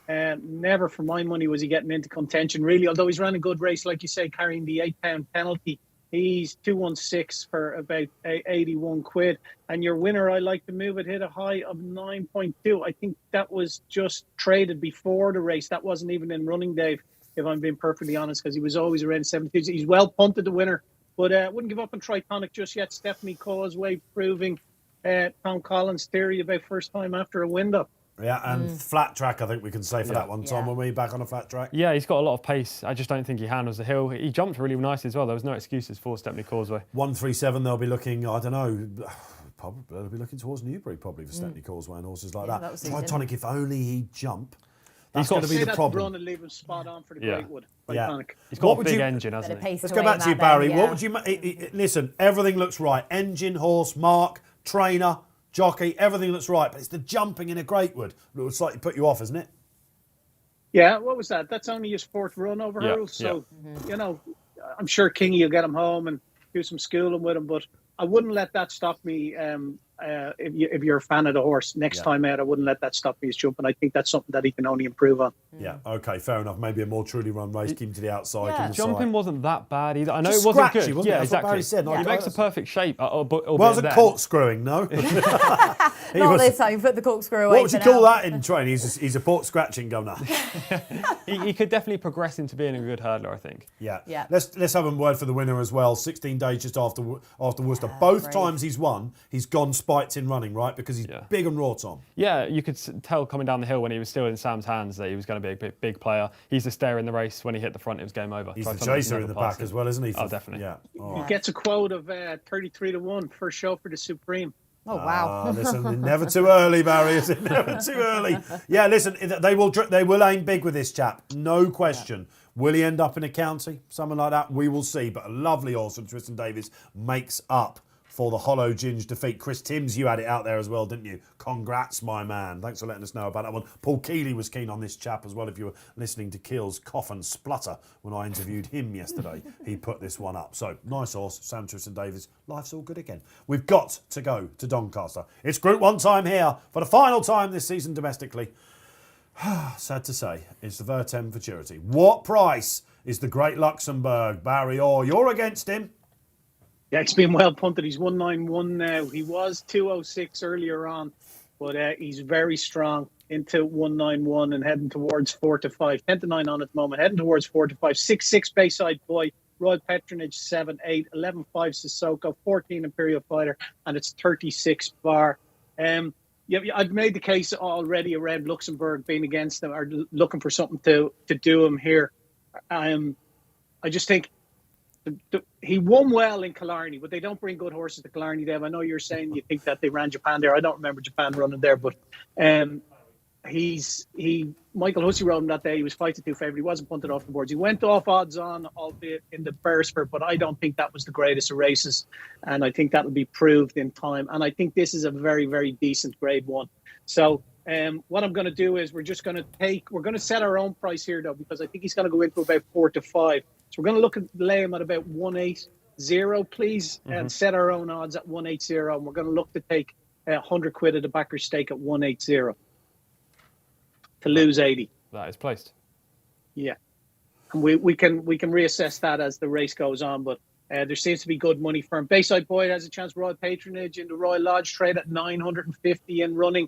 Never for my money was he getting into contention, really, although he's ran a good race, like you say, carrying the £8 penalty. He's 216 for about 81 quid. And your winner, I like to move it, hit a high of 9.2. I think that was just traded before the race. That wasn't even in running, Dave, if I'm being perfectly honest, because he was always around 70. He's well punted, the winner, but wouldn't give up on Tritonic just yet. Stephanie Causeway proving Tom Collins' theory about first time after a wind-up. Yeah, and flat track, I think we can say for that one, Tom. Yeah. When we're back on a flat track. Yeah, he's got a lot of pace. I just don't think he handles the hill. He jumped really nicely as well. There was no excuses for Stepney Causeway. 137, they'll be looking, I don't know, probably they'll be looking towards Newbury probably for Stepney Causeway and horses like that that. would suit him. Tritonic, if only he'd jump. That's got going to be Say the that problem. run and leave him spot on for the Yeah. Greatwood. Yeah. Tritonic. He's got What a would big you- engine, Bit hasn't of he? pace Let's to go aim back to you, at Barry. then, What yeah. would you listen? Everything looks right. Engine, horse, mark, trainer, jockey. Everything looks right, but it's the jumping in a Greatwood that would slightly put you off, isn't it? Yeah, what was that? That's only his 4th run over Yeah, hurdles. So, you know, I'm sure Kingy will get him home and do some schooling with him. But I wouldn't let that stop me. If you're a fan of the horse, next time out, I wouldn't let that stop me. His jumping. I think that's something that he can only improve on. Yeah. Okay. Fair enough. Maybe a more truly run race. Keep him to the outside. Yeah. to the Jumping side. wasn't that bad either. I know Just it wasn't scratchy, good. wasn't it? Yeah, That's what exactly. Barry said. He makes a perfect shape. Wasn't corkscrewing, no. Not this time. Put the corkscrew away. What would you for call now. that in training? He's a pork scratching governor. He could definitely progress into being a good hurdler, I think. Yeah. Yeah. Let's have a word for the winner as well. 16 days just after Worcester. Both great. times he's won, he's gone spiked in running, right? Because he's big and raw, Tom. Yeah, you could tell coming down the hill when he was still in Sam's hands that he was going to be a big player. He's the stayer in the race. When he hit the front, it was game over. He's the Tritonic chaser never in the passed back him. as well, isn't he? Oh, definitely. Yeah. All He right. gets a quote of 33 to 1 first show for the Supreme. Oh, wow. Listen, never too early, Barry. Is it never too early? Yeah, listen, they will aim big with this chap, no question. Will he end up in a county? Something like that, we will see. But a lovely horse from Tristan Davis makes up for the Hollow Ginge defeat. Chris Timms, you had it out there as well, didn't you? Congrats, my man. Thanks for letting us know about that one. Paul Keeley was keen on this chap as well. If you were listening to Keel's cough and splutter when I interviewed him yesterday, he put this one up. So, nice horse, Sam Tristan Davis. Life's all good again. We've got to go to Doncaster. It's Group 1 time here for the final time this season domestically. Sad to say, it's the Vertem Futurity. What price is the Great Luxembourg? Barry Orr, you're against him. Yeah, it's been well punted. He's 191 now. He was 206 earlier on, but he's very strong into 191 and heading towards 4 to 5. 10 to 9 on at the moment, heading towards 4 to 5. 6-6 Bayside Boy Royal Patronage 7-8, 11-5 Sissoko, 14 Imperial Fighter, and it's 36 bar. Yeah, I've made the case already around Luxembourg being against them or looking for something to do him here. I just think he won well in Killarney, but they don't bring good horses to Killarney, Dave. I know you're saying you think that they ran Japan there. I don't remember Japan running there, but Michael Hussey rode him that day. He was 5-2 favourite. He wasn't punted off the boards. He went off odds on, albeit in the Beresford, but I don't think that was the greatest of races, and I think that'll be proved in time. And I think this is a very, very decent Grade 1. So what I'm going to do is we're going to set our own price here, though, because I think he's going to go into about 4 to 5. So we're going to look at lay him at about 180, please, and set our own odds at 180. And we're going to look to take 100 quid at the backer stake at 180 to lose 80. That is placed. Yeah, and we can reassess that as the race goes on. But there seems to be good money for him. Bayside Boy has a chance. Royal Patronage in the Royal Lodge trade at 950 and running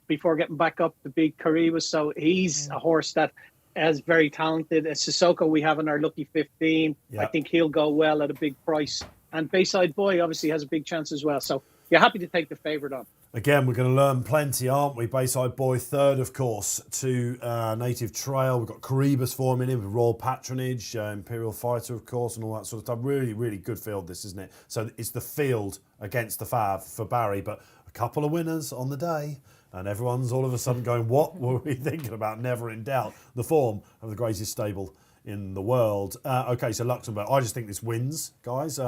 before getting back up the big Kariba. So he's a horse that is very talented. Sissoko we have in our lucky 15. Yeah. I think he'll go well at a big price. And Bayside Boy obviously has a big chance as well. So you're happy to take the favourite on. Again, we're going to learn plenty, aren't we? Bayside Boy third, of course, to Native Trail. We've got Caribus forming in with Royal Patronage, Imperial Fighter, of course, and all that sort of stuff. Really, really good field, this, isn't it? So it's the field against the Fav for Barry, but a couple of winners on the day. And everyone's all of a sudden going, what were we thinking about? Never in doubt. The form of the greatest stable in the world. Okay, so Luxembourg. I just think this wins, guys.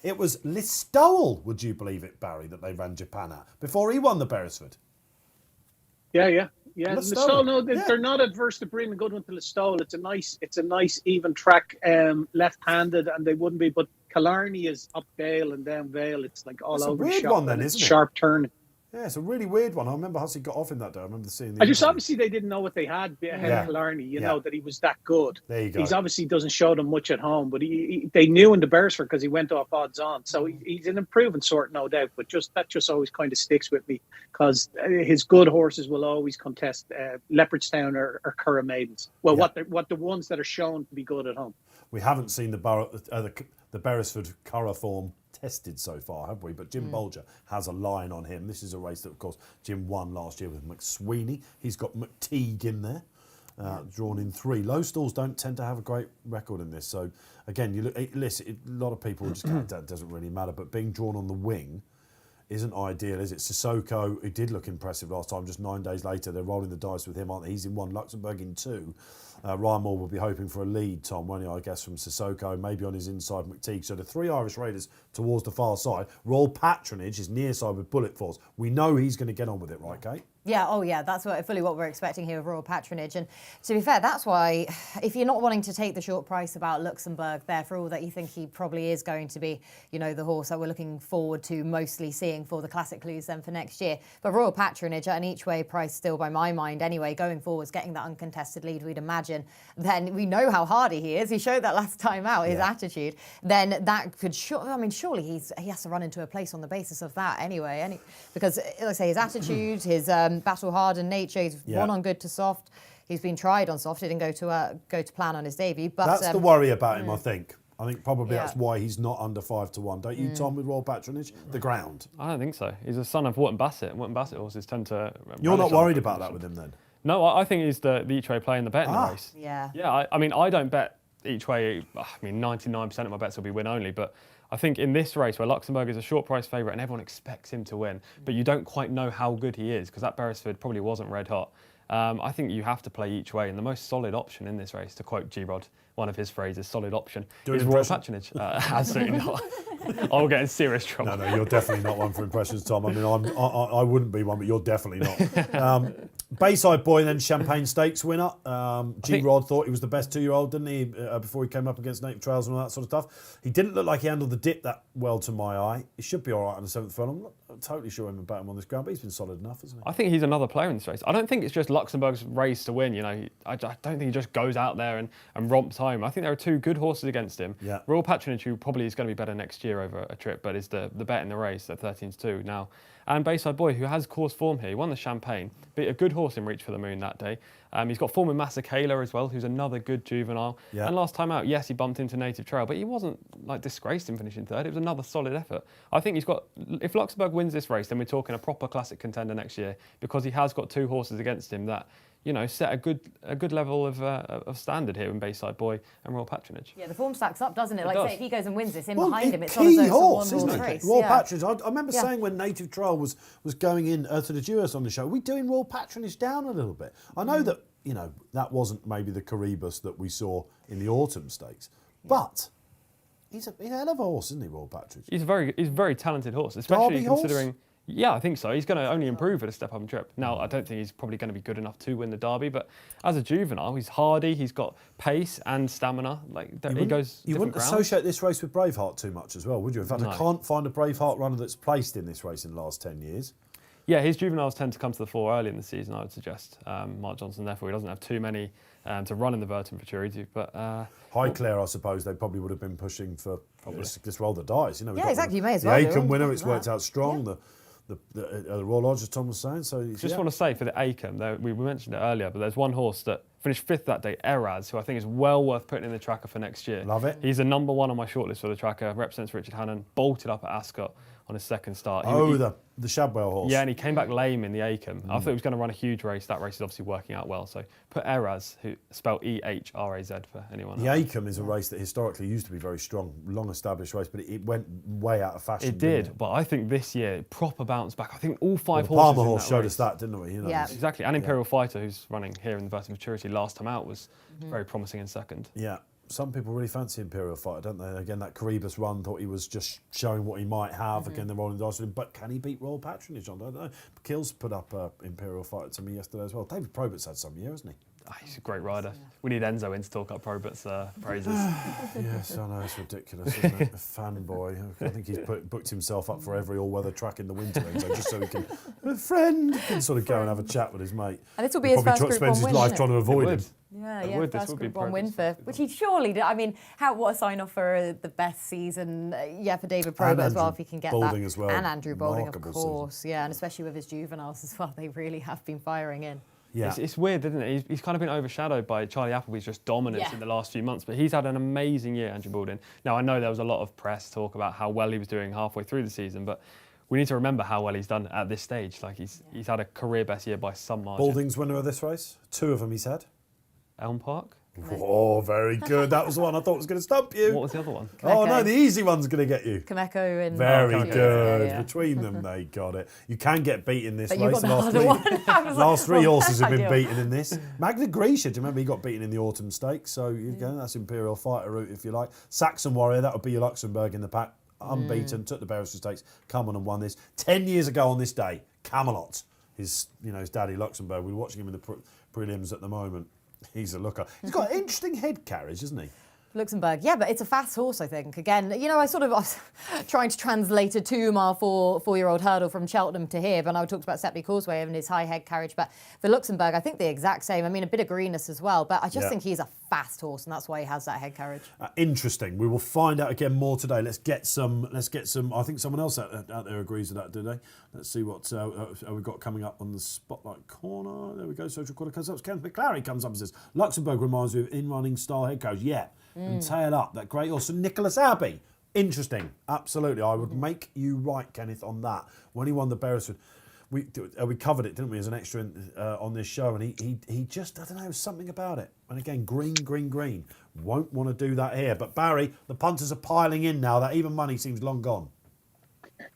It was Listowel, would you believe it, Barry, that they ran Japan at before he won the Beresford. Yeah. Listowel. No, they're not adverse to bringing a good one to Listowel. It's a nice even track, left-handed, and they wouldn't be. But Killarney is up Vale and down Vale. It's like all That's over a the weird shop. one then, isn't it? Sharp turn. Yeah, it's a really weird one. I remember Hussey got off him that day. I remember seeing the Obviously they didn't know what they had ahead of Killarney, you know, that he was that good. There you go. He's obviously doesn't show them much at home, but they knew in the Beresford because he went off odds on. So he's an improving sort, no doubt, but that just always kind of sticks with me because his good horses will always contest Leopardstown or Curragh Maidens. Well, what the ones that are shown to be good at home. We haven't seen the Beresford Curragh form tested so far, have we? But Jim Bolger has a line on him. This is a race that, of course, Jim won last year with McSweeney. He's got McTeague in there, drawn in 3. Low stalls don't tend to have a great record in this. So, again, you look, listen, a lot of people just go, that doesn't really matter. But being drawn on the wing isn't ideal, is it? Sissoko, who did look impressive last time, just 9 days later, they're rolling the dice with him, aren't they? He's in 1, Luxembourg in 2. Ryan Moore will be hoping for a lead, Tom, won't he, I guess, from Sissoko, maybe on his inside McTeague. So the 3 Irish Raiders towards the far side. Royal Patronage is near side with Bullet Force. We know he's going to get on with it, right, Kate? Yeah, that's fully what we're expecting here with Royal Patronage. And to be fair, that's why, if you're not wanting to take the short price about Luxembourg there, for all that you think he probably is going to be, the horse that we're looking forward to mostly seeing for the Classic Clues then for next year. But Royal Patronage at an each way price still by my mind anyway, going forwards, getting that uncontested lead, we'd imagine. Then we know how hardy he is. He showed that last time out, his attitude. Then that could, surely he has to run into a place on the basis of that anyway. Because, like I say, his attitude, his battle-hardened nature, he's won on good to soft. He's been tried on soft. He didn't go to plan on his debut. But that's the worry about him, I think. I think probably that's why he's not under 5 to 1. Don't you, Tom, with Royal Patronage? The ground. I don't think so. He's a son of Wharton Bassett. Wharton Bassett horses tend to... You're not worried about that with him then? No, I think he's the each way play in the betting race. Yeah. Yeah, I don't bet each way. 99% of my bets will be win only, but I think in this race where Luxembourg is a short price favourite and everyone expects him to win, but you don't quite know how good he is because that Beresford probably wasn't red hot. I think you have to play each way, and the most solid option in this race, to quote G-Rod, one of his phrases, solid option, is Royal Patronage. Absolutely not. I'll get in serious trouble. No, you're definitely not one for impressions, Tom. I mean, I wouldn't be one, but you're definitely not. Bayside Boy, then Champagne Stakes winner. G-Rod thought he was the best 2-year-old, didn't he, before he came up against Native Trails and all that sort of stuff. He didn't look like he handled the dip that well to my eye. He should be all right on the 7th furlong. I'm not totally sure I'm about him on this ground, but he's been solid enough, hasn't he? I think he's another player in this race. I don't think it's just Luxembourg's race to win. I don't think he just goes out there and romps home. I think there are 2 good horses against him. Yeah. Royal Patronage, who probably is going to be better next year over a trip, but is the bet in the race at 13-2 now. And Bayside Boy, who has course form here. He won the Champagne, beat a good horse in Reach for the Moon that day. He's got former Masekela as well, who's another good juvenile. Yeah. And last time out, yes, he bumped into Native Trail, but he wasn't like disgraced in finishing third. It was another solid effort. I think he's got, if Luxembourg wins this race, then we're talking a proper classic contender next year, because he has got 2 horses against him that, you know, set a good level of standard here in Bayside Boy and Royal Patronage. Yeah, the form stacks up, doesn't it? Like, does. say, if he goes and wins this, It's behind him, it's key not as though horse, it's a isn't one-horse it? race. Royal Yeah. Patronage. I remember saying when Native Trail was going in to the Duos on the show, we're doing Royal Patronage down a little bit. I know that, you know, that wasn't maybe the Caribus that we saw in the autumn stakes, but he's a hell of a horse, isn't he, Royal Patronage? He's a very talented horse, especially Derby horse? considering. Yeah, I think so. He's going to only improve at a step-up and trip. Now, I don't think he's probably going to be good enough to win the Derby, but as a juvenile, he's hardy. He's got pace and stamina. Like he goes. You wouldn't grounds. associate this race with Braveheart too much as well, would you? In fact, No. I can't find a Braveheart runner that's placed in this race in the last 10 years. Yeah, his juveniles tend to come to the fore early in the season, I would suggest. Mark Johnson, therefore, he doesn't have too many to run in the Burton Futurity. But Highclere, I suppose, they probably would have been pushing for this roll the dice. You know, we've Yeah, got exactly, you may as the well do. Acomb winner, Look it's at worked that. out strong. Yeah. The Royal Lodge, as Tom was saying. So just want to say for the Acomb, we mentioned it earlier, but there's one horse that finished 5th that day, Eraz, who I think is well worth putting in the tracker for next year. Love it. He's the number 1 on my shortlist for the tracker, represents Richard Hannon, bolted up at Ascot on his second start. The Shadwell horse. Yeah, and he came back lame in the Acomb. I thought he was going to run a huge race. That race is obviously working out well. So put Eraz, who spelled E-H-R-A-Z for anyone. The Acomb is a race that historically used to be very strong, long-established race, but it went way out of fashion. It didn't did, but I think this year, proper bounce back. I think all 5 The horses Palmer in horse that showed race. us that, didn't we? You know, Yeah. Exactly, and Imperial Fighter, who's running here in the Burton Futurity last time out, was very promising in second. Yeah. Some people really fancy Imperial Fighter, don't they? Again, that Caribus run, thought he was just showing what he might have. Again, the rolling dice with him. But can he beat Royal Patronage on? I don't know. Kills put up Imperial Fighter to me yesterday as well. David Probert's had some year, hasn't he? He's a great rider. We need Enzo in to talk up Probert's praises. Yes, I know, it's ridiculous, isn't it? A fanboy. I think he's booked himself up for every all-weather track in the winter, Enzo, just so he can, can sort of go and have a chat with his mate. And this will be He his probably first Group spends 1 his win, life isn't it? trying to avoid him. Yeah, It yeah, would. This first would be Group 1 win progress. for, which he surely did. I mean, what a sign-off for the best season, for David And Prober as well, Andrew if he can get Balding that. as well. And Andrew Balding, of Remarkable course, yeah, and especially with his juveniles as well, they really have been firing in. Yeah. It's weird, isn't it? He's kind of been overshadowed by Charlie Appleby's just dominance Yeah. in the last few months, but he's had an amazing year, Andrew Baldwin. Now, I know there was a lot of press talk about how well he was doing halfway through the season, but we need to remember how well he's done at this stage. Like, he's had a career best year by some margin. Balding's winner of this race. 2 of them he's had. Elm Park? Oh, very good. That was the one I thought was going to stump you. What was the other one? Oh, no, Okay. the easy one's going to get you. Kameko and... Very Kameko. good. Yeah, yeah. Between them, they got it. You can get beat in this But you've race. got the harder one. I was like, Last 3 well, horses have been ideal. beaten in this. Magna Graecia, do you remember he got beaten in the autumn stakes? So that's Imperial Fighter route, if you like. Saxon Warrior, that would be your Luxembourg in the pack. Unbeaten, took the Barrister Stakes, come on and won this. 10 years ago on this day, Camelot, his daddy Luxembourg. We're watching him in the prelims at the moment. He's a looker. He's got an interesting head carriage, hasn't he? Luxembourg, yeah, but it's a fast horse, I think. Again, I was trying to translate a 2-mile, 4-year-old hurdle from Cheltenham to here, and I talked about Sepley Causeway and his high head carriage, but for Luxembourg, I think the exact same. I mean, a bit of greenness as well, but I just think he's a fast horse, and that's why he has that head carriage. Interesting. We will find out again more today. Let's get some. I think someone else out there agrees with that, do they? Let's see what we've got coming up on the spotlight corner. There we go. Social corner comes up. Kenneth McClary comes up and says, Luxembourg reminds me of in-running style head carriage. Yeah. And tail up, that great horse. And Nicholas Abbey, interesting, absolutely. I would make you right, Kenneth, on that. When he won the Beresford, we covered it, didn't we, as an extra on this show, and he just, I don't know, something about it. And again, green. Won't want to do that here. But Barry, the punters are piling in now. That even money seems long gone.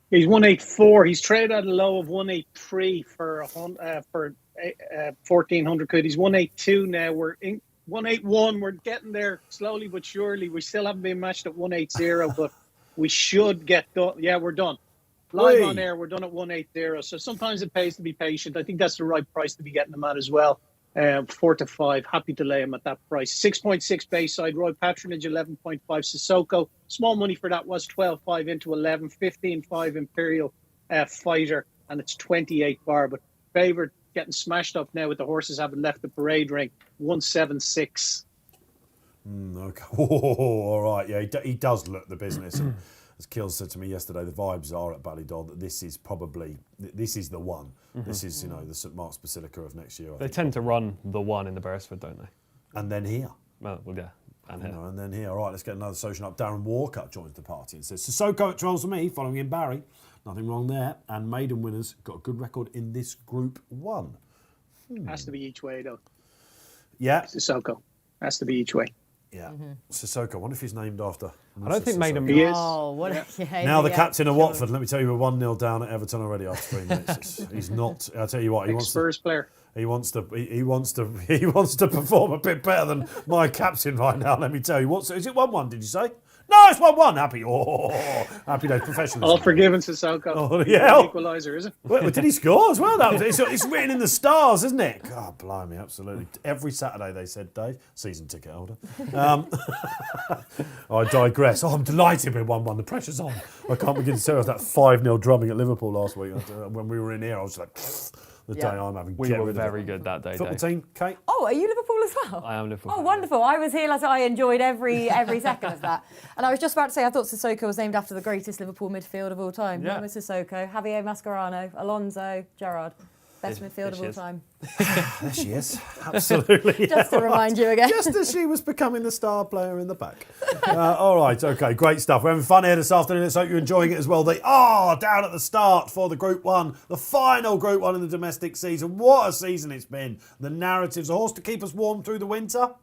He's 184. He's traded at a low of 183 for 1,400 quid. He's 182 now. We're in 181. We're getting there slowly but surely. We still haven't been matched at 180, but we should get done. Yeah, we're done. Live on air, we're done at 180. So sometimes it pays to be patient. I think that's the right price to be getting them at as well. 4 to 5. Happy to lay him at that price. 6.6 Bayside. Royal Patronage 11.5. Sissoko. Small money for that was 12.5 into 11. 15.5 Imperial Fighter, and it's 28 bar. But favourite getting smashed up now with the horses having left the parade ring. 176. Okay. Oh, all right. Yeah, he does look the business. And as Keels said to me yesterday, the vibes are at Ballydoyle that this is the one. This is, the St Mark's Basilica of next year. They tend to run the one in the Beresford, don't they? And then here. Well, yeah. And here. And then here. All right, let's get another social up. Darren Walker joins the party and says, Sissoko at 12 for me, following in Barry. Nothing wrong there. And maiden winners got a good record in this Group 1. Has to be each way, though. Yeah. Sissoko. Has to be each way. Yeah. Sissoko. I wonder if he's named after... I don't think maiden... He is. Oh, what Now the captain of Watford. Let me tell you, we're 1-0 down at Everton already after 3 minutes. He's not... I'll tell you what, he wants to... Spurs player. He wants to perform a bit better than my captain right now. Let me tell you. Is it 1-1? Did you say? No, it's 1-1. Happy days, professionalism. All forgiven, Sissoko. Oh, yeah. Equaliser, is it? Wait, did he score as well? It's written in the stars, isn't it? God, blimey, absolutely. Every Saturday they said, Dave, season ticket holder. I digress. I'm delighted with 1-1. The pressure's on. I can't begin to tell you that 5-0 drumming at Liverpool last week. When we were in here, I was like... The day I'm having. We were very good that day. Football Dave. team, Kate? Oh, are you Liverpool as well? I am Liverpool. Oh, wonderful. I was here last night. I enjoyed every second of that. And I was just about to say, I thought Sissoko was named after the greatest Liverpool midfield of all time. Yeah. Remember Sissoko, Javier Mascherano, Alonso, Gerrard. Best midfield of all time. There she is. Absolutely. Just to remind you again. Just as she was becoming the star player in the back. All right, okay, great stuff. We're having fun here this afternoon. Let's hope you're enjoying it as well. They are down at the start for the Group 1, the final Group 1 in the domestic season. What a season it's been. The narratives, a horse to keep us warm through the winter.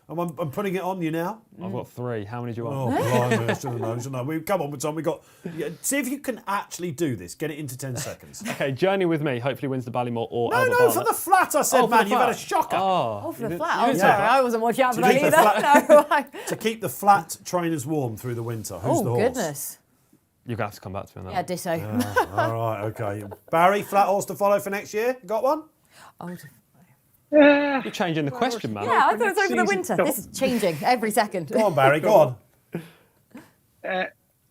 I'm putting it on you now. I've got 3. How many do you want? Oh, blimey, I should have known. Come on, Tom. See if you can actually do this. Get it into 10 seconds. Okay, Journey with Me hopefully wins the Ballymore or Albert No, Bartlett. for the flat, I said, man. You've had a shocker. Oh, for the flat. Oh, Yeah. sorry. I wasn't watching out for To that keep the either. No. To keep the flat trainers warm through the winter. Who's the horse? Goodness. You're going to have to come back to me on that. Yeah, ditto. All right, okay. Barry, flat horse to follow for next year. Got one? Oh, You're changing the question, man. yeah, I thought it was over the winter. This is changing every second. Go on, Barry, go on.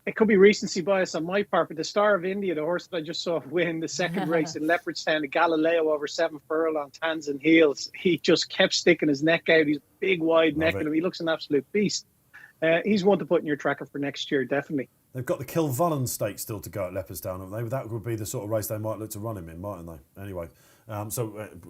It could be recency bias on my part, but the Star of India, the horse that I just saw win the second race in Leopardstown, the Galileo over 7 furlong on Tans and Heels, he just kept sticking his neck out. He's big, wide neck, and he looks an absolute beast. He's one to put in your tracker for next year, definitely. They've got the Kilvullen Stakes still to go at Leopardstown, haven't they? That would be the sort of race they might look to run him in, mightn't they? Anyway. You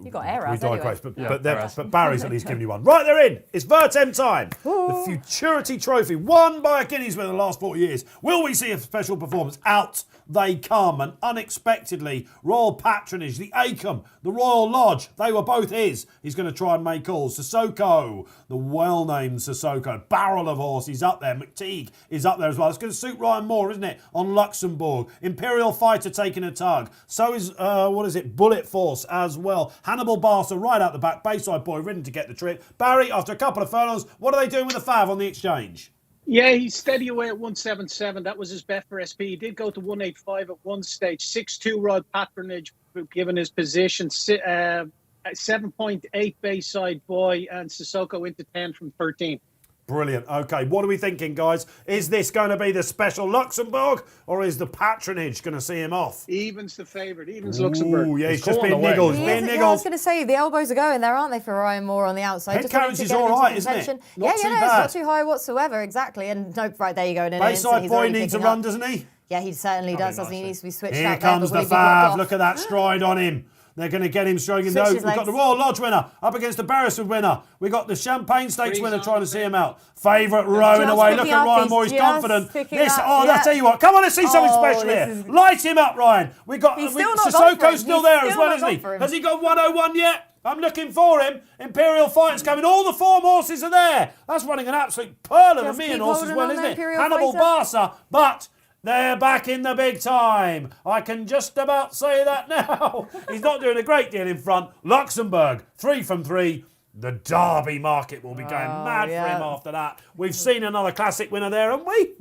got air we out digress, anyway. but Barry's at least giving you one. Right, they're in. It's Vertem time. Ooh. The Futurity Trophy, won by a Guineas winner the last 40 years. Will we see a special performance? Out they come, and unexpectedly, Royal Patronage, the Acom, the Royal Lodge, they were both his. He's going to try and make calls. Sissoko, the well-named Sissoko, barrel of horse, he's up there. McTeague is up there as well. It's going to suit Ryan Moore, isn't it? On Luxembourg. Imperial Fighter taking a tug. So is, Bullet Force as well. Hannibal Barca right out the back. Bayside Boy ridden to get the trip. Barry, after a couple of furlongs, what are they doing with the Fav on the exchange? Yeah, he's steady away at 177. That was his bet for SP. He did go to 185 at one stage. 6-2 Royal Patronage, given his position. 7.8 Bayside Boy, and Sissoko into 10 from 13. Brilliant. Okay, what are we thinking, guys? Is this going to be the special Luxembourg, or is the Patronage going to see him off? Evens the favourite. Evens Luxembourg. Ooh, yeah, he's just been niggled. Yeah, I was going to say, the elbows are going there, aren't they, for Ryan Moore on the outside? Head Just carriage is all right, isn't it? Not too bad. It's not too high whatsoever, exactly. And no, right, there you go. Bayside Boy needs a run, doesn't he? Yeah, he certainly does, doesn't he? He needs to be switched out. Here comes the Fav. Look at that stride on him. They're going to get him straight in. We've got the Royal Lodge winner up against the Beresford winner. We've got the Champagne Stakes winner trying to see him out. Favourite rowing away. Look at Ryan Moore. He's confident. I'll tell you what. Come on, let's see something special here. Light him up, Ryan. We got Sissoko's still there as well, isn't he? Has he got 101 yet? I'm looking for him. Imperial Fighter's coming. All the form horses are there. That's running an absolute pearl of a million horse as well, isn't it? Hannibal Barca, but they're back in the big time. I can just about say that now. He's not doing a great deal in front. Luxembourg, 3 from 3. The Derby market will be going mad for him after that. We've seen another classic winner there, haven't we?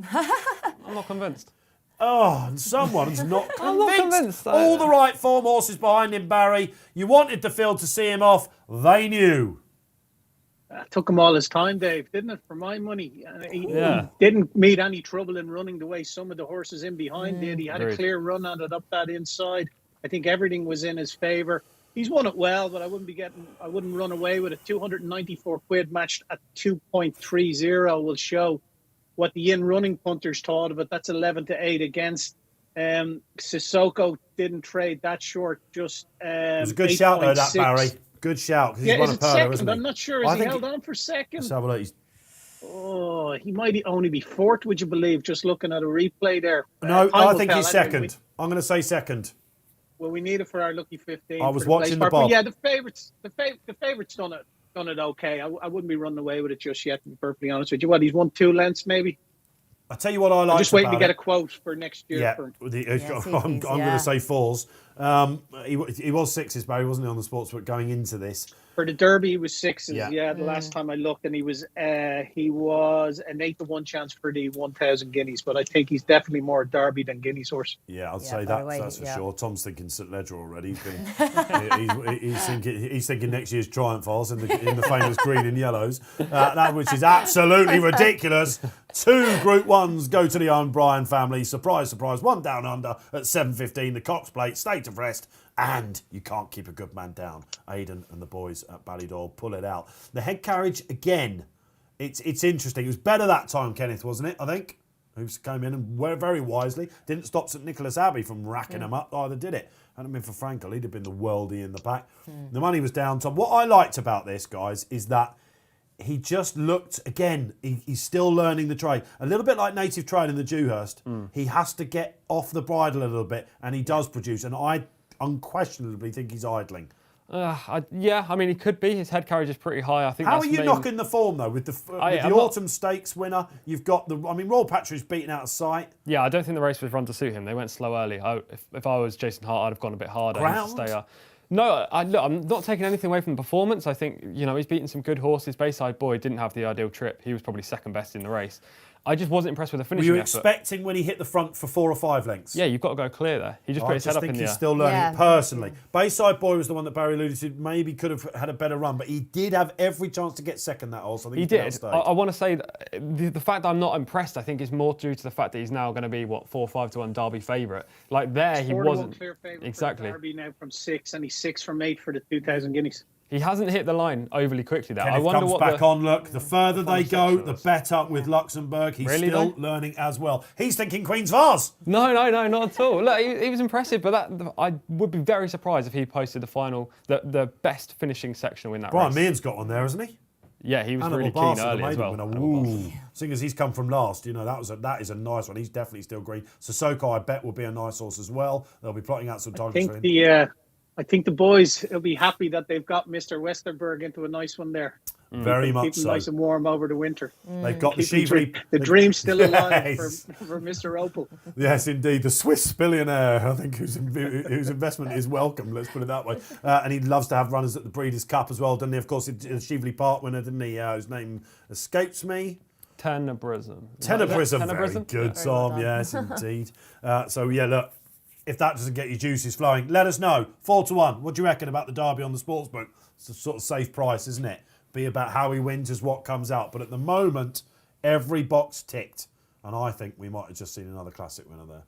I'm not convinced. Oh, and someone's not convinced. I'm not convinced. All the right form horses behind him, Barry. You wanted the field to see him off. They knew. Took him all his time, Dave, didn't it? For my money. He didn't meet any trouble in running the way some of the horses in behind did. He had a clear run on it up that inside. I think everything was in his favour. He's won it well, but I wouldn't run away with it. 294 quid matched at 2.30 will show what the in-running punters thought of it. That's 11-8 against. Sissoko didn't trade that short. Just it was a good shout though, that Barry. Good shout, because he's won a Perler, isn't he? I'm not sure. Is he held on for second? Let's have a look. Oh, he might only be fourth, would you believe, just looking at a replay there. No, I think he's second. I'm going to say second. Well, we need it for our lucky 15. I was watching the Bob. But yeah, the favourites done it okay. I wouldn't be running away with it just yet, to be perfectly honest with you. What, he's won 2 lengths maybe? I'll tell you what I like. Just waiting to get a quote for next year. Yeah, for I'm going to say 4s. He was 6s, Barry, wasn't he, on the sportsbook going into this? For the Derby, he was 6s. Yeah, the last time I looked, and he was an 8-to-1 chance for the 1,000 guineas. But I think he's definitely more Derby than Guineas horse. Yeah, I'd say that's for sure. Tom's thinking St Ledger already. He's thinking next year's Triumph Files in the famous green and yellows, which is absolutely ridiculous. 2 Group 1s go to the O'Brien family. Surprise, surprise. 1 down under at 7:15. The Cox Plate, State of Rest. And you can't keep a good man down. Aidan and the boys at Ballydoyle pull it out. The head carriage, again, it's interesting. It was better that time, Kenneth, wasn't it, I think? Who came in and very wisely didn't stop St Nicholas Abbey from racking them up, either did it. Hadn't been for Frankel, he'd have been the worldie in the pack. The money was down. So what I liked about this, guys, is that he just looked, again, he's still learning the trade. A little bit like Native Trade in the Dewhurst. He has to get off the bridle a little bit, and he does produce. And I unquestionably think he's idling. Yeah, I mean, he could be. His head carriage is pretty high. I think. How are you knocking the form though with the Autumn Stakes winner? You've got Royal Patrick's beaten out of sight. Yeah, I don't think the race was run to suit him. They went slow early. If I was Jason Hart, I'd have gone a bit harder to stay. No, I'm not taking anything away from the performance. I think he's beaten some good horses. Bayside Boy didn't have the ideal trip. He was probably second best in the race. I just wasn't impressed with the finishing effort. Were you expecting when he hit the front for 4 or 5 lengths? Yeah, you've got to go clear there. He just put his head up in the air. I think he's still learning personally. Bayside Boy was the one that Barry alluded to. Maybe could have had a better run, but he did have every chance to get second that horse. I think he did. I want to say that the fact that I'm not impressed, I think, is more due to the fact that he's now going to be 4-5-1 Derby favourite. Like there, he wasn't clear favourite exactly. For Derby now from 6, and he's 6 from 8 for the 2,000 guineas. He hasn't hit the line overly quickly there. Kenneth comes back on. Look, the further they go, the better with Luxembourg. He's still learning as well. He's thinking Queen's Vase. No, not at all. Look, he was impressive, but I would be very surprised if he posted the best finishing sectional in that race. Brian Meehan's got one there, hasn't he? Yeah, he was really keen early as well. Seeing as he's come from last, that is a nice one. He's definitely still green. Sissoko, I bet, will be a nice horse as well. They'll be plotting out some targets for him. I think the boys will be happy that they've got Mr. Westerberg into a nice one there. Very much keep so. Keep nice and warm over the winter. They've got the Chivri. The dream's still alive for Mr. Opal. Yes, indeed. The Swiss billionaire, I think, whose investment is welcome, let's put it that way. And he loves to have runners at the Breeders' Cup as well, doesn't he? Of course, Chivri Park winner, didn't he? Whose name escapes me. Tenebrism. Very good, Tom. Yes, indeed. Look. If that doesn't get your juices flowing, let us know. 4-1. What do you reckon about the Derby on the sportsbook? It's a sort of safe price, isn't it? Be about how he wins as what comes out. But at the moment, every box ticked. And I think we might have just seen another classic winner there.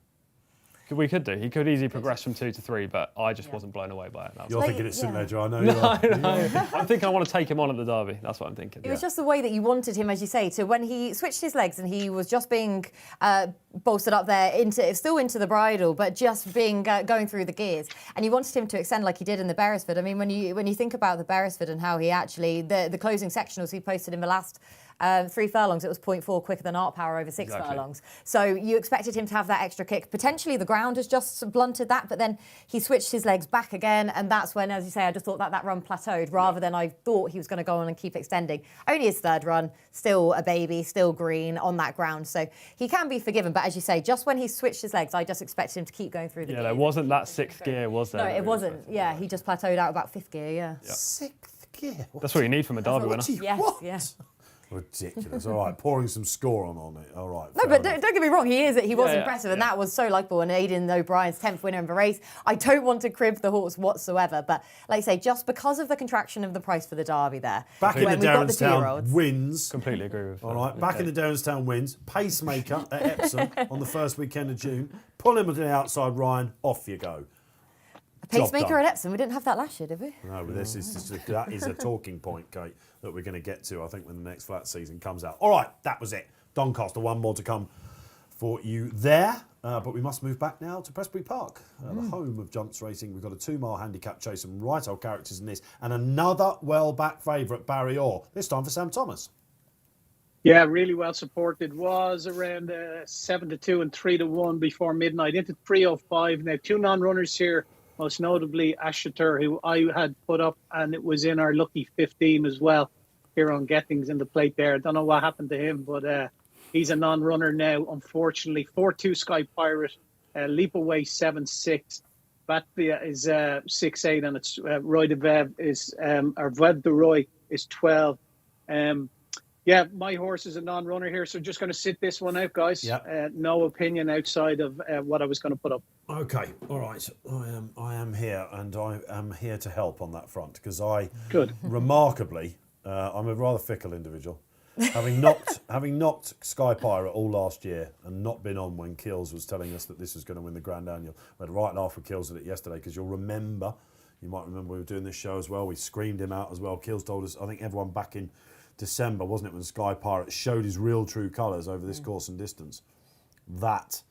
We could do. He could easily progress from 2 to 3, but I just wasn't blown away by it. You're thinking it's St Ledger, I know you are. No. I think I want to take him on at the Derby. That's what I'm thinking. It was just the way that you wanted him, as you say, to when he switched his legs and he was just being bolstered up there still into the bridle, but just being going through the gears. And you wanted him to extend like he did in the Beresford. I mean, when you think about the Beresford and how he actually the closing sectionals he posted in the last 3 furlongs, it was 0.4 quicker than Art Power over 6 furlongs. So you expected him to have that extra kick. Potentially the ground has just blunted that, but then he switched his legs back again, and that's when, as you say, I just thought that run plateaued rather than I thought he was going to go on and keep extending. Only his 3rd run, still a baby, still green on that ground. So he can be forgiven, but as you say, just when he switched his legs, I just expected him to keep going through the gear. There wasn't that 6th gear, was there? No, it wasn't. Yeah, he just plateaued out about 5th gear, yeah. 6th gear? That's what you need from a Derby winner. Yes. Ridiculous. All right, pouring some score on it. All right. No, but don't get me wrong. He was impressive, and that was so likeable. And Aidan O'Brien's 10th winner in the race. I don't want to crib the horse whatsoever, but like I say, just because of the contraction of the price for the Derby there, back in the Darrenstown wins. Completely agree with. All right, back in the Darrenstown wins. Pacemaker at Epsom on the first weekend of June. Pull him to the outside, Ryan. Off you go. A pacemaker at Epsom. We didn't have that last year, did we? No, but that is a talking point, Kate, that we're going to get to, I think, when the next flat season comes out. All right, that was it. Doncaster, one more to come for you there. But we must move back now to Prestbury Park, the home of jumps racing. We've got a 2-mile handicap chase, some right old characters in this, and another well-backed favourite, Barry Orr, this time for Sam Thomas. Yeah, really well supported. Was around 7-2 and 3-1 before midnight, into 3:05. Now, 2 non-runners here, most notably Asheter, who I had put up, and it was in our lucky 15 as well here on Gettings in the plate there. I don't know what happened to him, but he's a non-runner now, unfortunately. 4-2 Sky Pirate, Leap Away 7-6. Batvia is 6-8, and it's Roy de Vev is, or Vev de Roy is 12. Yeah, my horse is a non-runner here, so just going to sit this one out, guys. Yep. No opinion outside of what I was going to put up. Okay, all right. I am here, and I am here to help on that front, because remarkably, I'm a rather fickle individual. having knocked Sky Pirate all last year and not been on when Kills was telling us that this was going to win the Grand Annual. We had a right laugh with Kills at it yesterday, because you might remember we were doing this show as well. We screamed him out as well. Kills told us, I think everyone back in December, wasn't it, when Sky Pirate showed his real true colours over this course and distance, that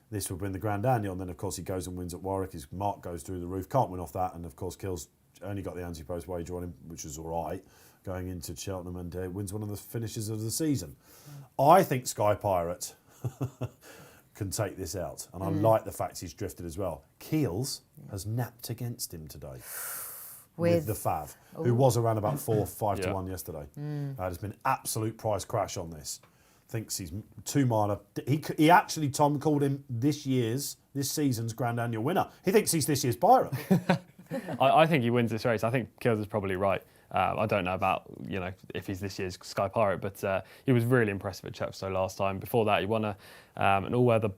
this would win the Grand Annual. And then, of course, he goes and wins at Warwick. His mark goes through the roof. Can't win off that. And, of course, Kills only got the anti-post wager on him, which was all right, going into Cheltenham, and wins one of the finishes of the season. I think Sky Pirate can take this out. And I like the fact he's drifted as well. Keels has napped against him today. With the Fav, who was around about 5-1 yesterday. There's been absolute price crash on this. Thinks he's 2 miler. He actually, Tom called him this season's Grand Annual winner. He thinks he's this year's Pirate. I think he wins this race. I think Kills is probably right. I don't know about if he's this year's Sky Pirate, but he was really impressive at Chepstow last time. Before that, he won an all-weather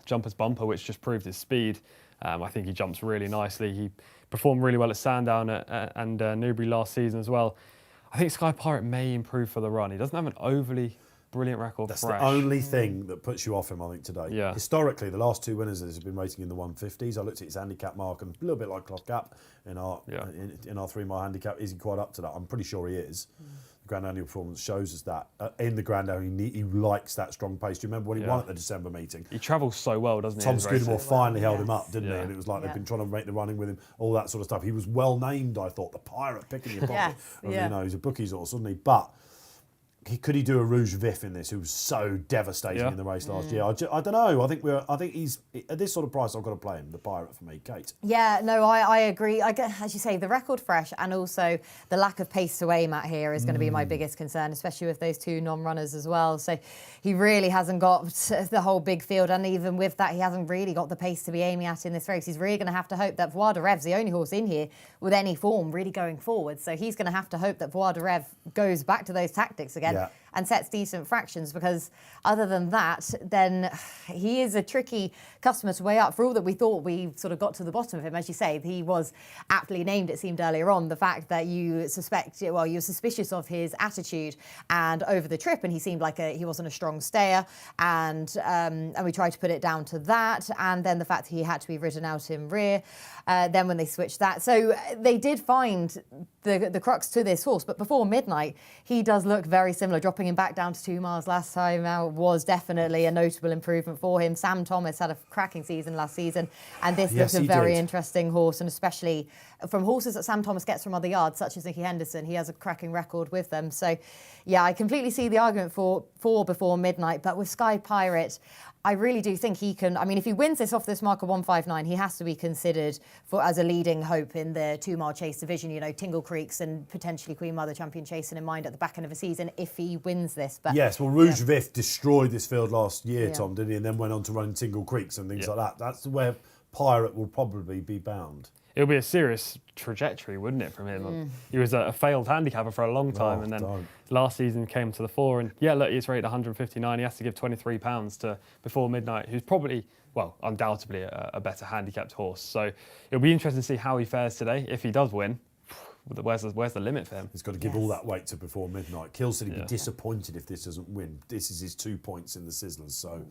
jumper's bumper, which just proved his speed. I think he jumps really nicely. He performed really well at Sandown and Newbury last season as well. I think Sky Pirate may improve for the run. He doesn't have an overly brilliant record. That's fresh. the only thing that puts you off him, I think, today. Yeah. Historically, the last 2 winners have been rating in the 150s. I looked at his handicap mark, and a little bit like Cloth Cap in our 3-mile handicap. Is he quite up to that? I'm pretty sure he is. The Grand Annual performance shows us that. In the Grand Annual, he likes that strong pace. Do you remember when he won at the December meeting? He travels so well, doesn't he? Tom Scudamore finally held him up, didn't he? Yeah. And it was like they've been trying to make the running with him, all that sort of stuff. He was well named, I thought, the Pirate, picking your pocket. He's a bookie's horse, wasn't he? But could he do a Rouge Vif in this, who was so devastating in the race last year? I don't know. I think he's at this sort of price. I've got to play him, the Pirate for me, Kate. Yeah, no, I agree. As you say, the record fresh, and also the lack of pace to aim at here is going to be my biggest concern, especially with those 2 non-runners as well. So he really hasn't got the whole big field, and even with that, he hasn't really got the pace to be aiming at in this race. He's really going to have to hope that Voix de Rêve's the only horse in here with any form really going forward. So he's going to have to hope that Voix de Rêve goes back to those tactics again. And sets decent fractions, because other than that, then he is a tricky customer to weigh up. For all that we thought we sort of got to the bottom of him, as you say, he was aptly named, it seemed earlier on, the fact that you're suspicious of his attitude and over the trip, and he seemed like he wasn't a strong stayer, and we tried to put it down to that, and then the fact that he had to be ridden out in rear, then when they switched that. So they did find the crux to this horse, but before midnight, he does look very similar. Dropping him back down to 2 miles last time out was definitely a notable improvement for him. Sam Thomas had a cracking season last season, and this looks a very interesting horse, and especially from horses that Sam Thomas gets from other yards, such as Nicky Henderson, he has a cracking record with them. So, yeah, I completely see the argument for before midnight, but with Sky Pirate, I really do think he can. I mean, if he wins this off this mark of 159, he has to be considered as a leading hope in the 2-mile chase division. Tingle Creeks and potentially Queen Mother Champion chasing in mind at the back end of a season if he wins this. But yes, well, Rouge Vif destroyed this field last year, Tom, didn't he? And then went on to run Tingle Creeks and things like that. That's where Pirate will probably be bound. It would be a serious trajectory, wouldn't it, from him? He was a failed handicapper for a long time, and then last season came to the fore. And look, he's rated 159. He has to give £23 to Before Midnight, who's probably, undoubtedly a better handicapped horse. So it'll be interesting to see how he fares today. If he does win, where's the limit for him? He's got to give all that weight to Before Midnight. Kills said he'd be disappointed if this doesn't win. This is his 2 points in the Sizzlers, so...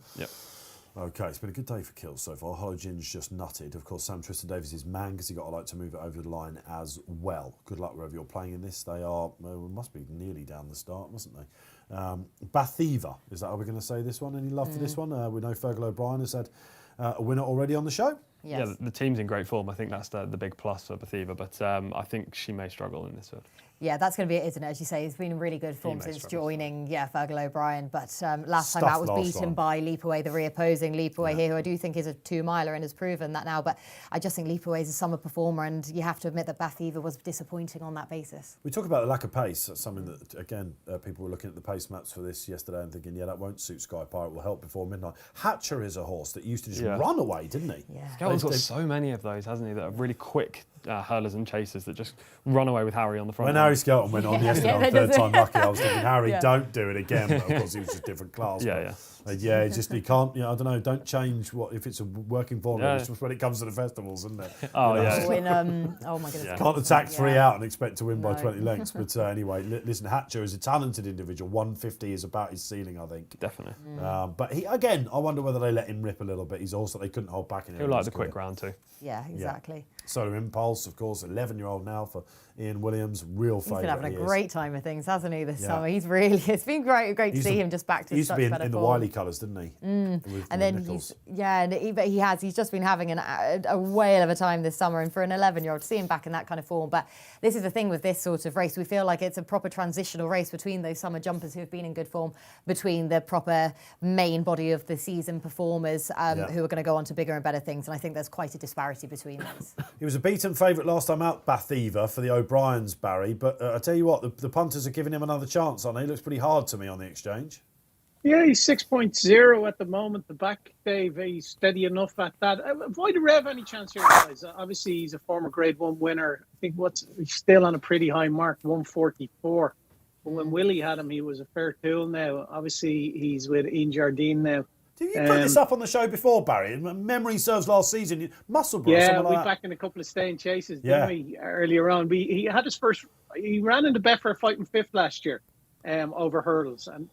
Okay, it's been a good day for kills so far. Hollow Gin's just nutted. Of course, Sam Tristan Davis is man because he got a like to move it over the line as well. Good luck wherever you're playing in this. They are, well, must be nearly down the start, mustn't they? Bathiva, is that how we're going to say this one? Any love for this one? We know Fergal O'Brien has had a winner already on the show. Yes. Yeah, the team's in great form. I think that's the big plus for Bathiva, but I think she may struggle in this field. Yeah, that's going to be it, isn't it? As you say, he's been in really good form may since struggle. joining, Fergal O'Brien. But last time Stuffed out was last beaten time. by Leapaway, the reopposing Leapaway here, who I do think is a 2-miler and has proven that now. But I just think Leapaway is a summer performer, and you have to admit that Bathiva was disappointing on that basis. We talk about the lack of pace. That's something that, again, people were looking at the pace maps for this yesterday and thinking, yeah, that won't suit Sky Pirate, will help before midnight. Hatcher is a horse that used to just run away, didn't he? Yeah. Skelton's got so many of those, hasn't he, that are really quick hurlers and chasers that just run away with Harry on the front. When Harry Skelton went on yesterday on third time lucky, I was thinking, Harry, don't do it again. But of course, he was just different class. He can't, I don't know, don't change what, if it's a working formula, it's just when it comes to the festivals, isn't it? Oh, oh my goodness. Can't attack 3 out and expect to win by 20 lengths. But anyway, listen, Hatcher is a talented individual. 150 is about his ceiling, I think. Definitely. But he, again, I wonder whether they let him rip a little bit. He's also, they couldn't hold back in him. He'll like the quick round too. Yeah, exactly. Solar Impulse, of course, 11-year-old now for Ian Williams, real favourite. He's been having a great time of things, hasn't he, this Yeah. summer? He's really, it's been great to see him just back to He used to such be better in the form. Wiley colours, didn't he? And then he's just been having a whale of a time this summer, and for an 11-year-old to see him back in that kind of form. But this is the thing with this sort of race, we feel like it's a proper transitional race between those summer jumpers who have been in good form, between the proper main body of the season performers who are going to go on to bigger and better things, and I think there's quite a disparity between those. He was a beaten favourite last time out, Bathiva, for the O'Briens, Barry, but I tell you what, the punters are giving him another chance, aren't they? He looks pretty hard to me on the exchange. Yeah, he's 6.0 at the moment. The back, Dave, he's steady enough at that. Avoid a rev any chance here, guys. Obviously, he's a former Grade 1 winner. I think he's still on a pretty high mark, 144. But when Willie had him, he was a fair tool now. Obviously, he's with Ian Jardine now. Did you put this up on the show before, Barry? Memory serves last season. Musselburgh, yeah, something we like that. back in a couple of staying chases, didn't we, earlier on? He had his first... He ran into Betfair fighting fifth last year over hurdles. And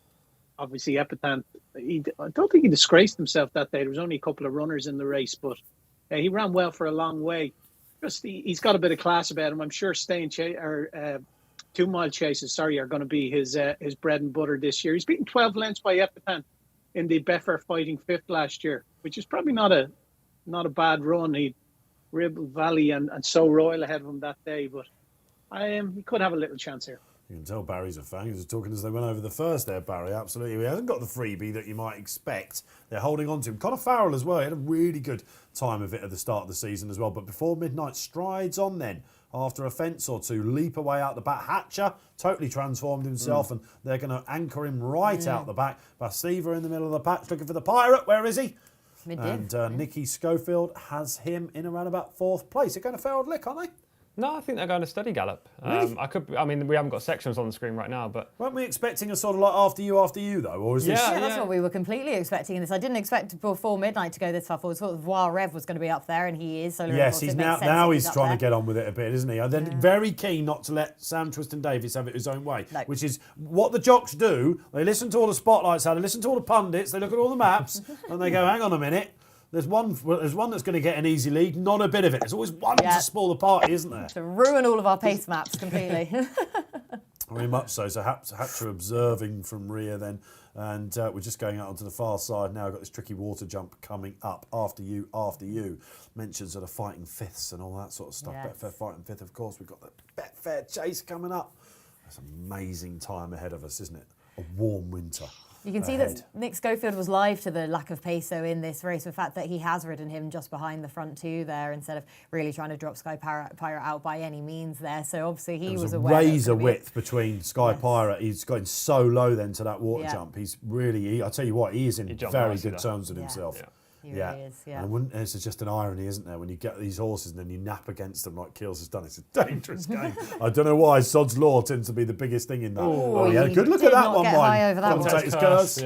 obviously, Epitaph, I don't think he disgraced himself that day. There was only a couple of runners in the race, but he ran well for a long way. Just he's got a bit of class about him. I'm sure 2-mile chases, are going to be his bread and butter this year. He's beaten 12 lengths by Epitaph in the Betfair fighting fifth last year, which is probably not a bad run. He Ribble Valley and So Royal ahead of him that day, but he could have a little chance here. You can tell Barry's a fan. He was talking as they went over the first there, Barry. Absolutely. He hasn't got the freebie that you might expect. They're holding on to him. Conor Farrell as well. He had a really good time of it at the start of the season as well. But before midnight, strides on then. After a fence or two, leap away out the back. Hatcher totally transformed himself, and they're going to anchor him right out the back. Bathiva in the middle of the patch, looking for the Pirate. Where is he? And Nicky Schofield has him in around about 4th place. They're going to Farrell Lick, aren't they? No, I think they're going to steady gallop. Really? We haven't got sections on the screen right now, but Weren't we expecting a sort of like after you though, or is this? Yeah, that's what we were completely expecting in this. I didn't expect before midnight to go this far forward. Sort of Wild Rev was going to be up there, and he is. Yes, he's now he's trying to get on with it a bit, isn't he? And then very keen not to let Sam Tristan Davis have it his own way, which is what the jocks do. They listen to all the spotlights, they listen to all the pundits, they look at all the maps, and they go, "Hang on a minute." There's one that's going to get an easy lead, not a bit of it. There's always one to spoil the party, isn't there? To ruin all of our pace maps completely. Very much so. So Hatcher observing from rear then. And we're just going out onto the far side now. Got this tricky water jump coming up after you. Mentions that are fighting fifths and all that sort of stuff. Yes. Betfair fighting fifth, of course. We've got the Betfair Chase coming up. That's an amazing time ahead of us, isn't it? A warm winter. You can see that Nick Schofield was live to the lack of pace, though, in this race. The fact that he has ridden him just behind the front two there, instead of really trying to drop Sky Pirate out by any means there. So obviously he was aware. Razor width between Sky Pirate. He's going so low then to that water jump. He's really. I tell you what, he is in very good terms with himself. Yeah. He really is, And it's just an irony, isn't there, when you get these horses and then you nap against them like Keels has done. It's a dangerous game. I don't know why Sod's Law tends to be the biggest thing in that. Good look at that one, mine. Commentator's curse.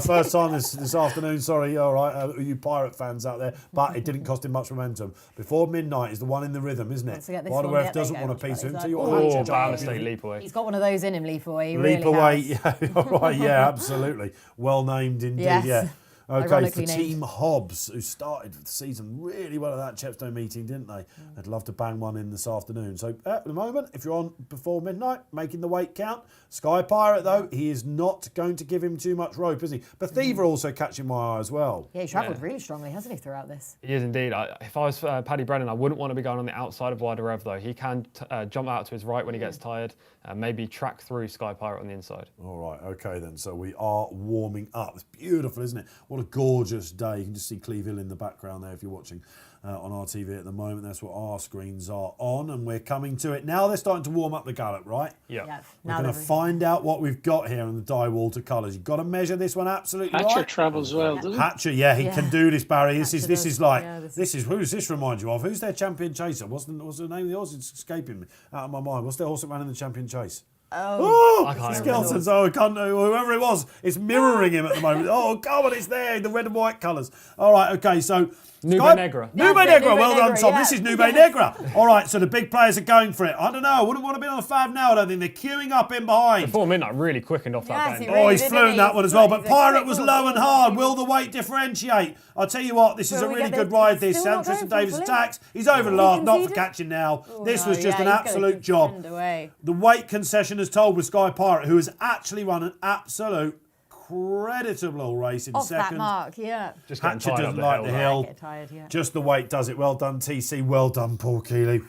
First time this afternoon. Sorry, all right, you Pirate fans out there, but it didn't cost him much momentum. Before midnight is the one in the rhythm, isn't it? Wider Ref doesn't want a piece of him. Tell you what, Ballastate leap away. He's got one of those in him, leap away. Leap away, yeah, right, yeah, absolutely. Well named indeed, yeah. Okay, for Ironically Team named. Hobbs, who started the season really well at that Chepstow meeting, didn't they? I'd love to bang one in this afternoon. So at the moment, if you're on before midnight, making the weight count. Sky Pirate, though, he is not going to give him too much rope, is he? Bethiva also catching my eye as well. Yeah, he travelled really strongly, hasn't he, throughout this? He is indeed. If I was Paddy Brennan, I wouldn't want to be going on the outside of Wider Rev, though. He can jump out to his right when he gets tired, maybe track through Sky Pirate on the inside. All right, okay then. So we are warming up. It's beautiful, isn't it? What a gorgeous day. You can just see Cleve Hill in the background there if you're watching on our TV at the moment. That's what our screens are on, and we're coming to it. Now they're starting to warm up the gallop, right? Yeah. We're going to find out what we've got here in the Dye Walter colours. You've got to measure this one absolutely Hatcher right. travels well, doesn't he? Hatcher, yeah, he can do this, Barry. This Hatcher is does. like Yeah, this is who does this remind you of? Who's their champion chaser? What's the name of the horse? It's escaping me out of my mind. What's their horse that ran in the champion chase? I can't Skeletons. Oh, I can't know. Whoever it was, it's mirroring him at the moment. Oh, come on, it's there, the red and white colours. All right, okay, so Nube Negra. Nube Yeah, Negra, Nube well done, Negra, Tom. yeah. This is Nube Negra. All right, so the big players are going for it. I don't know. I wouldn't want to be on the fab now. I don't think they're queuing up in behind. Before midnight, really quickened off that Yes, bend. he really Oh, he's did, flown didn't he? that one as well. But He's a Pirate quick was one. low and hard. Will the weight differentiate? I'll tell you what, this is Will a we really get good the- ride, this. still Sam not Tristan going for Davis William? attacks. He's over the last, not for conceded? catching now. Oh, This no, was just yeah, an he's gonna absolute job. send away. The weight concession is told with Sky Pirate, who has actually run an absolute creditable race in Off that second. mark, yeah. Just getting Hatcher tired doesn't up like the though. hill. Get tired, yeah. Just the weight does it. Well done, TC. Well done, Paul Keeley.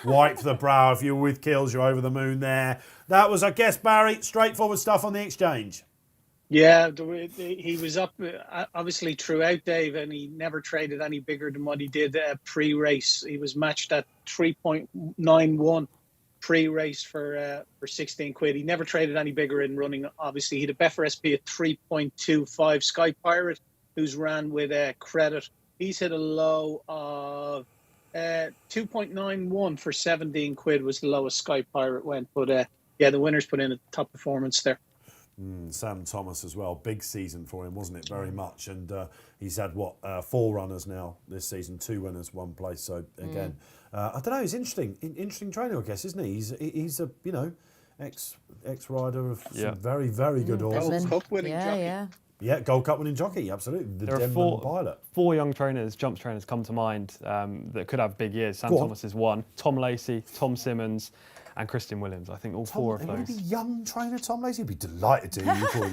Wipe the brow. If you're with Kills, you're over the moon there. That was, I guess, Barry, straightforward stuff on the exchange. Yeah, he was up obviously throughout, Dave, and he never traded any bigger than what he did pre-race. He was matched at 3.91 pre-race for 16 quid. He never traded any bigger in running. Obviously, he had a Betfair SP at 3.25. Sky Pirate, who's ran with credit, he's hit a low of 2.91 for 17 quid was the lowest Sky Pirate went. But yeah, the winners put in a top performance there. Sam Thomas as well. Big season for him, wasn't it? Very much. And he's had, 4 runners now this season, 2 winners, 1 place. So, again, I don't know, he's interesting trainer, I guess, isn't he? He's a, ex-rider of some very, very good horses. Gold Cup winning jockey. Yeah. Yeah, Gold Cup winning jockey, absolutely. The There are Denman pilot. 4 young trainers, jumps trainers come to mind that could have big years. Sam Go on. Thomas is one, Tom Lacey, Tom Simmons, and Christian Williams. I think all 4 of Would he those. be young trainer Tom Lacey? He'd be delighted to hear you call him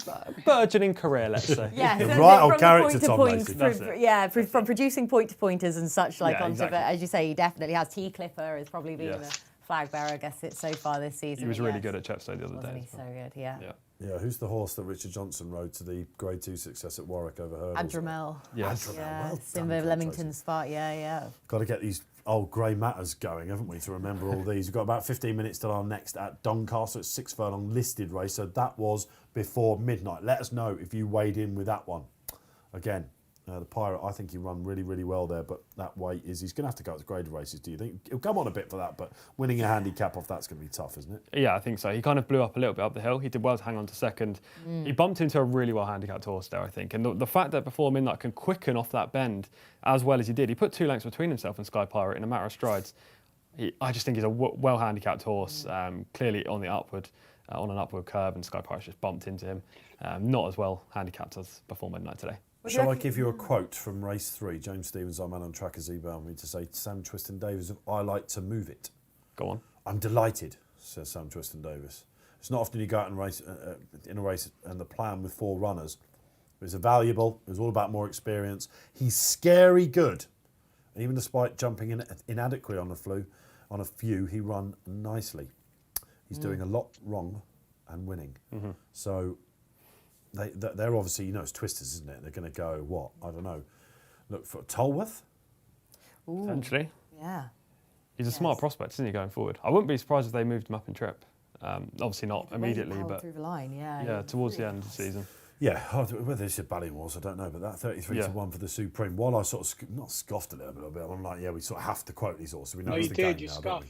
that. Burgeoning career, let's say. Yeah, so Right old from the character, point to Tom point, Lacey. That's it. yeah, from producing point to pointers and such like Yeah, onto exactly. it. As you say, he definitely has. T Clipper has probably been Yes. the flag bearer, I guess, it so far this season. He was really yes. good at Chepstow the other Wasn't day. he as so well. good? Yeah. Yeah. Yeah, who's the horse that Richard Johnson rode to the Grade 2 success at Warwick over hurdles? Adramel. Yes. Adramel, Yeah, well done, Simba Tracy. Leamington's spot. Yeah. Got to get these old grey matters going, haven't we, to remember all these. We've got about 15 minutes till our next at Doncaster. It's 6 furlong listed race, so that was before midnight. Let us know if you weighed in with that one. Again, the Pirate, I think he run really, really well there, but that weight he's going to have to go to graded races, do you think? He'll come on a bit for that, but winning a handicap off that's going to be tough, isn't it? Yeah, I think so. He kind of blew up a little bit up the hill. He did well to hang on to second. He bumped into a really well handicapped horse there, I think. And the fact that before midnight can quicken off that bend as well as he did, he put 2 lengths between himself and Sky Pirate in a matter of strides. I just think he's a well handicapped horse, clearly on the upward, on an upward curve, and Sky Pirate just bumped into him. Not as well handicapped as before midnight today. Shall I give you a quote from race 3? James Stevens, our man on track, has emailed me to say, Sam Twiston Davis, I like to move it. Go on. I'm delighted, says Sam Twiston Davis. It's not often you go out and race in a race and the plan with 4 runners. It was valuable. It was all about more experience. He's scary good. And even despite jumping in inadequately on a few, he run nicely. He's doing a lot wrong and winning. So they're obviously, it's Twisters, isn't it? They're going to go, what? I don't know. Look for Tolworth. Potentially. Yeah. He's a smart prospect, isn't he, going forward? I wouldn't be surprised if they moved him up in trip. Obviously not immediately, Held but through the line, yeah, towards the end of the season. Yeah, whether it's a Balling was, I don't know, but that 33 to 1 for the Supreme. While I sort of not scoffed a little bit, I'm like, yeah, we sort of have to quote these horses. We know No, it's you the did. game You now, don't we?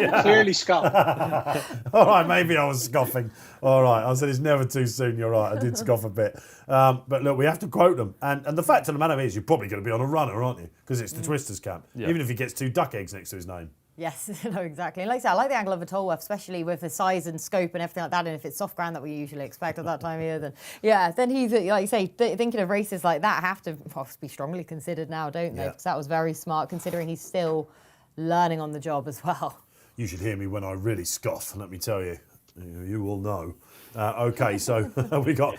scoffed. Clearly scoffed. All right, maybe I was scoffing. All right, I said it's never too soon. You're right, I did scoff a bit. But look, we have to quote them. And the fact of the matter is, you're probably going to be on a runner, aren't you? Because it's the Twisters camp. Yeah. Even if he gets 2 duck eggs next to his name. Yes, no, exactly. And like I said, I like the angle of a Tolworth, especially with the size and scope and everything like that. And if it's soft ground that we usually expect at that time of year, then he's, like you say, thinking of races like that have to be strongly considered now, don't they? Yeah. Because that was very smart, considering he's still learning on the job as well. You should hear me when I really scoff, let me tell you. You will know. Okay, so we got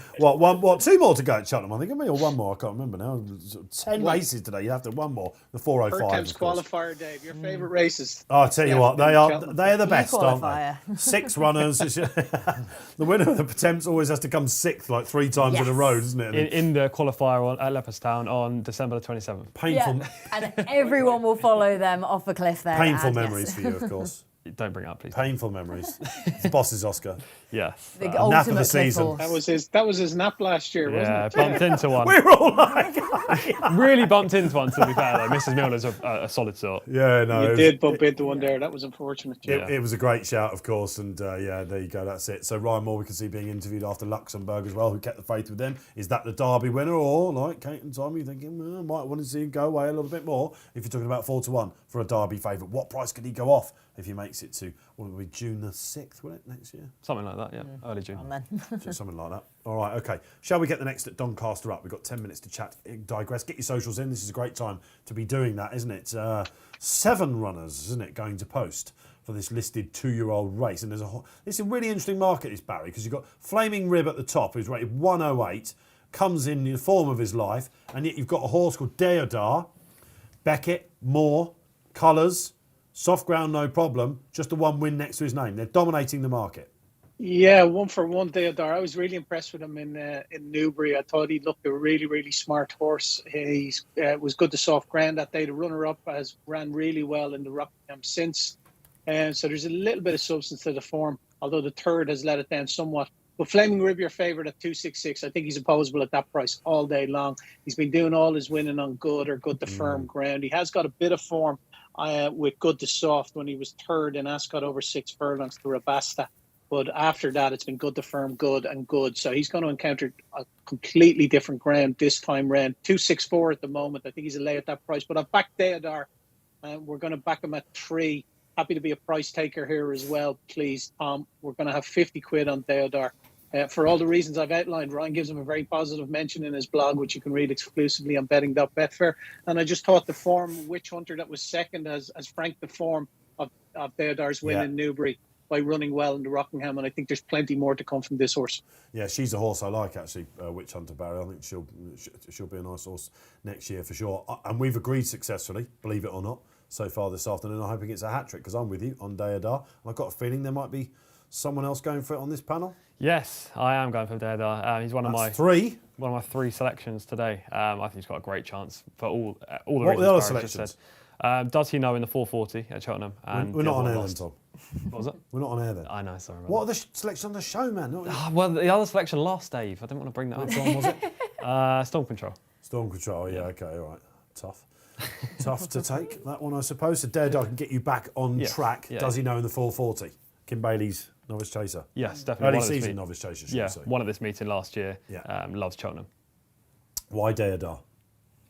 two more to go at Cheltenham, I think, or one more. I can't remember now. 10 races today. You have to have one more. The 405. Third time's qualifier, Dave. Your favourite races? Oh, I'll tell you what, they are the best, aren't qualifier. they? 6 runners. The winner of the Temps always has to come 6th like 3 times in a row, doesn't it? In the qualifier at Leopardstown on December the 27th. Painful. Yeah. And everyone will follow them off a cliff there. Painful and memories for you, of course. Don't bring it up, please. Painful memories. The boss's Oscar. Yes. The Nap of ultimate the season. cliff That was his nap last year, wasn't Yeah, it? bumped into one. We were all like, Really bumped into one, to be fair, though. Mrs. Miller's a solid sort. yeah, no. You did bump into one there. That was unfortunate. It was a great shout, of course, and yeah, there you go, that's it. So Ryan Moore, we can see being interviewed after Luxembourg as well, who kept the faith with them. Is that the Derby winner, or like Kate and Tommy thinking, well, I might want to see him go away a little bit more if you're talking about 4-1 for a Derby favourite? What price could he go off if he makes it to, what will it be, June the 6th, will it, next year? Something like that, yeah. Early June. on then. Just something like that. All right, okay. Shall we get the next at Doncaster up? We've got 10 minutes to chat, digress. Get your socials in. This is a great time to be doing that, isn't it? 7 runners, isn't it, going to post for this listed 2-year-old race. And it's a really interesting market, this Barry, because you've got Flaming Rib at the top, who's rated 108, comes in the form of his life, and yet you've got a horse called Deodar, Beckett, Moore, Colours, soft ground, no problem, just the one win next to his name. They're dominating the market. Yeah, 1-for-1 Deodar. I was really impressed with him in Newbury. I thought he looked a really, really smart horse. He was good to soft ground that day. The runner-up has ran really well in the Rockingham since. So there's a little bit of substance to the form, although the third has let it down somewhat. But Flaming Rib, your favourite at 266, I think he's opposable at that price all day long. He's been doing all his winning on good to firm ground. He has got a bit of form with good to soft when he was third in Ascot over 6 furlongs to Rabasta. But after that, it's been good to firm, good and good. So he's going to encounter a completely different ground this time round. 264 at the moment. I think he's a lay at that price. But I've backed Deodar. We're going to back him at 3. Happy to be a price taker here as well, please, Tom. We're going to have 50 quid on Deodar. For all the reasons I've outlined, Ryan gives him a very positive mention in his blog, which you can read exclusively on betting.betfair. And I just thought the form Witch Hunter that was second has franked the form of Deodar's win in Newbury by running well in the Rockingham, and I think there's plenty more to come from this horse. Yeah, she's a horse I like, actually, Witch Hunter Barry. I think she'll be a nice horse next year for sure. And we've agreed successfully, believe it or not, so far this afternoon. I'm hoping it's a hat-trick, because I'm with you on Deodar. I've got a feeling there might be someone else going for it on this panel. Yes, I am going for Deodar. He's one of my 3. One of my 3 selections today. I think he's got a great chance for all the What reasons were the other Barry just selections? said. Does he know in the 440 at Cheltenham? And We're the not other on one air then, lost. Tom. What was it? We're not on air then. I know, sorry. What are the selections on the show, man? Well, the other selection lost, Dave. I didn't want to bring that up. Which one was it? Storm Control. Storm Control, yeah, okay, all right. Tough to take, that one, I suppose. So Deodar can get you back on track. Yeah. Does he know in the 440? Kim Bailey's novice chaser. Yes, definitely. Early season novice chaser, should I say. Won at this meeting last year. Yeah. Loves Cheltenham. Why Deodar?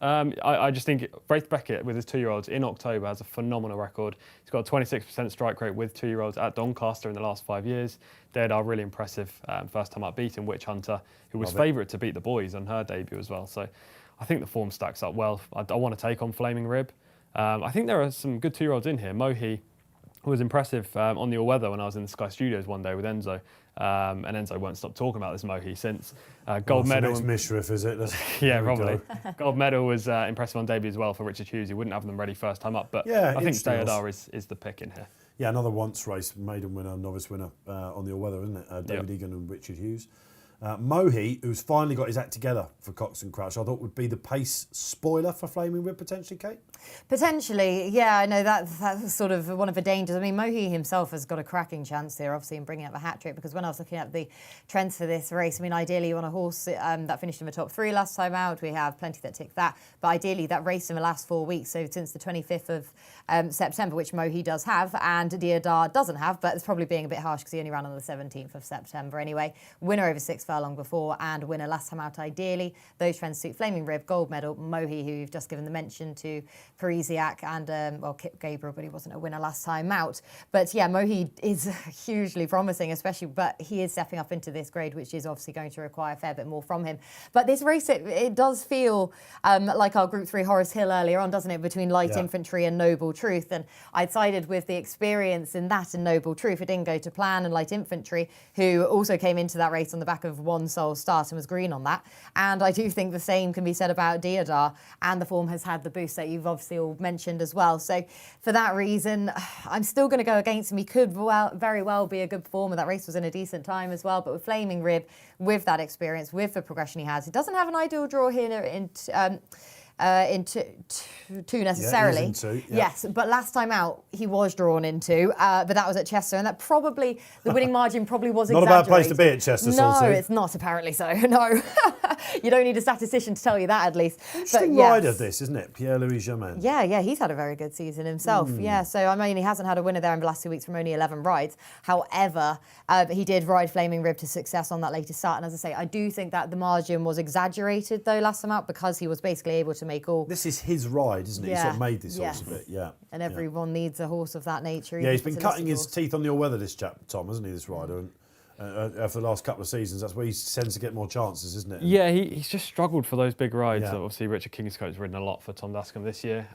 I just think Braith Beckett with his 2-year-olds in October has a phenomenal record. He's got a 26% strike rate with 2-year-olds at Doncaster in the last 5 years. Deodar really impressive. First time up beating Witch Hunter, who was favourite to beat the boys on her debut as well. So I think the form stacks up well. I want to take on Flaming Rib. I think there are some good 2-year-olds in here. Mohi was impressive on the all-weather when I was in the Sky Studios one day with Enzo. And Enzo won't stop talking about this Mohi since. Gold medal. Next Mishriff, is it? Yeah, probably. Gold medal was impressive on debut as well for Richard Hughes. He wouldn't have them ready first time up, but I think Deodar is the pick in here. Yeah, another once race, maiden winner, novice winner on the all-weather, isn't it? David Egan and Richard Hughes. Mohi, who's finally got his act together for Cox and Crouch, I thought would be the pace spoiler for Flaming Rib potentially, Kate? Potentially, yeah. I know that's sort of one of the dangers. I mean, Mohi himself has got a cracking chance here, obviously, in bringing up the hat-trick, because when I was looking at the trends for this race, I mean, ideally you want a horse that finished in the top 3 last time out. We have plenty that tick that. But ideally, that race in the last 4 weeks, so since the 25th of September, which Mohi does have, and Deodar doesn't have, but it's probably being a bit harsh because he only ran on the 17th of September anyway. Winner over 6 furlong before, and winner last time out ideally. Those trends suit Flaming Rib, Gold Medal, Mohi, who you've just given the mention to, Parisiac, and Kip Gabriel, but he wasn't a winner last time out. But yeah, Mohi is hugely promising, especially, but he is stepping up into this grade, which is obviously going to require a fair bit more from him. But this race, it does feel like our Group 3 Horace Hill earlier on, doesn't it, between Light Infantry and Noble Truth. And I'd sided with the experience in that and Noble Truth. It didn't go to plan, and Light Infantry, who also came into that race on the back of one sole start and was green on that. And I do think the same can be said about Deodar, and the form has had the boost that you've obviously all mentioned as well. So for that reason, I'm still going to go against him. He could very well be a good performer. That race was in a decent time as well, but with Flaming Rib, with that experience, with the progression he has, he doesn't have an ideal draw here into two necessarily. Yeah, he's in two, yeah. Yes, but last time out he was drawn into, but that was at Chester, and that probably the winning margin probably was not exaggerated. a bad place to be at Chester. No, Salty. it's not apparently so. No, you don't need a statistician to tell you that at least. Interesting rider, this, isn't it? Pierre-Louis Germain. Yeah, he's had a very good season himself. Yeah, so I mean, he hasn't had a winner there in the last 2 weeks from only 11 rides. However, he did ride Flaming Rib to success on that latest start, and as I say, I do think that the margin was exaggerated though last time out, because he was basically able to make all. This is his ride, isn't it? He sort of made this horse a bit, And everyone needs a horse of that nature. Yeah, he's been cutting his teeth on the all-weather, this chap, Tom, hasn't he, this rider? And for the last couple of seasons, that's where he tends to get more chances, isn't it? Yeah, he's just struggled for those big rides. Yeah. Obviously, Richard Kingscote's ridden a lot for Tom Dascombe this year.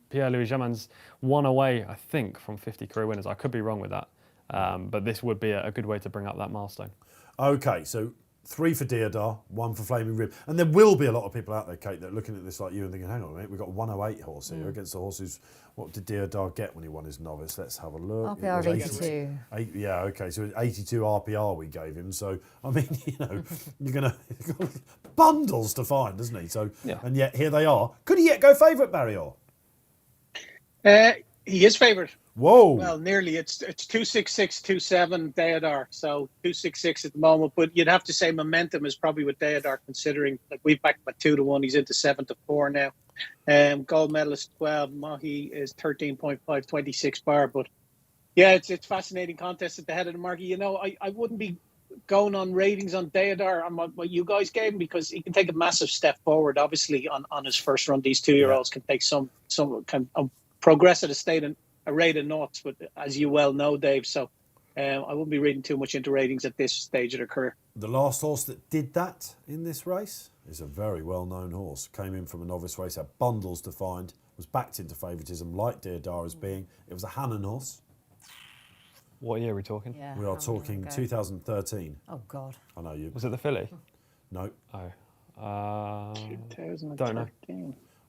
Pierre-Louis Germain's one away, I think, from 50 career winners. I could be wrong with that. But this would be a good way to bring up that milestone. OK, so 3 for Deodar, 1 for Flaming Rib. And there will be a lot of people out there, Kate, that are looking at this like you and thinking, hang on a minute, we've got a 108 horse here against the horse who's... What did Deodar get when he won his novice? Let's have a look. RPR 82. Yeah, OK, so 82 RPR we gave him. So, I mean, you're going to... bundles to find, doesn't he? So, and yet here they are. Could he yet go favourite, Barry Orr? He is favourite. Whoa. Well, nearly. It's 266-27 Deodar, so 266 at the moment. But you'd have to say momentum is probably with Deodar, considering like we've backed him at 2-1. He's into 7-4 now. Gold medalist 12. Mahi is 13.5, 26 bar. But yeah, it's fascinating contest at the head of the market. I wouldn't be going on ratings on Deodar on what you guys gave him, because he can take a massive step forward. Obviously, on his first run, these 2-year-olds can take some can progress at a rate of knots, but as you well know, Dave, so I wouldn't be reading too much into ratings at this stage of their career. The last horse that did that in this race is a very well-known horse. Came in from a novice race, had bundles to find, was backed into favouritism, like Deodar as being. It was a Hannon horse. What year are we talking? Yeah, We are talking 2013. Oh, God. I know you. Was it the filly? No. Oh. 2013. Don't know.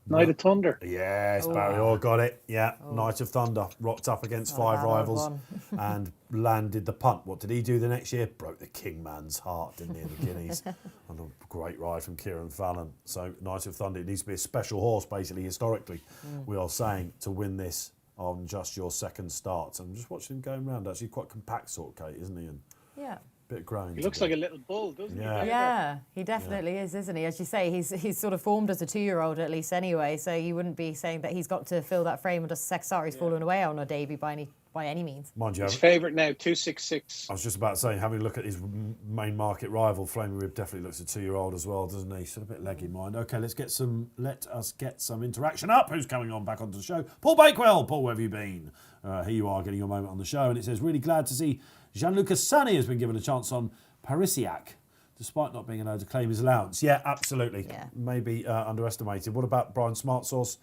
Night of Thunder. Yes, Barry Orr got it. Yeah, Night of Thunder. Rocked up against 5 rivals and landed the punt. What did he do the next year? Broke the Kingman's heart, didn't he, in the Guineas? And a great ride from Kieran Fallon. So Night of Thunder, it needs to be a special horse, basically, historically. We are saying, to win this on just your second start. I'm just watching him going around, actually. Quite compact sort of Kate, isn't he? And Yeah. bit of growing. He looks like a little bull, doesn't he? Yeah, he definitely is, isn't he? As you say, he's sort of formed as a 2-year-old at least anyway, so you wouldn't be saying that he's got to fill that frame and just sex start. He's fallen away on a debut by any means. Mind you, His favourite now, 266. I was just about to say, having a look at his main market rival, Flaming Rib definitely looks a 2-year-old as well, doesn't he? Sort of a bit leggy mind. Okay, let us get some interaction up. Who's coming on back onto the show? Paul Bakewell. Paul, where have you been? Here you are, getting your moment on the show. And it says, really glad to see Gianluca Sani has been given a chance on Parisiac, despite not being allowed to claim his allowance. Yeah, absolutely. Yeah. Maybe underestimated. What about Brian Smart's horse,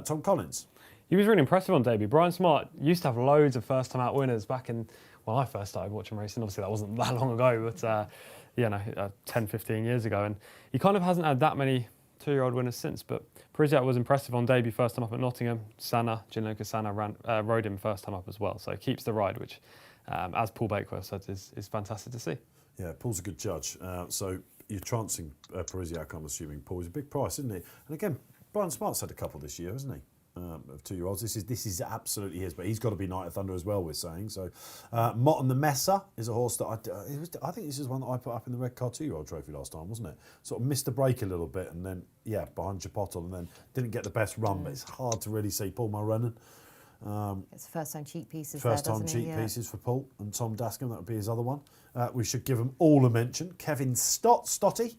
Tom Collins? He was really impressive on debut. Brian Smart used to have loads of first-time out winners back in when I first started watching racing. Obviously, that wasn't that long ago, but 10, 15 years ago. And he kind of hasn't had that many 2-year-old winners since. But Parisiac was impressive on debut first time up at Nottingham. Gianluca Sana rode him first time up as well. So he keeps the ride, which, as Paul Bakewell said, is fantastic to see. Yeah, Paul's a good judge. So you're chancing Parisiac, I'm assuming. Paul, is a big price, isn't he? And again, Brian Smart's had a couple this year, hasn't he? Of 2-year-olds. This is absolutely his, but he's got to be Night of Thunder as well, we're saying. So Mott and the Messer is a horse that I think this is one that I put up in the Red Car 2-year-old trophy last time, wasn't it? Sort of missed a break a little bit, and then behind Chipotle, and then didn't get the best run. But it's hard to really see Paul Mulrennan. It's first time cheek pieces. First there, time doesn't he? cheek Yeah. pieces for Paul and Tom Dascombe. That would be his other one. We should give them all a mention. Kevin Stotty,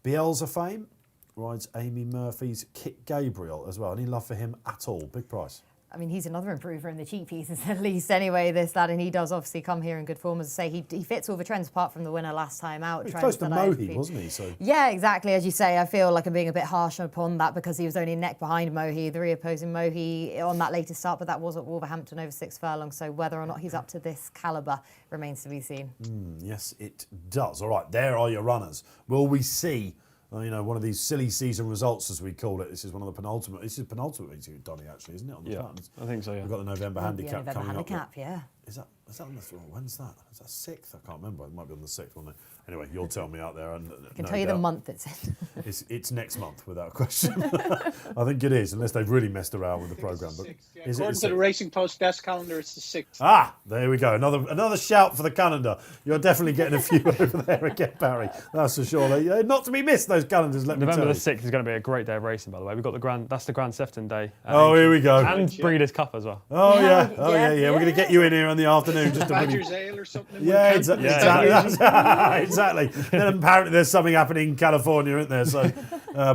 Bielsa fame, rides Amy Murphy's Kit Gabriel as well. Any love for him at all? Big price. I mean, he's another improver in the cheek pieces at least anyway, this lad, and he does obviously come here in good form. As I say, he fits all the trends apart from the winner last time out. He's trends close to that I've Mohi, been- wasn't he? So Yeah, exactly. As you say, I feel like I'm being a bit harsh upon that because he was only a neck behind Mohi, the reopposing Mohi on that latest start, but that was at Wolverhampton over 6 furlongs. So whether or not he's up to this calibre remains to be seen. yes, it does. All right, there are your runners. Will we see, one of these silly season results, as we call it? This is one of the penultimate. This is penultimate meeting with Donny, actually, isn't it? On the Flatlands? I think so, yeah. We've got the November handicap November coming handicap, up. yeah. Is that on the when's that? Is that 6th? I can't remember. It might be on the 6th, wasn't it? Anyway, you'll tell me out there. And I can tell you the month it's in. It's next month, without question. I think it is, unless they've really messed around with the programme. But is it According to the Racing Post desk calendar, it's the 6th. Ah, there we go. Another shout for the calendar. You're definitely getting a few over there again, Barry. That's for sure. They're not to be missed, those calendars, let me tell November you. the 6th is going to be a great day of racing, by the way. We've got that's the Grand Sefton Day. Oh, here we go. And Breeders' Cup as well. Oh, yeah. Oh, Yeah, yeah. We're going to get you in here in the afternoon just to bring you. Badger's Ale or something. Yeah, Exactly. exactly. Then apparently there's something happening in California, isn't there? So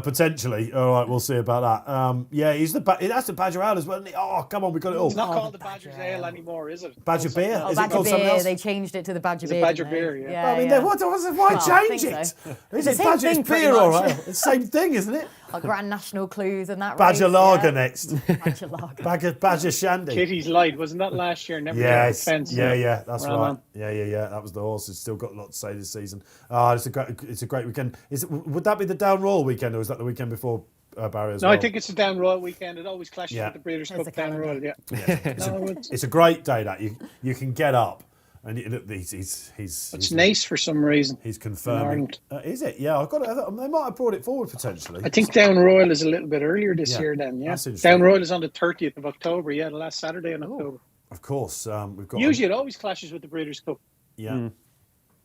potentially. All right, we'll see about that. That's the Badger Ale as well. Isn't it? Oh, come on, we got it all. It's not called the Badger's Ale anymore, is it? Badger beer? Oh, Is it Badger called something beer, else? they changed it to the Badger It's a beer. Badger didn't they? beer, yeah. I mean, yeah. why Well, I change think it? so. Is It's the it same Badger's thing, pretty beer, all much. right? It's the same thing, isn't it? Our Grand National Clues and that Badger race, Lager yeah. next. Badger Lager. Badger Shandy. Kitty's Light, wasn't that last year? Never Yes, got fence. yeah, that's Well right. done. Yeah. That was the horse. It's still got a lot to say this season. It's a great weekend. Would that be the Down Royal weekend, or is that the weekend before Barry as No, well? I think it's the Down Royal weekend. It always clashes Yeah. with the Breeders' There's Cup the Down calendar. Royal, yeah. It's a great day. That you can get up, and he's It's nice for some reason. He's confirming. Ireland. Is it? Yeah, I've got it. They might have brought it forward potentially. I think Down Royal is a little bit earlier this Yeah, year then, yeah. that's interesting. Down Royal is on the 30th of October, yeah, the last Saturday in October. Of course, we've got Usually it always clashes with the Breeders' Cup.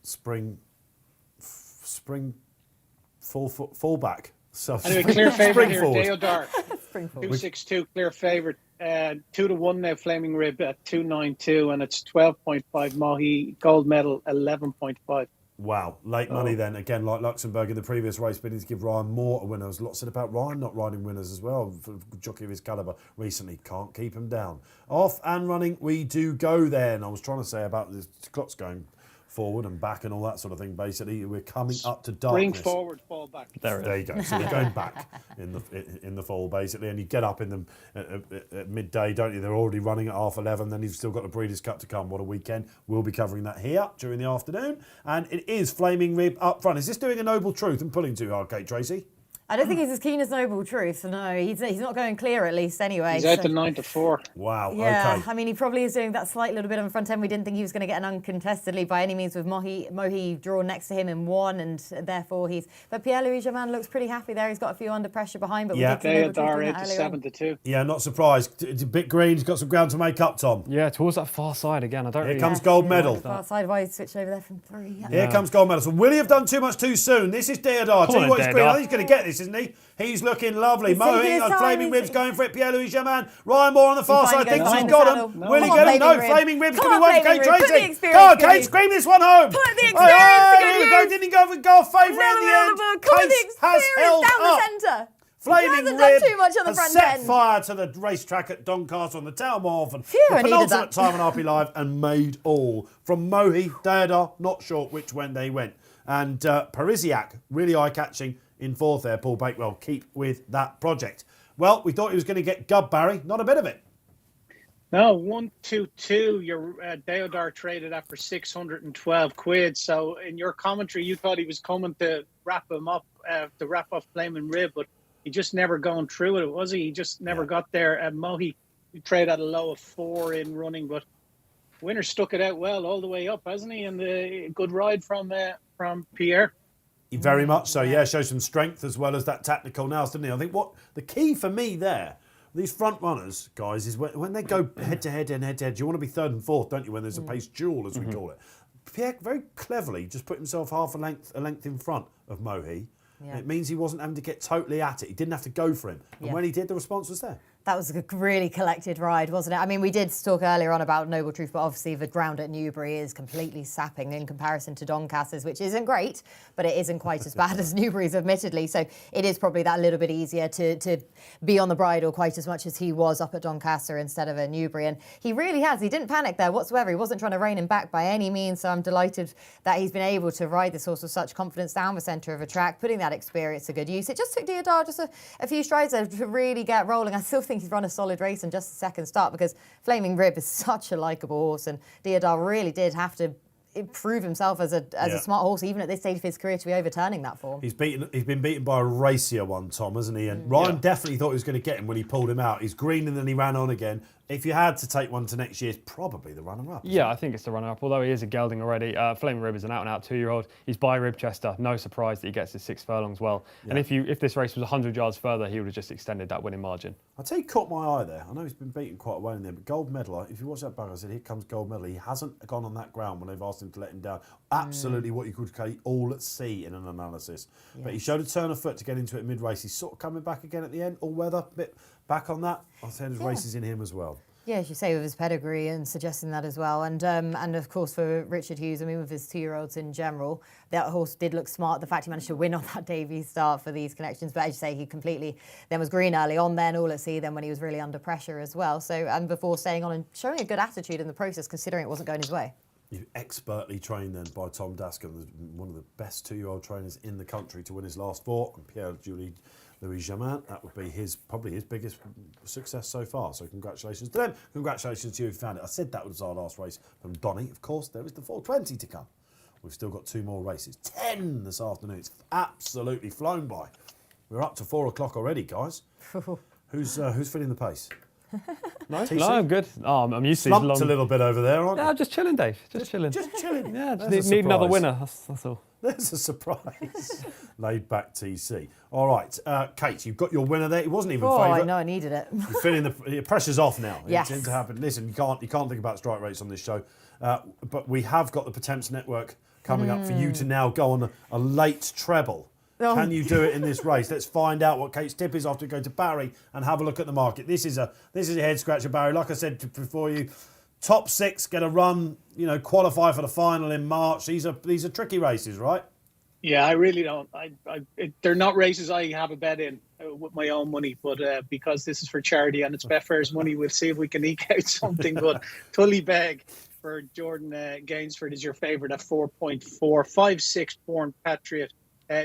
spring fullback. So Anyway, clear favourite spring here, forward. Deodar. Springfield. 262, clear favourite. 2-1 now, Flaming Rib at 292, and it's 12.5. Mahi, gold medal, 11.5. Wow, late money then. Again, like Luxembourg in the previous race, bidding to give Ryan Moore a winner. There's lots said about Ryan not riding winners as well. For a jockey of his calibre recently, can't keep him down. Off and running, we do go then. I was trying to say about the clocks going forward and back and all that sort of thing. Basically, we're coming up to darkness. Bring forward, fall back. There you go. So we're going back in the fall basically, and you get up in them at midday, don't you? They're already running at 11:30. Then you've still got the Breeders' Cup to come. What a weekend! We'll be covering that here during the afternoon, and it is Flaming Rib up front. Is this doing a Noble Truth and pulling too hard, Kate Tracey? I don't think he's as keen as Noble Truth. No, he's not going clear at least anyway. He's out so- to 9-4. Wow. Yeah, Okay. I mean, he probably is doing that slight little bit on the front end. We didn't think he was going to get an uncontested lead by any means with Mohi drawn next to him in 1, and therefore he's... But Pierre-Louis Germain looks pretty happy there. He's got a few under pressure behind, but Yeah. we did see Noble Truth Deodar doing out that to earlier on. 7-2. Yeah, not surprised. It's a bit green. He's got some ground to make up, Tom. Yeah, towards that far side again. I don't Here really... comes gold medal. Far side, why switch over there from 3? Yeah. Here comes gold medal. So will he have done too much too soon? This is Deodar. Tell on, you what, he's green. I Deodar. think he's going to get this, isn't he? He's looking lovely. He's taking Mohi his on time, Flaming he's- Ribs going for it. Pierre-Louis Germain. Ryan Moore on the far He side finally thinks goes he's behind got the him. saddle. Will he Come get on, him? No, Flaming Rib. Flaming Ribs Come going to on, be one for Flaming Kate Rib. Put the Tracey. experience Come on, to Kate, good scream this one home. Put the Oh, experience to here we good go. use. Didn't he go for goal favourite in the end? Come on, the Case has held experience down up. the centre. Flaming hasn't Rib done too much on the has front set end. fire to the racetrack at Doncaster on the Town Wharf and Phew, the I needed penultimate that. time on RP Live and made all. From Mohi, Deodar, not sure which when they went. And Parisiac, really eye-catching in 4th there, Paul Bakewell. Keep with that project. Well, we thought he was going to get gubbed, Barry. Not a bit of it. No, 1-2-2. Your Deodar traded after 612 quid. So in your commentary, you thought he was coming to wrap him up, to wrap up Flaming Rib, but he just never gone through it, was he? He just never got there. Mohi traded at a low of 4 in running, but winner stuck it out well all the way up, hasn't he? And the good ride from Pierre. Very much so, yeah. Shows some strength as well as that tactical nous, didn't he? I think what the key for me there, these front runners, guys, is when they go head-to-head and head-to-head, you want to be 3rd and 4th, don't you, when there's a pace duel, as we call it. Pierre very cleverly just put himself half a length in front of Mohi. Yeah. It means he wasn't having to get totally at it. He didn't have to go for him. And Yeah. when he did, the response was there. That was a really collected ride, wasn't it? I mean, we did talk earlier on about Noble Truth, but obviously the ground at Newbury is completely sapping in comparison to Doncaster's, which isn't great, but it isn't quite as bad as Newbury's, admittedly. So it is probably that little bit easier to be on the bridle quite as much as he was up at Doncaster instead of at Newbury. And he really has. He didn't panic there whatsoever. He wasn't trying to rein him back by any means. So I'm delighted that he's been able to ride this horse with such confidence down the centre of a track, putting that experience to good use. It just took Deodar just a few strides there to really get rolling. I still think he's run a solid race in just a second start because Flaming Rib is such a likeable horse, and Deodar really did have to prove himself as a smart horse, even at this stage of his career, to be overturning that form. He's been beaten by a racier one, Tom, hasn't he? And Ryan definitely thought he was going to get him when he pulled him out. He's green and then he ran on again. If you had to take one to next year, it's probably the runner-up. Yeah, I think it's the runner-up, although he is a gelding already. Flaming Rib is an out-and-out 2-year-old. He's by Ribchester. No surprise that he gets his 6 furlongs well. Yeah. And if this race was 100 yards further, he would have just extended that winning margin. I'll tell you, caught my eye there. I know he's been beaten quite well in there, but Gold Medal, if you watch that back, I said, here comes Gold Medal. He hasn't gone on that ground when they've asked him to let him down. Absolutely what you could call all at sea in an analysis. Yeah. But he showed a turn of foot to get into it mid-race. He's sort of coming back again at the end, all weather, bit back on that. I said there's races in him as well. Yeah, as you say, with his pedigree and suggesting that as well. And of course for Richard Hughes, I mean, with his 2-year-olds in general, that horse did look smart. The fact he managed to win on that debut start for these connections. But as you say, he completely then was green early on, then all at sea, then when he was really under pressure as well. So, and before staying on and showing a good attitude in the process, considering it wasn't going his way. You're expertly trained then by Tom Dascombe, one of the best 2-year-old trainers in the country to win his last 4. And Pierre-Julie Louis Jamin, that would be probably his biggest success so far. So congratulations to them. Congratulations to you who found it. I said that was our last race from Donny. Of course, there is the 420 to come. We've still got 2 more races. 10 this afternoon. It's absolutely flown by. We're up to 4 o'clock already, guys. Who's filling the pace? No, I'm good. Oh, I'm used to these Slumped a little bit over there, aren't you? Yeah, just chilling, Dave. Just chilling. Just chilling. Yeah, just need another winner. That's all. There's a surprise. Laid back TC. All right, Kate, you've got your winner there. It wasn't even favourite. I know, I needed it. You're feeling the pressure's off now. Yes. It's to happen. Listen, you can't think about strike rates on this show, but we have got the Potemps Network coming up for you to now go on a late treble. Oh. Can you do it in this race? Let's find out what Kate's tip is after we go to Barry and have a look at the market. This is a head scratcher, Barry. Like I said before, you top 6 get a run. Qualify for the final in March. These are tricky races, right? Yeah, I really don't. They're not races I have a bet in with my own money, but because this is for charity and it's Betfair's money, we'll see if we can eke out something. But Tully Beg for Jordan Gainsford is your favourite at 4.4. 5-6 Born Patriot.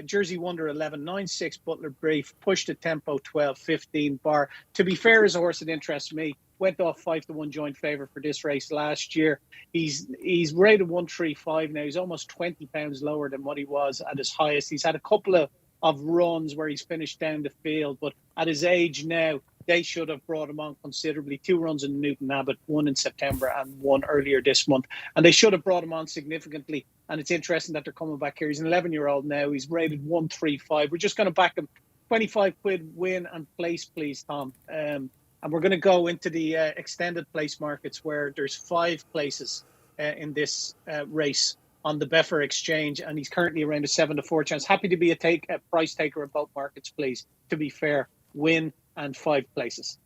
Jersey Wonder 11, 9-6 Butler Brief, Push the Tempo 12, 15 Bar. To be fair, is a horse that interests me. Went off 5-1 joint favourite for this race last year. He's rated 135 now. He's almost 20 pounds lower than what he was at his highest. He's had a couple of runs where he's finished down the field, but at his age now, they should have brought him on considerably. 2 runs in Newton Abbott, 1 in September and 1 earlier this month. And they should have brought him on significantly. And it's interesting that they're coming back here. He's an 11-year-old now. He's rated 135. We're just going to back him. 25 quid win and place, please, Tom. And we're going to go into the extended place markets where there's 5 places in this race on the Betfair Exchange. And he's currently around a 7-4 chance. Happy to be a price taker in both markets, please. To be fair, win and 5 places.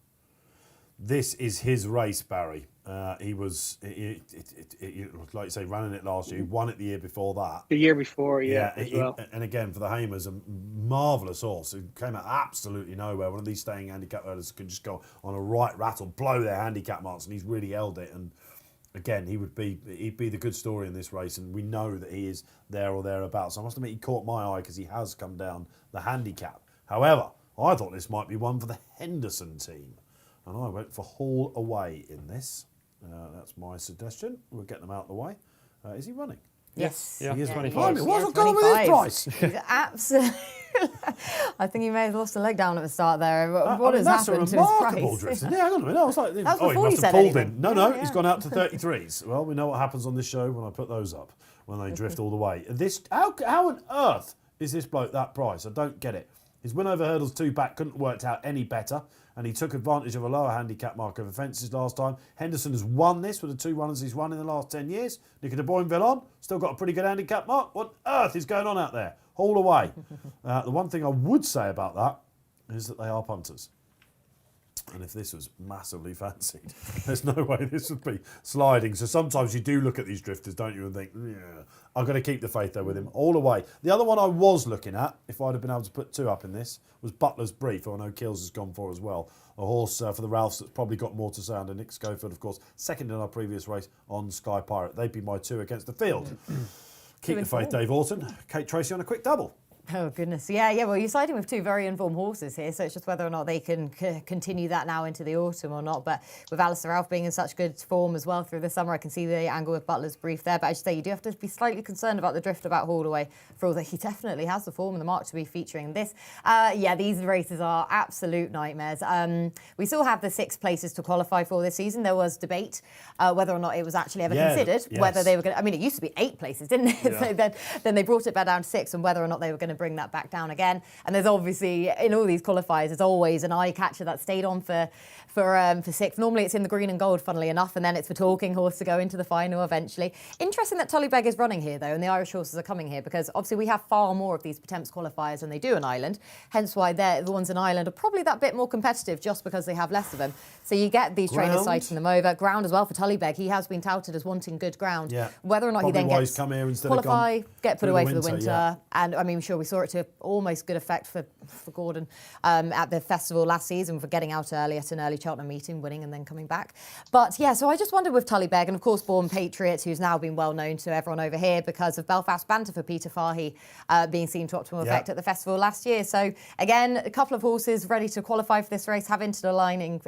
This is his race, Barry. He was, like you say, running it last year. He won it the year before that. The year before, yeah. And again, for the Hamers, a marvellous horse who came out absolutely nowhere. One of these staying handicap hurdles could just go on a right rattle, blow their handicap marks, and he's really held it. And again, he'd be the good story in this race, and we know that he is there or thereabouts. I must admit, he caught my eye because he has come down the handicap. However, I thought this might be one for the Henderson team, and I went for Hall Away in this. That's my suggestion. We'll get them out of the way. Is he running? Yes. Yeah. He is 25. What's going on with his price? He's absolutely. I think he may have lost a leg down at the start there. What has happened to his price? Drift. Yeah, hang on a minute. I was like, that was he before must you have said pulled anything. in. No, he's gone out to 33s. Well, we know what happens on this show when I put those up, when they drift all the way. How on earth is this bloke that price? I don't get it. His win over hurdles 2 back couldn't have worked out any better, and he took advantage of a lower handicap mark over fences last time. Henderson has won this with the 2 runners he's won in the last 10 years. Nicolas de Boinville still got a pretty good handicap mark. What on earth is going on out there? Haul away. The one thing I would say about that is that they are punters. And if this was massively fancied, there's no way this would be sliding. So sometimes you do look at these drifters, don't you, and think, yeah, I've got to keep the faith there with him all the way. The other one I was looking at, if I'd have been able to put 2 up in this, was Butler's Brief, who I know Kills has gone for as well. A horse for the Ralphs that's probably got more to say under Nick Schofield, of course, second in our previous race on Sky Pirate. They'd be my 2 against the field. Keep the faith, Dave Orton. Kate Tracey on a quick double. Oh, goodness. Yeah. Well, you're siding with 2 very informed horses here, so it's just whether or not they can continue that now into the autumn or not. But with Alistair Ralph being in such good form as well through the summer, I can see the angle with Butler's Brief there. But I should say, you do have to be slightly concerned about the drift about Holdaway, for all that he definitely has the form and the mark to be featuring this. These races are absolute nightmares. We still have the 6 places to qualify for this season. There was debate whether or not it was actually ever considered, whether they were going to... I mean, it used to be 8 places, didn't it? Yeah. So then they brought it back down to 6, and whether or not they were going to bring that back down again. And there's obviously, in all these qualifiers, there's always an eye catcher that stayed on for 6th. Normally it's in the green and gold, funnily enough, and then it's for Talking Horse to go into the final eventually. Interesting that Tullybeg is running here, though, and the Irish horses are coming here, because obviously we have far more of these Potemps qualifiers than they do in Ireland, hence why the ones in Ireland are probably that bit more competitive just because they have less of them. So you get these trainers citing them over. Ground as well for Tullybeg. He has been touted as wanting good ground. Yeah. Whether or not probably he then gets come here instead qualify, of get put away for the winter, yeah. And I mean, I'm sure we saw it to almost good effect for Gordon at the festival last season for getting out early at an early Cheltenham meeting, winning and then coming back. But yeah, so I just wondered with Tullybeg, and of course Born Patriot, who's now been well known to everyone over here because of Belfast Banter for Peter Fahey being seen to optimal effect at the festival last year. So again, a couple of horses ready to qualify for this race, have intertwining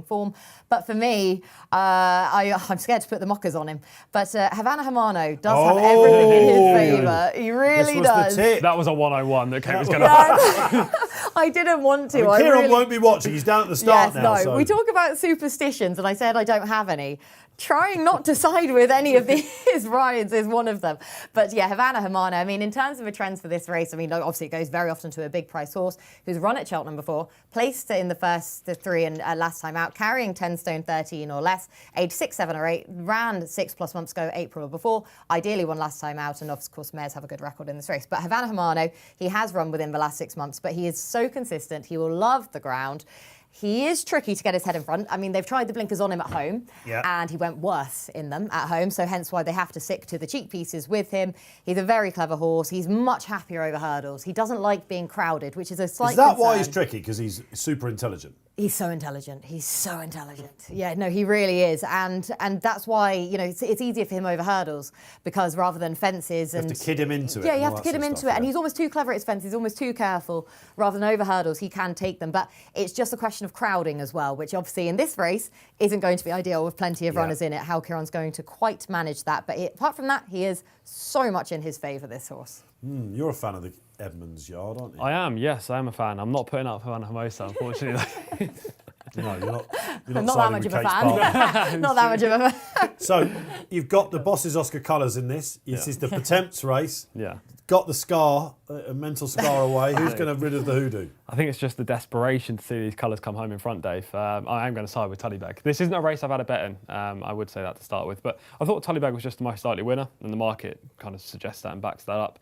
form. But for me, I'm scared to put the mockers on him. But Havana Hamano does have everything in his favour. He really does. That was a 101 that Kate was going to... I didn't want to. Kieran won't be watching. He's down at the start now. No. So. We talk about superstitions, and I said I don't have any. Trying not to side with any of these Ryans is one of them. But yeah, Havana Hamano, I mean, in terms of the trends for this race, I mean, obviously it goes very often to a big price horse who's run at Cheltenham before, placed in the first 3 and last time out, carrying 10 stone 13 or less, age 6, 7 or 8, ran 6+ months ago, April or before, ideally won last time out, and of course mares have a good record in this race. But Havana Hamano, he has run within the last 6 months, but he is so consistent, he will love the ground. He is tricky to get his head in front. I mean, they've tried the blinkers on him at home, and he went worse in them at home, so hence why they have to stick to the cheek pieces with him. He's a very clever horse. He's much happier over hurdles. He doesn't like being crowded, which is a slight concern. Is that why he's tricky? Because he's super intelligent? He's so intelligent. He's so intelligent. Yeah, no, he really is. And that's why, you know, it's easier for him over hurdles, because rather than fences... You have to kid him into it. Yeah, you have to kid him into it. And he's almost too clever at his fences. He's almost too careful. Rather than over hurdles, he can take them. But it's just a question of crowding as well, which obviously in this race isn't going to be ideal with plenty of runners in it. How Kieran's going to quite manage that. But apart from that, he is so much in his favour, this horse. You're a fan of the Edmonds Yard, aren't you? I am, yes, I am a fan. I'm not putting up Havana Hermosa, unfortunately. No, you're not that much of a fan. Not that much of a fan. So, you've got the Boss's Oscar colours in this. This is the Potemps race. Yeah. Got the scar, a mental scar away. Who's going to rid of the hoodoo? I think it's just the desperation to see these colours come home in front, Dave. I am going to side with Tullybeg. This isn't a race I've had a bet in. I would say that to start with. But I thought Tullybeg was just the most likely winner, and the market kind of suggests that and backs that up.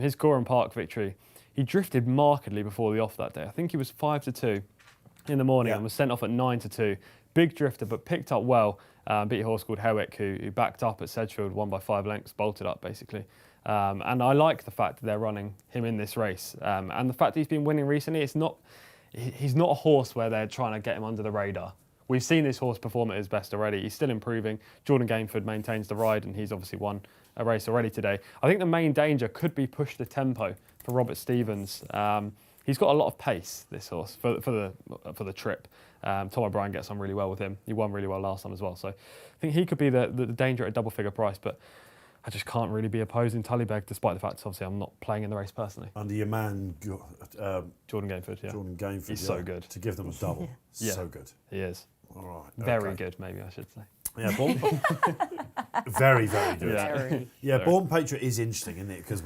His Gorham Park victory, he drifted markedly before the off that day. I think he was 5-2 in the morning and was sent off at 9-2. Big drifter, but picked up well. Beat a horse called Hewick, who backed up at Sedgefield, won by 5 lengths, bolted up basically. And I like the fact that they're running him in this race. And the fact that he's been winning recently, he's not a horse where they're trying to get him under the radar. We've seen this horse perform at his best already. He's still improving. Jordan Gainford maintains the ride, and he's obviously won a race already today. I think the main danger could be push the tempo for Robert Stevens. He's got a lot of pace, this horse, for the trip. Tom O'Brien gets on really well with him. He won really well last time as well. So I think he could be the danger at a double figure price, but I just can't really be opposing Tullybeg, despite the fact, obviously, I'm not playing in the race personally. Under your man, Jordan Gainford, yeah. Jordan Gainford, he's so good. To give them a double. So good. He is. All right. Very good, maybe I should say. Yeah, very, very good. Very. Born Patriot is interesting, isn't it? Because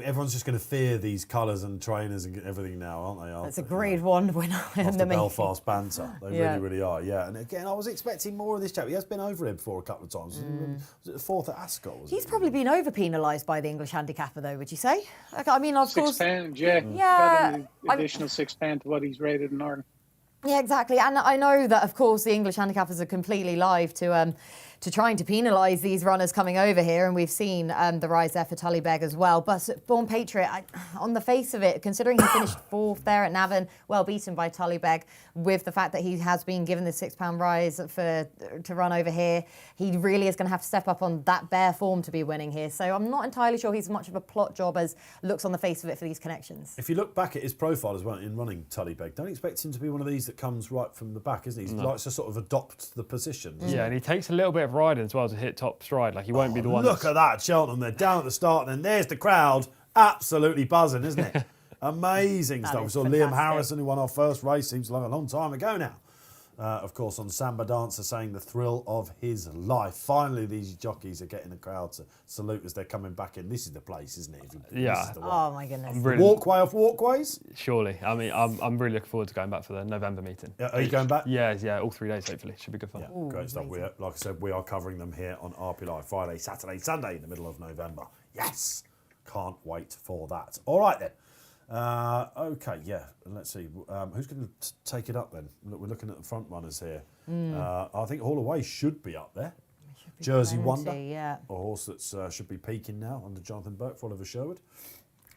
everyone's just going to fear these colours and trainers and everything now, aren't they? It's a Grade 1 winner in the Belfast Banter. They really, really are, yeah. And again, I was expecting more of this chap. He has been over here before a couple of times. Was it the 4th at Ascot? He's probably been over-penalised by the English handicapper, though, would you say? I mean, of course... £6, yeah. Got an additional £6 to what he's rated in Ireland. Yeah, exactly. And I know that, of course, the English handicappers are completely live to trying to penalise these runners coming over here, and we've seen the rise there for Tullybeg as well. But Born Patriot, on the face of it, considering he finished 4th there at Navan, well beaten by Tullybeg, with the fact that he has been given the £6 rise to run over here, he really is going to have to step up on that bare form to be winning here. So I'm not entirely sure he's much of a plot job as looks on the face of it for these connections. If you look back at his profile as well in running Tullybeg, don't expect him to be one of these that comes right from the back, isn't he? He likes to sort of adopt the position. Yeah, and he takes a little bit of riding as well to hit top stride. Like, he won't be the one. Look at that, Cheltenham. They're down at the start, and then there's the crowd. Absolutely buzzing, isn't it? Amazing stuff. We saw fantastic. Liam Harrison, who won our first race, seems like a long time ago now. Of course, on Samba Dancer, saying the thrill of his life. Finally, these jockeys are getting the crowd to salute as they're coming back in. This is the place, isn't it? Yeah. This is the one. Oh, my goodness. Really, Walkway off walkways? surely. I mean, I'm really looking forward to going back for the November meeting. Are you going back? Yeah, all 3 days, hopefully. Should be good fun. Yeah, Ooh, great stuff. amazing. Like I said, we are covering them here on RP Live Friday, Saturday, Sunday in the middle of November. Yes! Can't wait for that. All right then. Okay, yeah. Let's see. Who's going to take it up then? Look, we're looking at the front runners here. I think Haulaway should be up there. Jersey Wonder, yeah. a horse that should be peaking now under Jonathan Burke for Oliver Sherwood.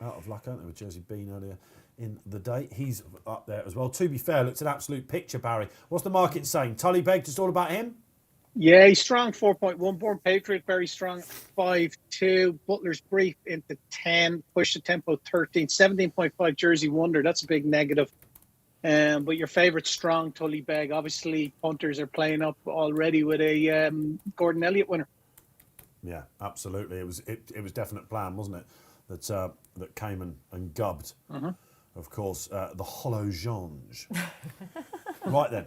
Out of luck, aren't they, with Jersey Bean earlier in the day. He's up there as well. To be fair, looks an absolute picture, Barry. What's the market saying? Tullybeg, just all about him? Yeah, he's strong, 4.1. Born Patriot, very strong, 5.2. Butler's Brief into 10. Push the tempo, 13. 17.5 Jersey Wonder. That's a big negative. But your favourite, strong Tullybeg. Obviously, punters are playing up already with a Gordon Elliott winner. Yeah, absolutely. It was definite plan, wasn't it? That came and gubbed. Of course, the Hollow Jonge. Right then.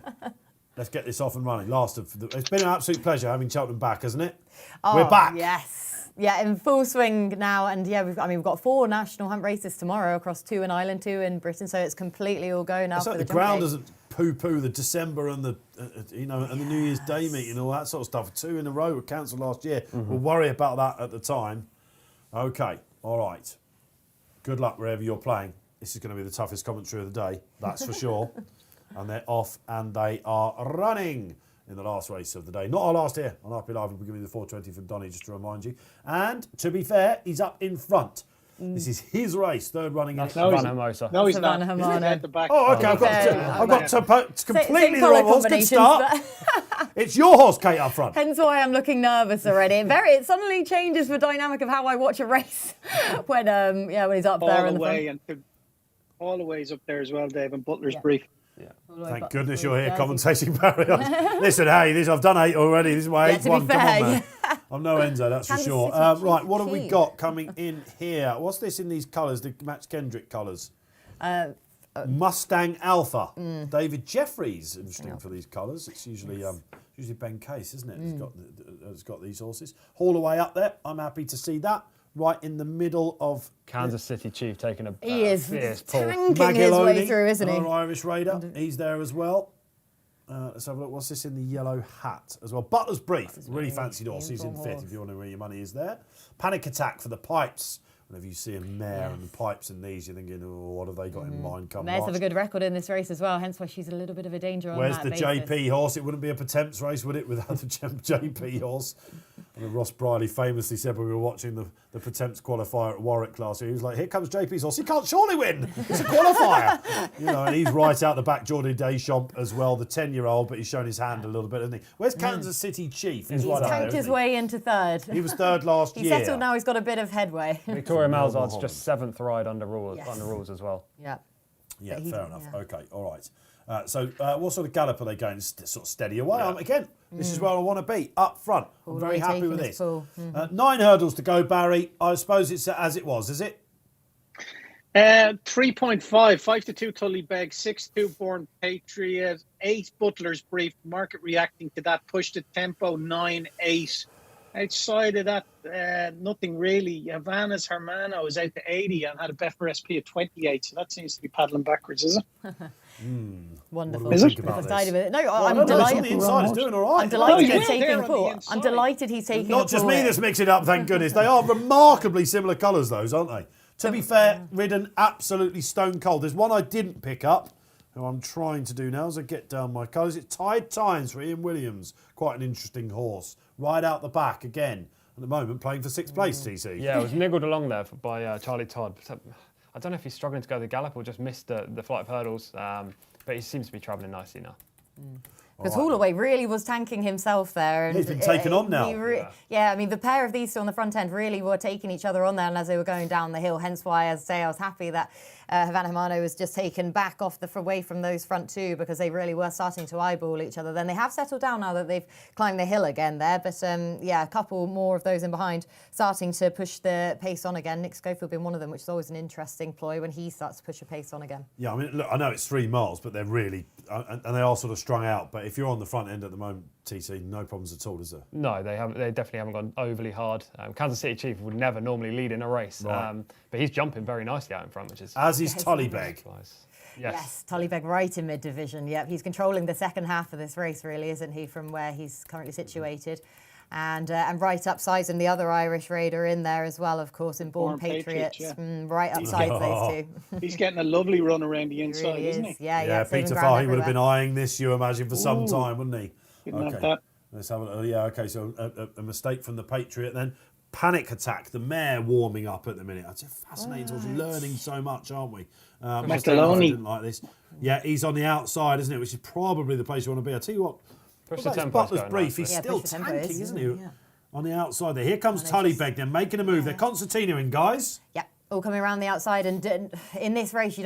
Let's get this off and running. It's been an absolute pleasure having Cheltenham back, hasn't it? Oh, We're back. Yes. Yeah, in full swing now. And yeah, we've got 4 national hunt races tomorrow across 2 in Ireland, 2 in Britain. So it's completely all go now. It's like the ground doesn't poo-poo the December and the and the New Year's Day meeting and all that sort of stuff. 2 in a row were cancelled last year. We'll worry about that at the time. Okay, all right. Good luck wherever you're playing. This is going to be the toughest commentary of the day, that's for sure. And they're off and they are running in the last race of the day. Not our last here on RP Live. We'll be giving you the 4:20 from Donny, just to remind you. And to be fair, he's up in front. This is his race, third running in. Savannah Hermosa. No, he's Savannah not. Hermosa. He's at the back. Oh, okay. I've got completely the wrong horse. Good start. It's your horse, Kate, up front. Hence why I'm looking nervous already. It suddenly changes the dynamic of how I watch a race when he's up there in the front. And Holloway's up there as well, Dave, and Butler's Brief. Thank goodness you're here commentating, Barry. Listen, I've done 8 already. This is my 8th one. Come on, man. I'm no Enzo, that's for Kansas sure. City Right, what have we Chief. got coming in here? What's this in these colours, the Max Kendrick colours? Mustang Alpha. David Jeffries, interesting for these colours. It's usually Ben Case, isn't it? It's got these horses. Haulaway up there. I'm happy to see that. Right in the middle of Kansas City Chief taking a He is fierce pull. tanking his way through, isn't he? Our Irish Raider. He's there as well. Let's have a look. What's this in the yellow hat as well? Butler's Brief. Really fancied horse. He's in 5th if you want to know where your money is there. Panic Attack for the Pipes. Whenever you see a mare and the Pipes in these, you're thinking, oh, what have they got in mind come Mares March? have a good record in this race as well, hence why she's a little bit of a danger on Where's that the basis. JP horse? It wouldn't be a Potemps race, would it, without the JP horse? And Ross Briley famously said when we were watching the Potemps qualifier at Warwick last year, he was like, here comes JP's horse. He can't surely win. It's a qualifier. And he's right out the back, Jordan Deschamps as well, the 10-year-old, but he's shown his hand a little bit, hasn't he? Where's Kansas City Chief? He's right out there, Tanked his isn't way into 3rd. He was 3rd last He's year. settled now, he's got a bit of headway. Victoria Malzard's just 7th ride under rules, Yes. as well. Yeah. Yeah, But he fair didn't, enough. yeah. Okay, all right. So what sort of gallop are they going? Sort of steady away. Again, this is where I want to be, up front. I'm All very the way happy taking with his this. pull. 9 hurdles to go, Barry. I suppose it's as it was, is it? 3.5, 5-2 Tullybeg, 6-2 Born Patriot, 8 Butler's Brief. Market reacting to that. Pushed the tempo, 9-8. Outside of that, nothing really. Havana's Hermano is out to 80 and had a Betfair SP at 28, so that seems to be paddling backwards, is it? Wonderful. What do we think about I've this? decided with it. No, I I'm don't know, it's on delighted. the inside. It's doing all right. I'm delighted No, he's he's taking there on the Paul. I'm inside. delighted he's taking Not just Paul me here. that's mixing it up, thank goodness. They are remarkably similar colours, those, aren't they? To be fair, ridden absolutely stone cold. There's one I didn't pick up, who I'm trying to do now as I get down my colours. It's Tide Times for Ian Williams. Quite an interesting horse. Right out the back again. At the moment, playing for 6th place, TC. Yeah, it was niggled along there by Charlie Todd. I don't know if he's struggling to go the gallop or just missed the flight of hurdles, but he seems to be travelling nicely now. Because Holloway really was tanking himself there. And he's been taken on now. I mean, the pair of these two on the front end really were taking each other on there and as they were going down the hill. Hence why, as I say, I was happy that Havana Hermano was just taken back away from those front two because they really were starting to eyeball each other. Then they have settled down now that they've climbed the hill again there. But a couple more of those in behind starting to push the pace on again. Nick Schofield being one of them, which is always an interesting ploy when he starts to push a pace on again. Yeah, I mean, look, I know it's 3 miles, but they're really, and they are sort of strung out. But if you're on the front end at the moment, TC, no problems at all, is there? No, they haven't. They definitely haven't gone overly hard. Kansas City Chief would never normally lead in a race, Right. but he's jumping very nicely out in front, which is As is Tullybeg. Yes, Tullybeg right in mid-division. Yep, he's controlling the second half of this race, really, isn't he, from where he's currently situated. And right upside him, the other Irish raider in there as well, of course, in Born Patriots. Right upside those two. He's getting a lovely run around the inside, really isn't he? Yeah, Peter Fahey would have been eyeing this, you imagine, for some time, wouldn't he? Didn't have that. Let's have a yeah, okay, so a mistake from the Patriot then. Panic Attack, the mare warming up at the minute. It's fascinating. We're learning so much, aren't we? McAloney. I didn't like this. Yeah, he's on the outside, isn't it? Which is probably the place you want to be. I tell you what, Push the tempo. Butler's brief. He's still tanking, isn't he? Yeah. On the outside there. Here comes Tullybeg. They're making a move. They're concertinaing, guys. Yeah, all coming around the outside. And in this race,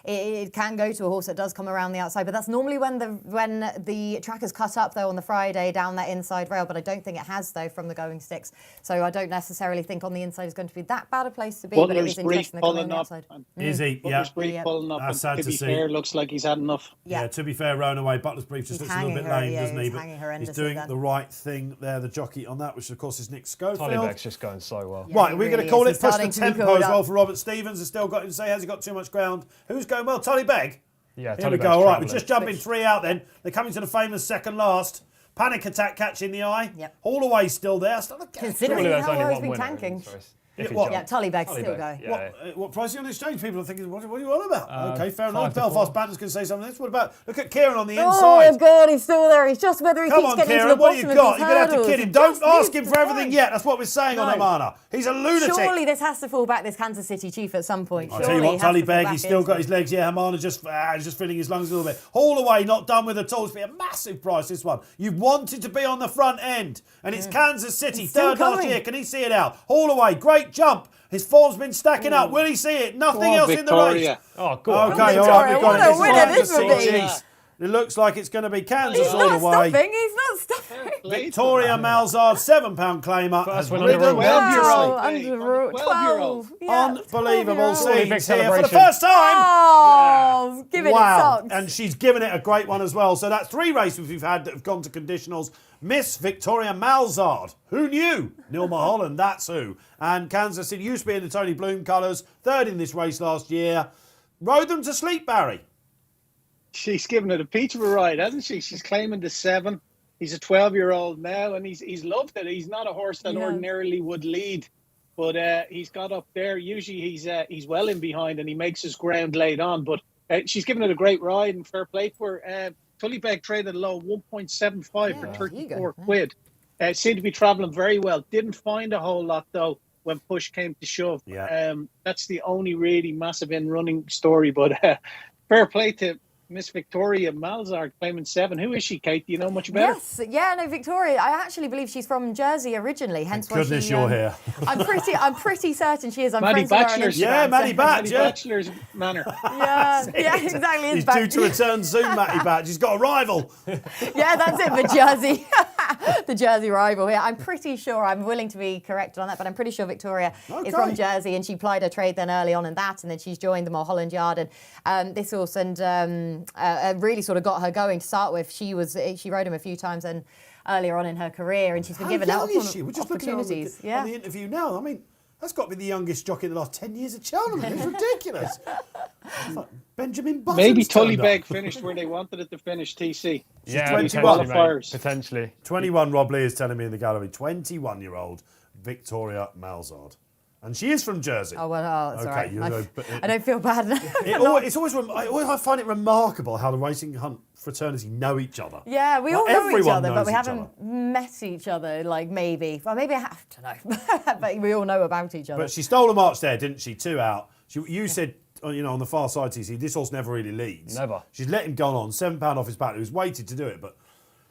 it can go to a horse that does come around the outside. But that's normally when the track is cut up, though, on the Friday down that inside rail. But I don't think it has, though, from the going sticks. So I don't necessarily think on the inside is going to be that bad a place to be. But it is interesting they're coming on the outside. Is he? Yeah. Butler's brief pulling up. That's And sad to be to see. fair, looks like he's had enough. Yeah, to be fair, round away. Butler's brief just He's looks a little bit hanging her, lame, doesn't he? he's But hanging he's horrendously doing then. the right thing there, the jockey on that, which of course is Nick Schofield. Tullybeg's just going so well. Yeah, Right, he we're going really to call is. it He's push the starting to be tempo called as well up. for Robert Stevens. Has still got to say, has he got too much ground? Who's going well? Tullybeg? Yeah, Here we Tullybeg's go. All right, we're travelling. just jumping 3 out then. They're coming to the famous second last. Panic Attack catching the eye. Yep. Holloway's still there. Still Considering Surely there's how only well he's one been winner. tanking. If he what? jumps. Yeah, Tullybeg's still Tullybeg, going. yeah. What price are you on the exchange? People are thinking, what are you on about? Okay, fair 5 enough. to Belfast 4. Banter's going to say something. What about, look at Kieran on the Oh, inside. God, he's still there. He's just whether he Come keeps on, getting Kieran, to the what do bottom you of got? his You're going to have to hurdles. kid him. He Don't just ask needs him to for everything fight. yet. That's what we're saying on No. Amana. He's a lunatic. Surely this has to fall back, this Kansas City Chief, at some point. I'll tell you Surely what, he has to fall Tullybeg, back he's still into got it. his legs. Yeah, Hamana just filling his lungs a little bit. Haulaway not done with at all. It's been a massive price, this one. You wanted to be on the front end, and it's Kansas City, It's still third last coming. year. Can he see it out? Haulaway, great jump. His form's been stacking up. Will he see it? Nothing else in the race. Victoria. Oh, go on. Okay, all right, we've got What it. a winner this Kansas will be. City. Jeez. It looks like it's going to be Kansas He's all not the way. stopping. He's not stopping. Victoria Malzard, £7 claimer, First has win on the ridden road. well. Under 12. Unbelievable 12-year-old. Surely scenes big here for the celebration. first time. Oh, give it Wow, a socks. and she's given it a great one as well. So that's 3 races we've had that have gone to conditionals. Miss Victoria Malzard, who knew? Neil Mulholland, that's who. And Kansas City used to be in the Tony Bloom colours, 3rd in this race last year. Rode them to sleep, Barry. She's given it a peach of a ride, hasn't she? She's claiming the 7. He's a 12-year-old now, and he's loved it. He's not a horse that ordinarily would lead, but he's got up there. Usually he's well in behind, and he makes his ground laid on. But she's given it a great ride, and fair play for her. Tullybeg traded low 1.75 for 34 quid. Seemed to be travelling very well. Didn't find a whole lot, though, when push came to shove. Yeah. That's the only really massive in-running story. But fair play to Miss Victoria Malzard, claiming 7. Who is she, Kate? Do you know much about her? Yes, yeah, no, Victoria. I actually believe she's from Jersey originally. Hence Thank goodness she, you're here. I'm pretty certain she is. I'm Maddie friends with her on Batchelor's- Instagram, Yeah, Maddie so- Batch, yeah. Bachelor's manor. Yeah, exactly. It's He's back. due to return soon, Matty Batch. He's got a rival. Yeah, that's it for Jersey. The Jersey rival here. I'm pretty sure, I'm willing to be corrected on that, but I'm pretty sure Victoria is from Jersey, and she plied her trade then early on in that, and then she's joined the Mulholland Yard, and this horse really sort of got her going to start with. She rode him a few times and earlier on in her career, and she's been given How young is she? We're just looking at opportunities. on the interview now. I mean, that's got to be the youngest jockey in the last 10 years at Cheltenham. It's ridiculous. It's like Benjamin Buttons Maybe turned up. Tullybeg finished where they wanted it to finish, TC. Yeah, 21. potentially, mate. Potentially. 21, Rob Lee is telling me in the gallery. 21-year-old Victoria Malzard. And she is from Jersey. Oh, well, it's all right. I don't feel bad. I find it remarkable how the racing hunt fraternity know each other. Yeah, we all know each other, but we knows each haven't met each other, like maybe. Well, maybe I don't know. But we all know about each other. But she stole a march there, didn't she? 2 out. You said, on the far side, TC, this horse never really leads. Never. She's let him go on, £7 off his back. He was weighted to do it, but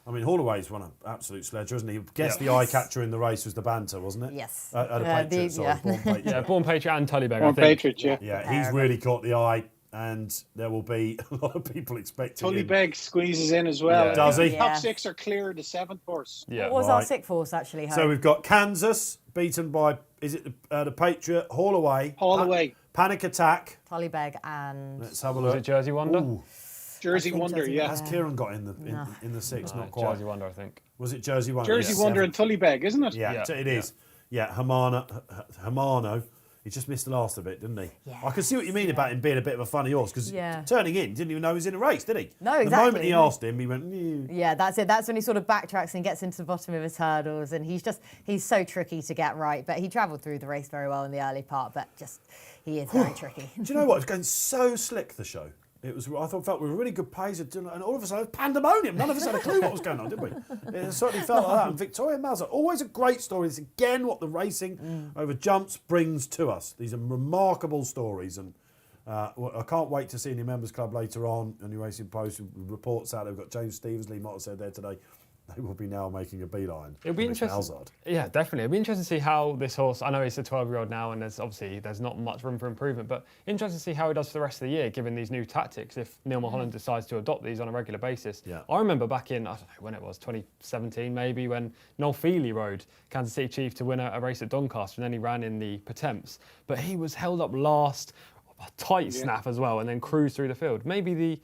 Holloway's won an absolute sledger, hasn't he? Guess the eye catcher in the race was the banter, wasn't it? Yes. The Patriot, sorry. Born Patriot. Yeah, Born Patriot and Tullybeg, Born Patriot, yeah. Yeah, he's really caught the eye, and there will be a lot of people expecting Tullybeg squeezes in as well. Yeah. Does he? The top 6 are clear of the 7th horse. Yeah. What was our 6th horse, actually, Ho? So we've got Kansas, beaten by, is it the Patriot, Haulaway, Panic Attack. Tullybeg and... Let's have a Was look. it Jersey Wonder? Ooh. Jersey Wonder, yeah. Has Kieran got in the 6? Not quite. Jersey Wonder, I think. Was it Jersey Wonder? Jersey Wonder and Tullybeg, isn't it? Yeah, it is. Yeah, Hamano. He just missed the last of it, didn't he? Yeah. I can see what you mean about him being a bit of a funny horse, because turning in, he didn't even know he was in a race, did he? No, exactly. The moment he asked him, he went, Yeah, that's it. That's when he sort of backtracks and gets into the bottom of his hurdles, and he's so tricky to get right. But he travelled through the race very well in the early part, but he is very tricky. Do you know what? It was going so slick, the show. Felt we were really good pace, and all of a sudden, pandemonium. None of us had a clue what was going on, did we? It certainly felt like that. And Victoria Mazza, always a great story. It's again what the racing over jumps brings to us. These are remarkable stories, and I can't wait to see any members club later on. Any Racing Post reports out. They've got James Stevens, Lee Mott said there today. They will be now making a beeline. It'll be interesting. Yeah, definitely. It'll be interesting to see how this horse, I know he's a 12-year-old now, and there's not much room for improvement, but interesting to see how he does for the rest of the year, given these new tactics, if Neil Mulholland decides to adopt these on a regular basis. Yeah. I remember back in, I don't know when it was, 2017 maybe, when Noel Feely rode Kansas City Chief to win a race at Doncaster, and then he ran in the Potemps, but he was held up last, a tight snap as well, and then cruised through the field. Maybe the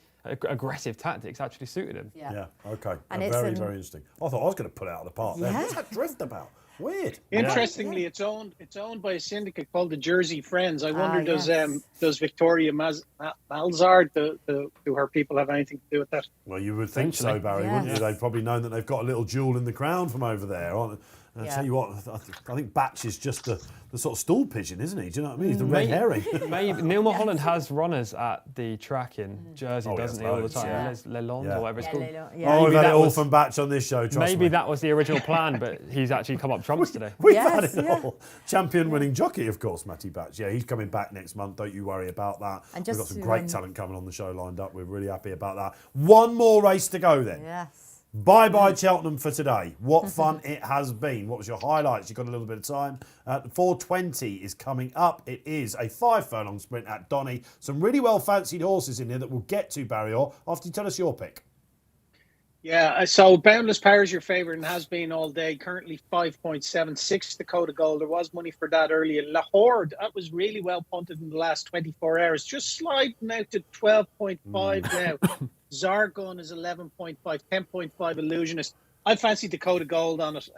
aggressive tactics actually suited him. Yeah, okay. And very interesting. I thought I was going to pull it out of the park then. What's that drift about? Weird. Interestingly, it's owned by a syndicate called the Jersey Friends. I wonder does Victoria Malzard, do her people have anything to do with that? Well, you would think so, Barry, wouldn't you? They've probably known that they've got a little jewel in the crown from over there. And I tell you what, I think Batch is just the sort of stool pigeon, isn't he? Do you know what I mean? He's the red herring. Maybe Neil Mulholland has runners at the track in Jersey, doesn't he, all the time? Yeah. Les Lalonde or whatever it's called. We've had it all from Batch on this show, trust me. Maybe that was the original plan, but he's actually come up trumps today. We've had it all. Champion-winning jockey, of course, Matty Batch. Yeah, he's coming back next month. Don't you worry about that. We've got some great talent coming on the show lined up. We're really happy about that. One more race to go then. Yes. Bye-bye Cheltenham for today. What fun it has been. What was your highlights? You've got a little bit of time. 4:20 is coming up. It is a 5-furlong sprint at Donny. Some really well-fancied horses in there that we'll get to, Barry Orr, after you tell us your pick. Yeah, so Boundless Power is your favourite and has been all day. Currently 5.76 Dakota Gold. There was money for that earlier. Lahore, that was really well punted in the last 24 hours. Just sliding out to 12.5 now. Zargon is 11.5, 10.5 Illusionist. I fancy Dakota Gold on it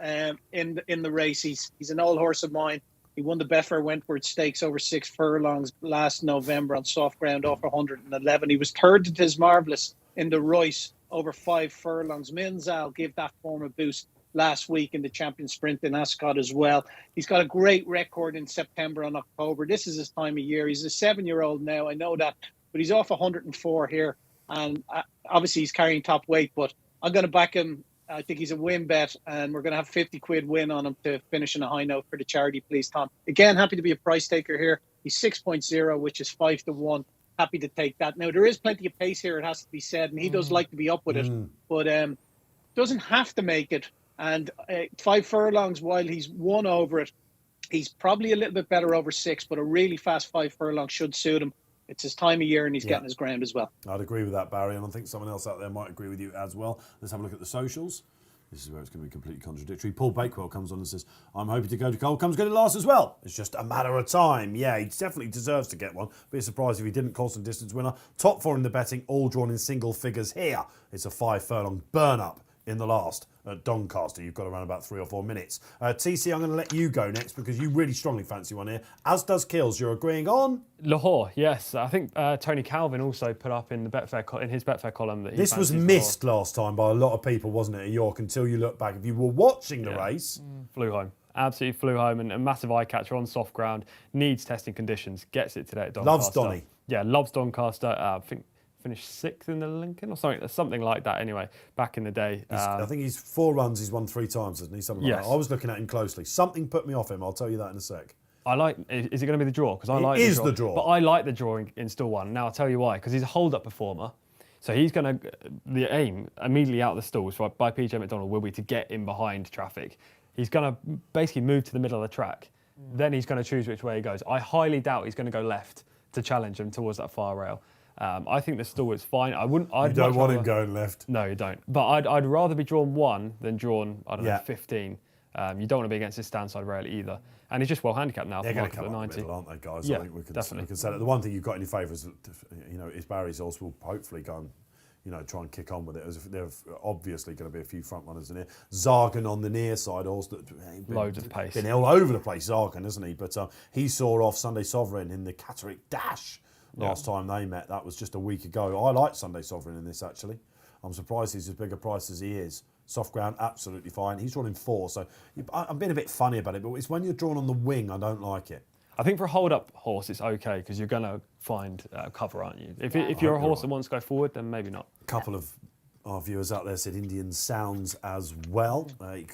in the race. He's an old horse of mine. He won the Betfair Wentworth Stakes over 6 furlongs last November on soft ground off 111. He was third to Tis Marvellous in the Royce over 5 furlongs. Minzal gave that form a boost last week in the Champion Sprint in Ascot as well. He's got a great record in September and October. This is his time of year. He's a 7-year-old now, I know that, but he's off 104 here. And obviously he's carrying top weight, but I'm going to back him. I think he's a win bet, and we're going to have 50 quid win on him to finish in a high note for the charity, please, Tom. Again, happy to be a price taker here. He's 6.0, which is 5-1. Happy to take that. Now, there is plenty of pace here, it has to be said, and he does like to be up with it, but doesn't have to make it. And 5 furlongs, while he's won over it, he's probably a little bit better over 6, but a really fast 5 furlongs should suit him. It's his time of year and he's getting his ground as well. I'd agree with that, Barry, and I think someone else out there might agree with you as well. Let's have a look at the socials. This is where it's going to be completely contradictory. Paul Bakewell comes on and says, I'm hoping to go to Cole. Comes good at last as well. It's just a matter of time. Yeah, he definitely deserves to get one. Be surprised if he didn't. Course and distance winner. Top 4 in the betting, all drawn in single figures here. It's a 5-furlong burn-up in the last at Doncaster. You've got around about 3 or 4 minutes. TC, I'm going to let you go next because you really strongly fancy one here, as does Kills. You're agreeing on? Lahore, yes. I think Tony Calvin also put up in the in his Betfair column that he this was missed last time by a lot of people, wasn't it, at York, until you look back. If you were watching the race... Flew home. Absolutely flew home and a massive eye catcher on soft ground. Needs testing conditions. Gets it today at Doncaster. Loves Donny. Yeah, loves Doncaster. I think finished 6th in the Lincoln or something like that. Anyway, back in the day. I think he's 4 runs. He's won 3 times, hasn't he? Something like Yes. that. I was looking at him closely. Something put me off him. I'll tell you that in a sec. I like. Is it going to be the draw? Because I It like is the draw. But I like the draw in still one. Now I'll tell you why. Because he's a hold-up performer. So he's going to, the aim immediately out of the stalls by PJ McDonald will be to get in behind traffic. He's going to basically move to the middle of the track. Then he's going to choose which way he goes. I highly doubt he's going to go left to challenge him towards that far rail. I think the stall is fine. You don't want him going left. No, you don't. But I'd rather be drawn 1 than drawn, I don't know, 15. You don't want to be against his stand side rail either. And he's just well handicapped now. They're for going to market come at up 90. the middle, aren't they, guys? Yeah, I think we can definitely. say that. The one thing you've got in your favour is, is Barry's horse will hopefully go and try and kick on with it. There's obviously going to be a few front runners in here. Zargan on the near side, horse that Loads of pace. Been all over the place, Zargan, hasn't he? But he saw off Sunday Sovereign in the Catterick Dash last time they met. That was just a week ago. I like Sunday Sovereign in this, actually. I'm surprised he's as big a price as he is. Soft ground, absolutely fine. He's drawn in 4, so I'm being a bit funny about it, but it's when you're drawn on the wing, I don't like it. I think for a hold-up horse, it's okay because you're going to find cover, aren't you? If you're a horse that wants to go forward, then maybe not. A couple of our viewers out there said Indian Sounds as well. You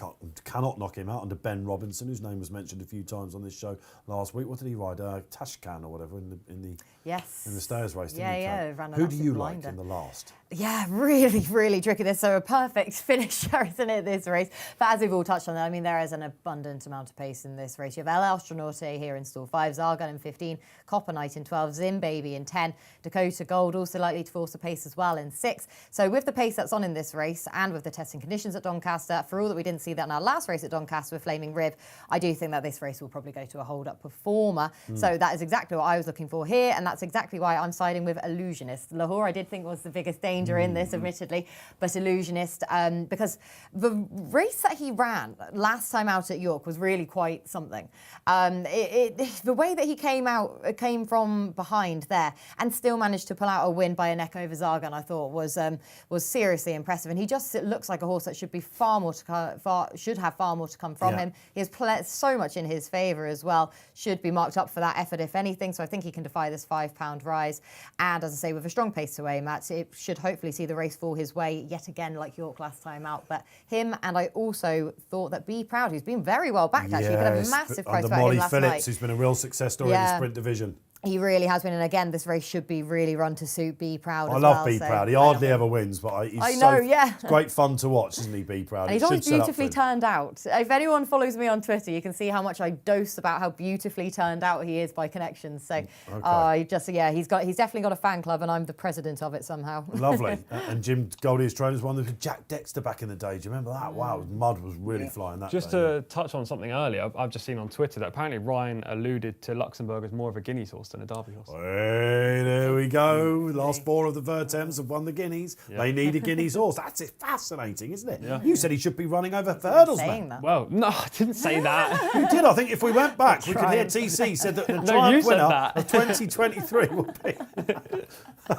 cannot knock him out under Ben Robinson, whose name was mentioned a few times on this show last week. What did he ride? Tashkent or whatever in the stayers race. Didn't he, Yeah, Kate? ran an Who do you absolute like blinder. in the last? Yeah, really, really tricky. This so a perfect finisher, isn't it, this race? But as we've all touched on, I mean, there is an abundant amount of pace in this race. You have El Astronaute here in stall 5, Zargan in 15, Copper Knight in 12, Zim Baby in 10, Dakota Gold also likely to force a pace as well in 6. So with the pace that's on in this race and with the testing conditions at Doncaster, for all that we didn't see that in our last race at Doncaster with Flaming Rib, I do think that this race will probably go to a hold-up performer. So that is exactly what I was looking for here, and that's exactly why I'm siding with Illusionist. Lahore, I did think was the biggest danger in this, admittedly, but Illusionist, because the race that he ran last time out at York was really quite something. The way that he came from behind there and still managed to pull out a win by a neck over Zargan, I thought was seriously impressive. And he just looks like a horse that should be should have far more to come from him. He has so much in his favour as well. Should be marked up for that effort, if anything. So I think he can defy this £5 rise. And as I say, with a strong pace to aim at, it should hopefully see the race fall his way yet again, like York last time out. But him, and I also thought that Be Proud, who's been very well backed actually, could have a massive price under fight Molly him last Phillips, night. who's been a real success story in the sprint division. He really has been, and again, this race should be really run to suit Be Proud. I love Be Proud. He hardly ever wins, but he's it's great fun to watch, isn't he, Be Proud? And he's always beautifully turned out. If anyone follows me on Twitter, you can see how much I dose about how beautifully turned out he is by connections. So, he's definitely got a fan club, and I'm the president of it somehow. Lovely. And Jim Goldie, his trainer, was one of Jack Dexter back in the day. Do you remember that? Wow, mud was really flying that Just day. to touch on something earlier, I've just seen on Twitter that apparently Ryan alluded to Luxembourg as more of a Guineas horse than a Derby horse. Hey, there we go. Last 4 of the Vertems have won the Guineas. Yeah. They need a Guineas horse. That's fascinating, isn't it? Yeah. You said he should be running over hurdles, man. That. Well, no, I didn't say that. You did. I think if we went back, we could hear TC said that the triumph winner of 2023 would be...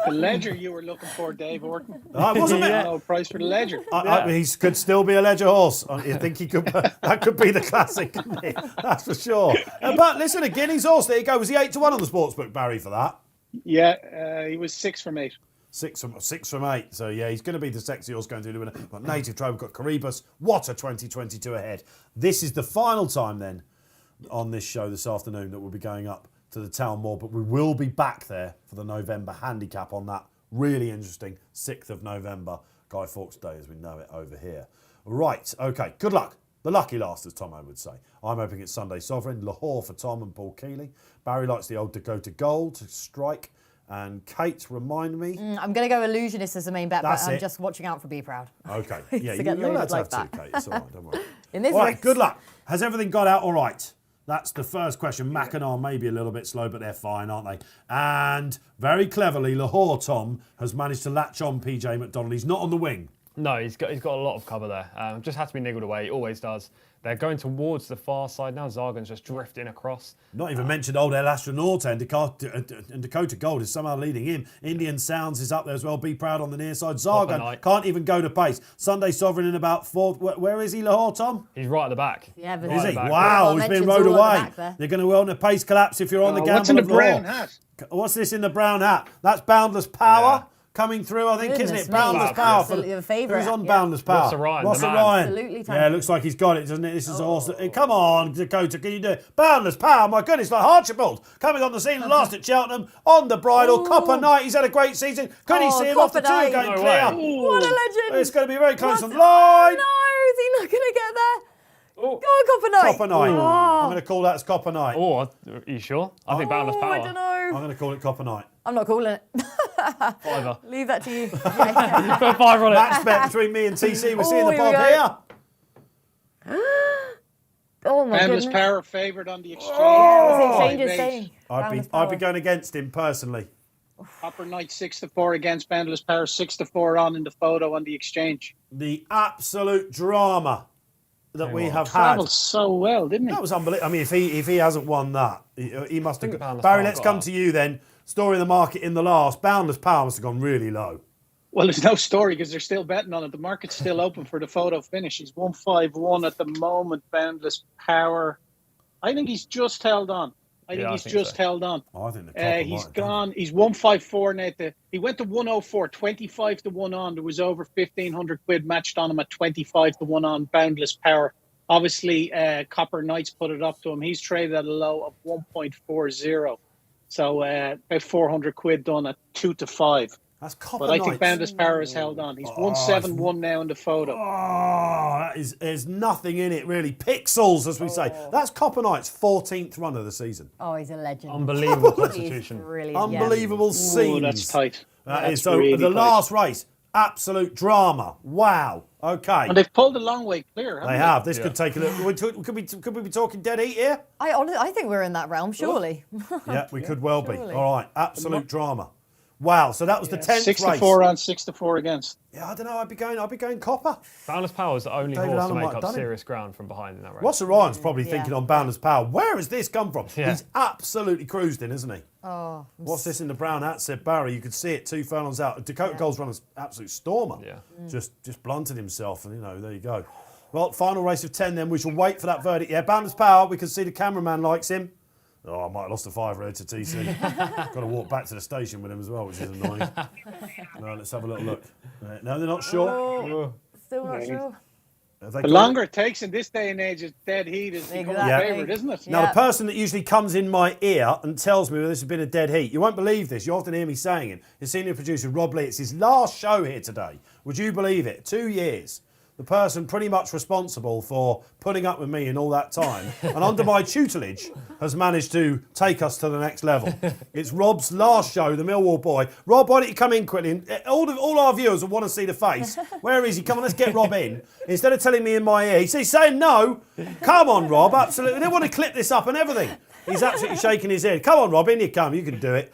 The ledger you were looking for, Dave Orton. Wasn't it? No price for the ledger. He could still be a ledger horse. I think he could. That could be the classic, couldn't it? That's for sure. But listen, a Guineas horse. There you go. Was he 8-1 on the sportsbook, Barry, for that? Yeah, he was 6 from 8. 6 from 8. So yeah, he's going to be the sexy horse going through the winner. We've got Native Tribe, we've got Caribus. What a 2022 ahead. This is the final time then on this show this afternoon that we'll be going up to the Town Moor, but we will be back there for the November handicap on that really interesting 6th of November, Guy Fawkes Day as we know it over here. Right, okay, good luck. The lucky last, as Tomo would say. I'm hoping it's Sunday Sovereign, Lahore for Tom and Paul Keeley. Barry likes the old Dakota Gold to strike. And Kate, remind me. I'm going to go Illusionist as the main bet, That's but I'm it. just watching out for Be Proud. Okay, yeah, To you're get allowed loaded to like have 2, that. Kate. It's all right, don't worry. In this All right, race. good luck. Has everything got out all right? That's the first question. Mackinac may be a little bit slow, but they're fine, aren't they? And very cleverly, Lahore Tom has managed to latch on PJ McDonald. He's not on the wing. No, he's got a lot of cover there. Just had to be niggled away. He always does. They're going towards the far side now. Zagan's just drifting across. Not even mentioned old El Astronauta and Dakota Gold is somehow leading him. Indian Sounds is up there as well. Be Proud on the near side. Zagan can't even go to pace. Sunday Sovereign in about fourth. Where is he, Lahore, Tom? He's right at the back. Yeah, but Is he? back. Wow, he's been rode away. They're going to own a pace collapse if you're on the Gamble What's in the of Lahore. brown hat? What's this in the brown hat? That's Boundless Power. Yeah. Coming through, I think, isn't Goodness it? me. Boundless Power. Absolutely a favourite. Who's on Yeah. Boundless Power? Ross Orion, Ross the man. Orion. Absolutely talented. Yeah, looks like he's got it, doesn't it? This is awesome. Come on, Dakota, can you do it? Boundless Power, my goodness, like Archibald coming on the scene last at Cheltenham on the bridle. Ooh. Copper Knight, he's had a great season. Could he see him off the Copper two Knight. going No clear? way. What a legend. It's going to be very close on the line. Oh, no, is he not going to get there? Oh. Go on, Copper Knight. Copper Knight. Oh. I'm going to call that as Copper Knight. Oh, are you sure? I think Boundless Power. I don't know. I'm going to call it Copper Knight. I'm not calling it. Fiver. Leave that to you. Yeah. Put a fiver on it. Match bet between me and TC. We're seeing the here we bob go. here. Oh my Boundless goodness. Power favoured on the exchange. The exchange is Five-eight. saying. I'd be going against him personally. Copper Knight 6-4 against Boundless Power, 6-4 on in the photo on the exchange. The absolute drama that we have had. Travelled so well, didn't he? That was unbelievable. I mean, if he hasn't won that, he must have. Boundless Barry, Power let's got come out. to you then. Story of the market in the last. Boundless Power must have gone really low. Well, there's no story because they're still betting on it. The market's still open for the photo finish. He's 151 at the moment. Boundless Power. I think he's just held on. I think he's just held on. Oh, I think the couple He's might have done gone. He's 154 now. He went to 104, 25 to 1 on. There was over 1,500 quid matched on him at 25 to 1 on Boundless Power. Obviously, Copper Knights put it up to him. He's traded at a low of 1.40. So about 400 quid done at 2 to 5. That's Copper But I Knights. think Boundless Power has held on. He's 171 now in the photo. Oh, there's nothing in it really. Pixels, as we say. That's Copper Knight's 14th run of the season. Oh, he's a legend. Unbelievable He's constitution. brilliant. Unbelievable Ooh, scenes. that's tight. That That's is so. really The tight. last race, absolute drama. Wow. Okay. And they've pulled a long way clear, haven't They they? have. This could take a little. Could we be talking dead heat here? I think we're in that realm, surely. Yeah, we could well surely. be. All right. Absolute drama. Wow. So that was the 10th 6 to race. 4 on, 6 to 4 against. Yeah, I don't know. I'd be going Copper. Boundless Power is the only David horse Allen to might make have up done it. serious ground from behind in that race. Ross Orion's probably Yeah. thinking on Boundless Power. Where has this come from? Yeah. He's absolutely cruised in, isn't he? Oh, What's this in the brown hat? Said Barry. You could see it 2 furlongs out. Dakota Gold's run an absolute stormer. Yeah. Just blunted himself, and there you go. Well, final race of 10 then. We shall wait for that verdict. Yeah, Boundless Power. We can see the cameraman likes him. Oh, I might have lost a fiver here to TC. Got to walk back to the station with him as well, which is annoying. No, let's have a little look. No, they're not sure. oh, still not sure. Have they The got longer it takes in this day and age, it's dead heat is becoming Exactly. a favourite, isn't it? Now, Yeah. the person that usually comes in my ear and tells me this has been a dead heat, you won't believe this. You often hear me saying it. His senior producer, Rob Lee, it's his last show here today. Would you believe it? 2 years. The person pretty much responsible for putting up with me in all that time and under my tutelage has managed to take us to the next level. It's Rob's last show, the Millwall boy. Rob, why don't you come in quickly? And all our viewers will want to see the face. Where is he? Come on, let's get Rob in. Instead of telling me in my ear, he's saying no. Come on, Rob, absolutely. They want to clip this up and everything. He's absolutely shaking his head. Come on, Rob, in you come. You can do it.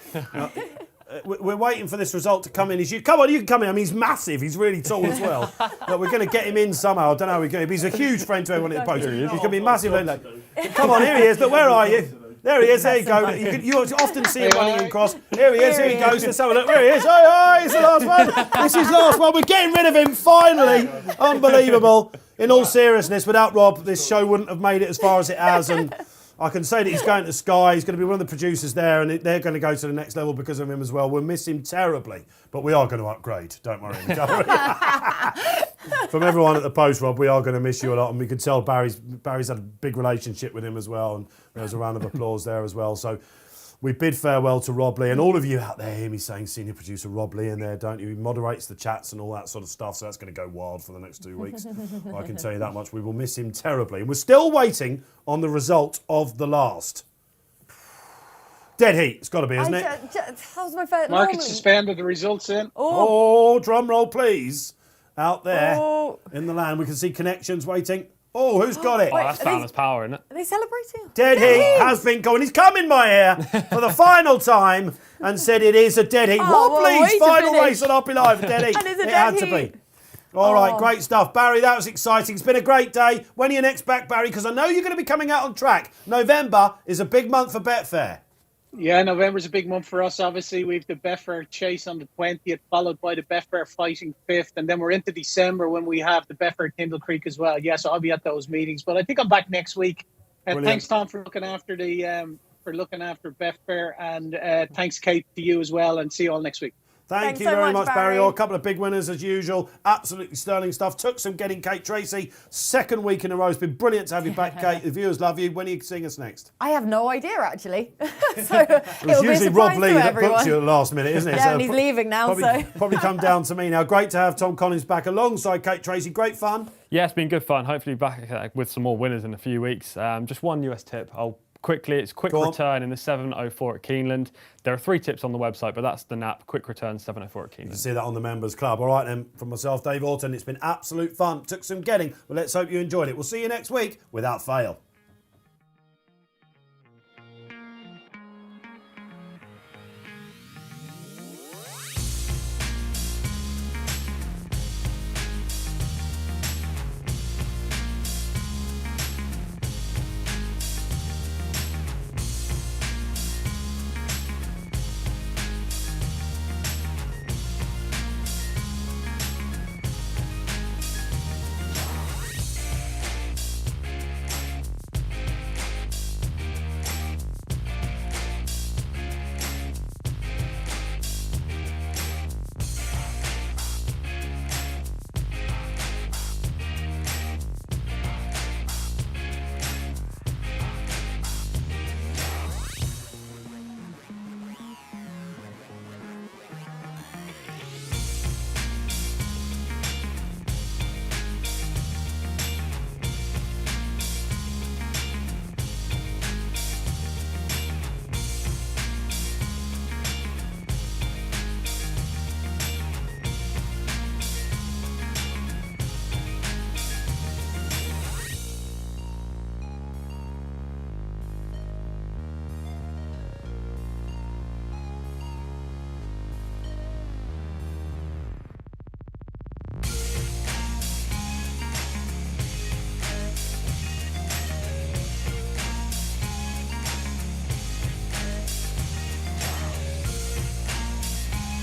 We're waiting for this result to come in. Come on, you can come in. I mean, he's massive. He's really tall as well. But we're going to get him in somehow. I don't know how we're going to. He's a huge friend to everyone at the post. He's going to be massive. Come on, here he is. Look, where are you? There he is. There you go. You often see him running across. Here he is. Here he goes. Let's have a look. There he is. Hey, he's the last one. This is last one. We're getting rid of him finally. Unbelievable. In all seriousness, without Rob, this show wouldn't have made it as far as it has. And I can say that he's going to Sky. He's going to be one of the producers there, and they're going to go to the next level because of him as well. We'll miss him terribly, but we are going to upgrade. Don't worry. From everyone at the post, Rob, we are going to miss you a lot, and we can tell Barry's had a big relationship with him as well, and there's a round of applause there as well. So we bid farewell to Rob Lee, and all of you out there hear me saying senior producer Rob Lee in there, don't you? He moderates the chats and all that sort of stuff, so that's going to go wild for the next 2 weeks. I can tell you that much. We will miss him terribly. And we're still waiting on the result of the last. Dead heat, it's got to be, isn't it? That was my first. Market suspended, the results in. Oh, drum roll, please. Out there Oh. in the land, we can see connections waiting. Oh, who's got it? Oh, that's Boundless Power, isn't it? Are they celebrating? Dead heat has been going. He's come in my ear for the final time and said it is a dead heat. Oh, Rob well, Lee's way to final finish. race on RP Live, a dead heat. And it's a It dead had to heat. be. All right, great stuff. Barry, that was exciting. It's been a great day. When are you next back, Barry? Because I know you're going to be coming out on track. November is a big month for Betfair. Yeah, November's a big month for us. Obviously, we've the Betfair Chase on the 20th, followed by the Betfair Fighting 5th, and then we're into December when we have the Betfair Tyndall Creek as well. Yeah, so I'll be at those meetings. But I think I'm back next week. Thanks, Tom, for looking after Betfair, and thanks, Kate, to you as well. And see you all next week. Thank you very much, Barry. A couple of big winners as usual. Absolutely sterling stuff. Took some getting Kate. Tracey, second week in a row. It's been brilliant to have you back, Kate. The viewers love you. When are you seeing us next? I have no idea, actually. So it's usually Rob Lee that books you at the last minute, isn't it? Yeah, so and he's leaving now, probably come down to me now. Great to have Tom Collins back alongside Kate Tracey. Great fun. Yeah, it's been good fun. Hopefully back with some more winners in a few weeks. Just one US tip. It's quick return in the 704 at Keeneland. There are 3 tips on the website, but that's the NAP, quick return 704 at Keeneland. You see that on the members club. All right then, from myself, Dave Orton, it's been absolute fun. Took some getting, but let's hope you enjoyed it. We'll see you next week without fail.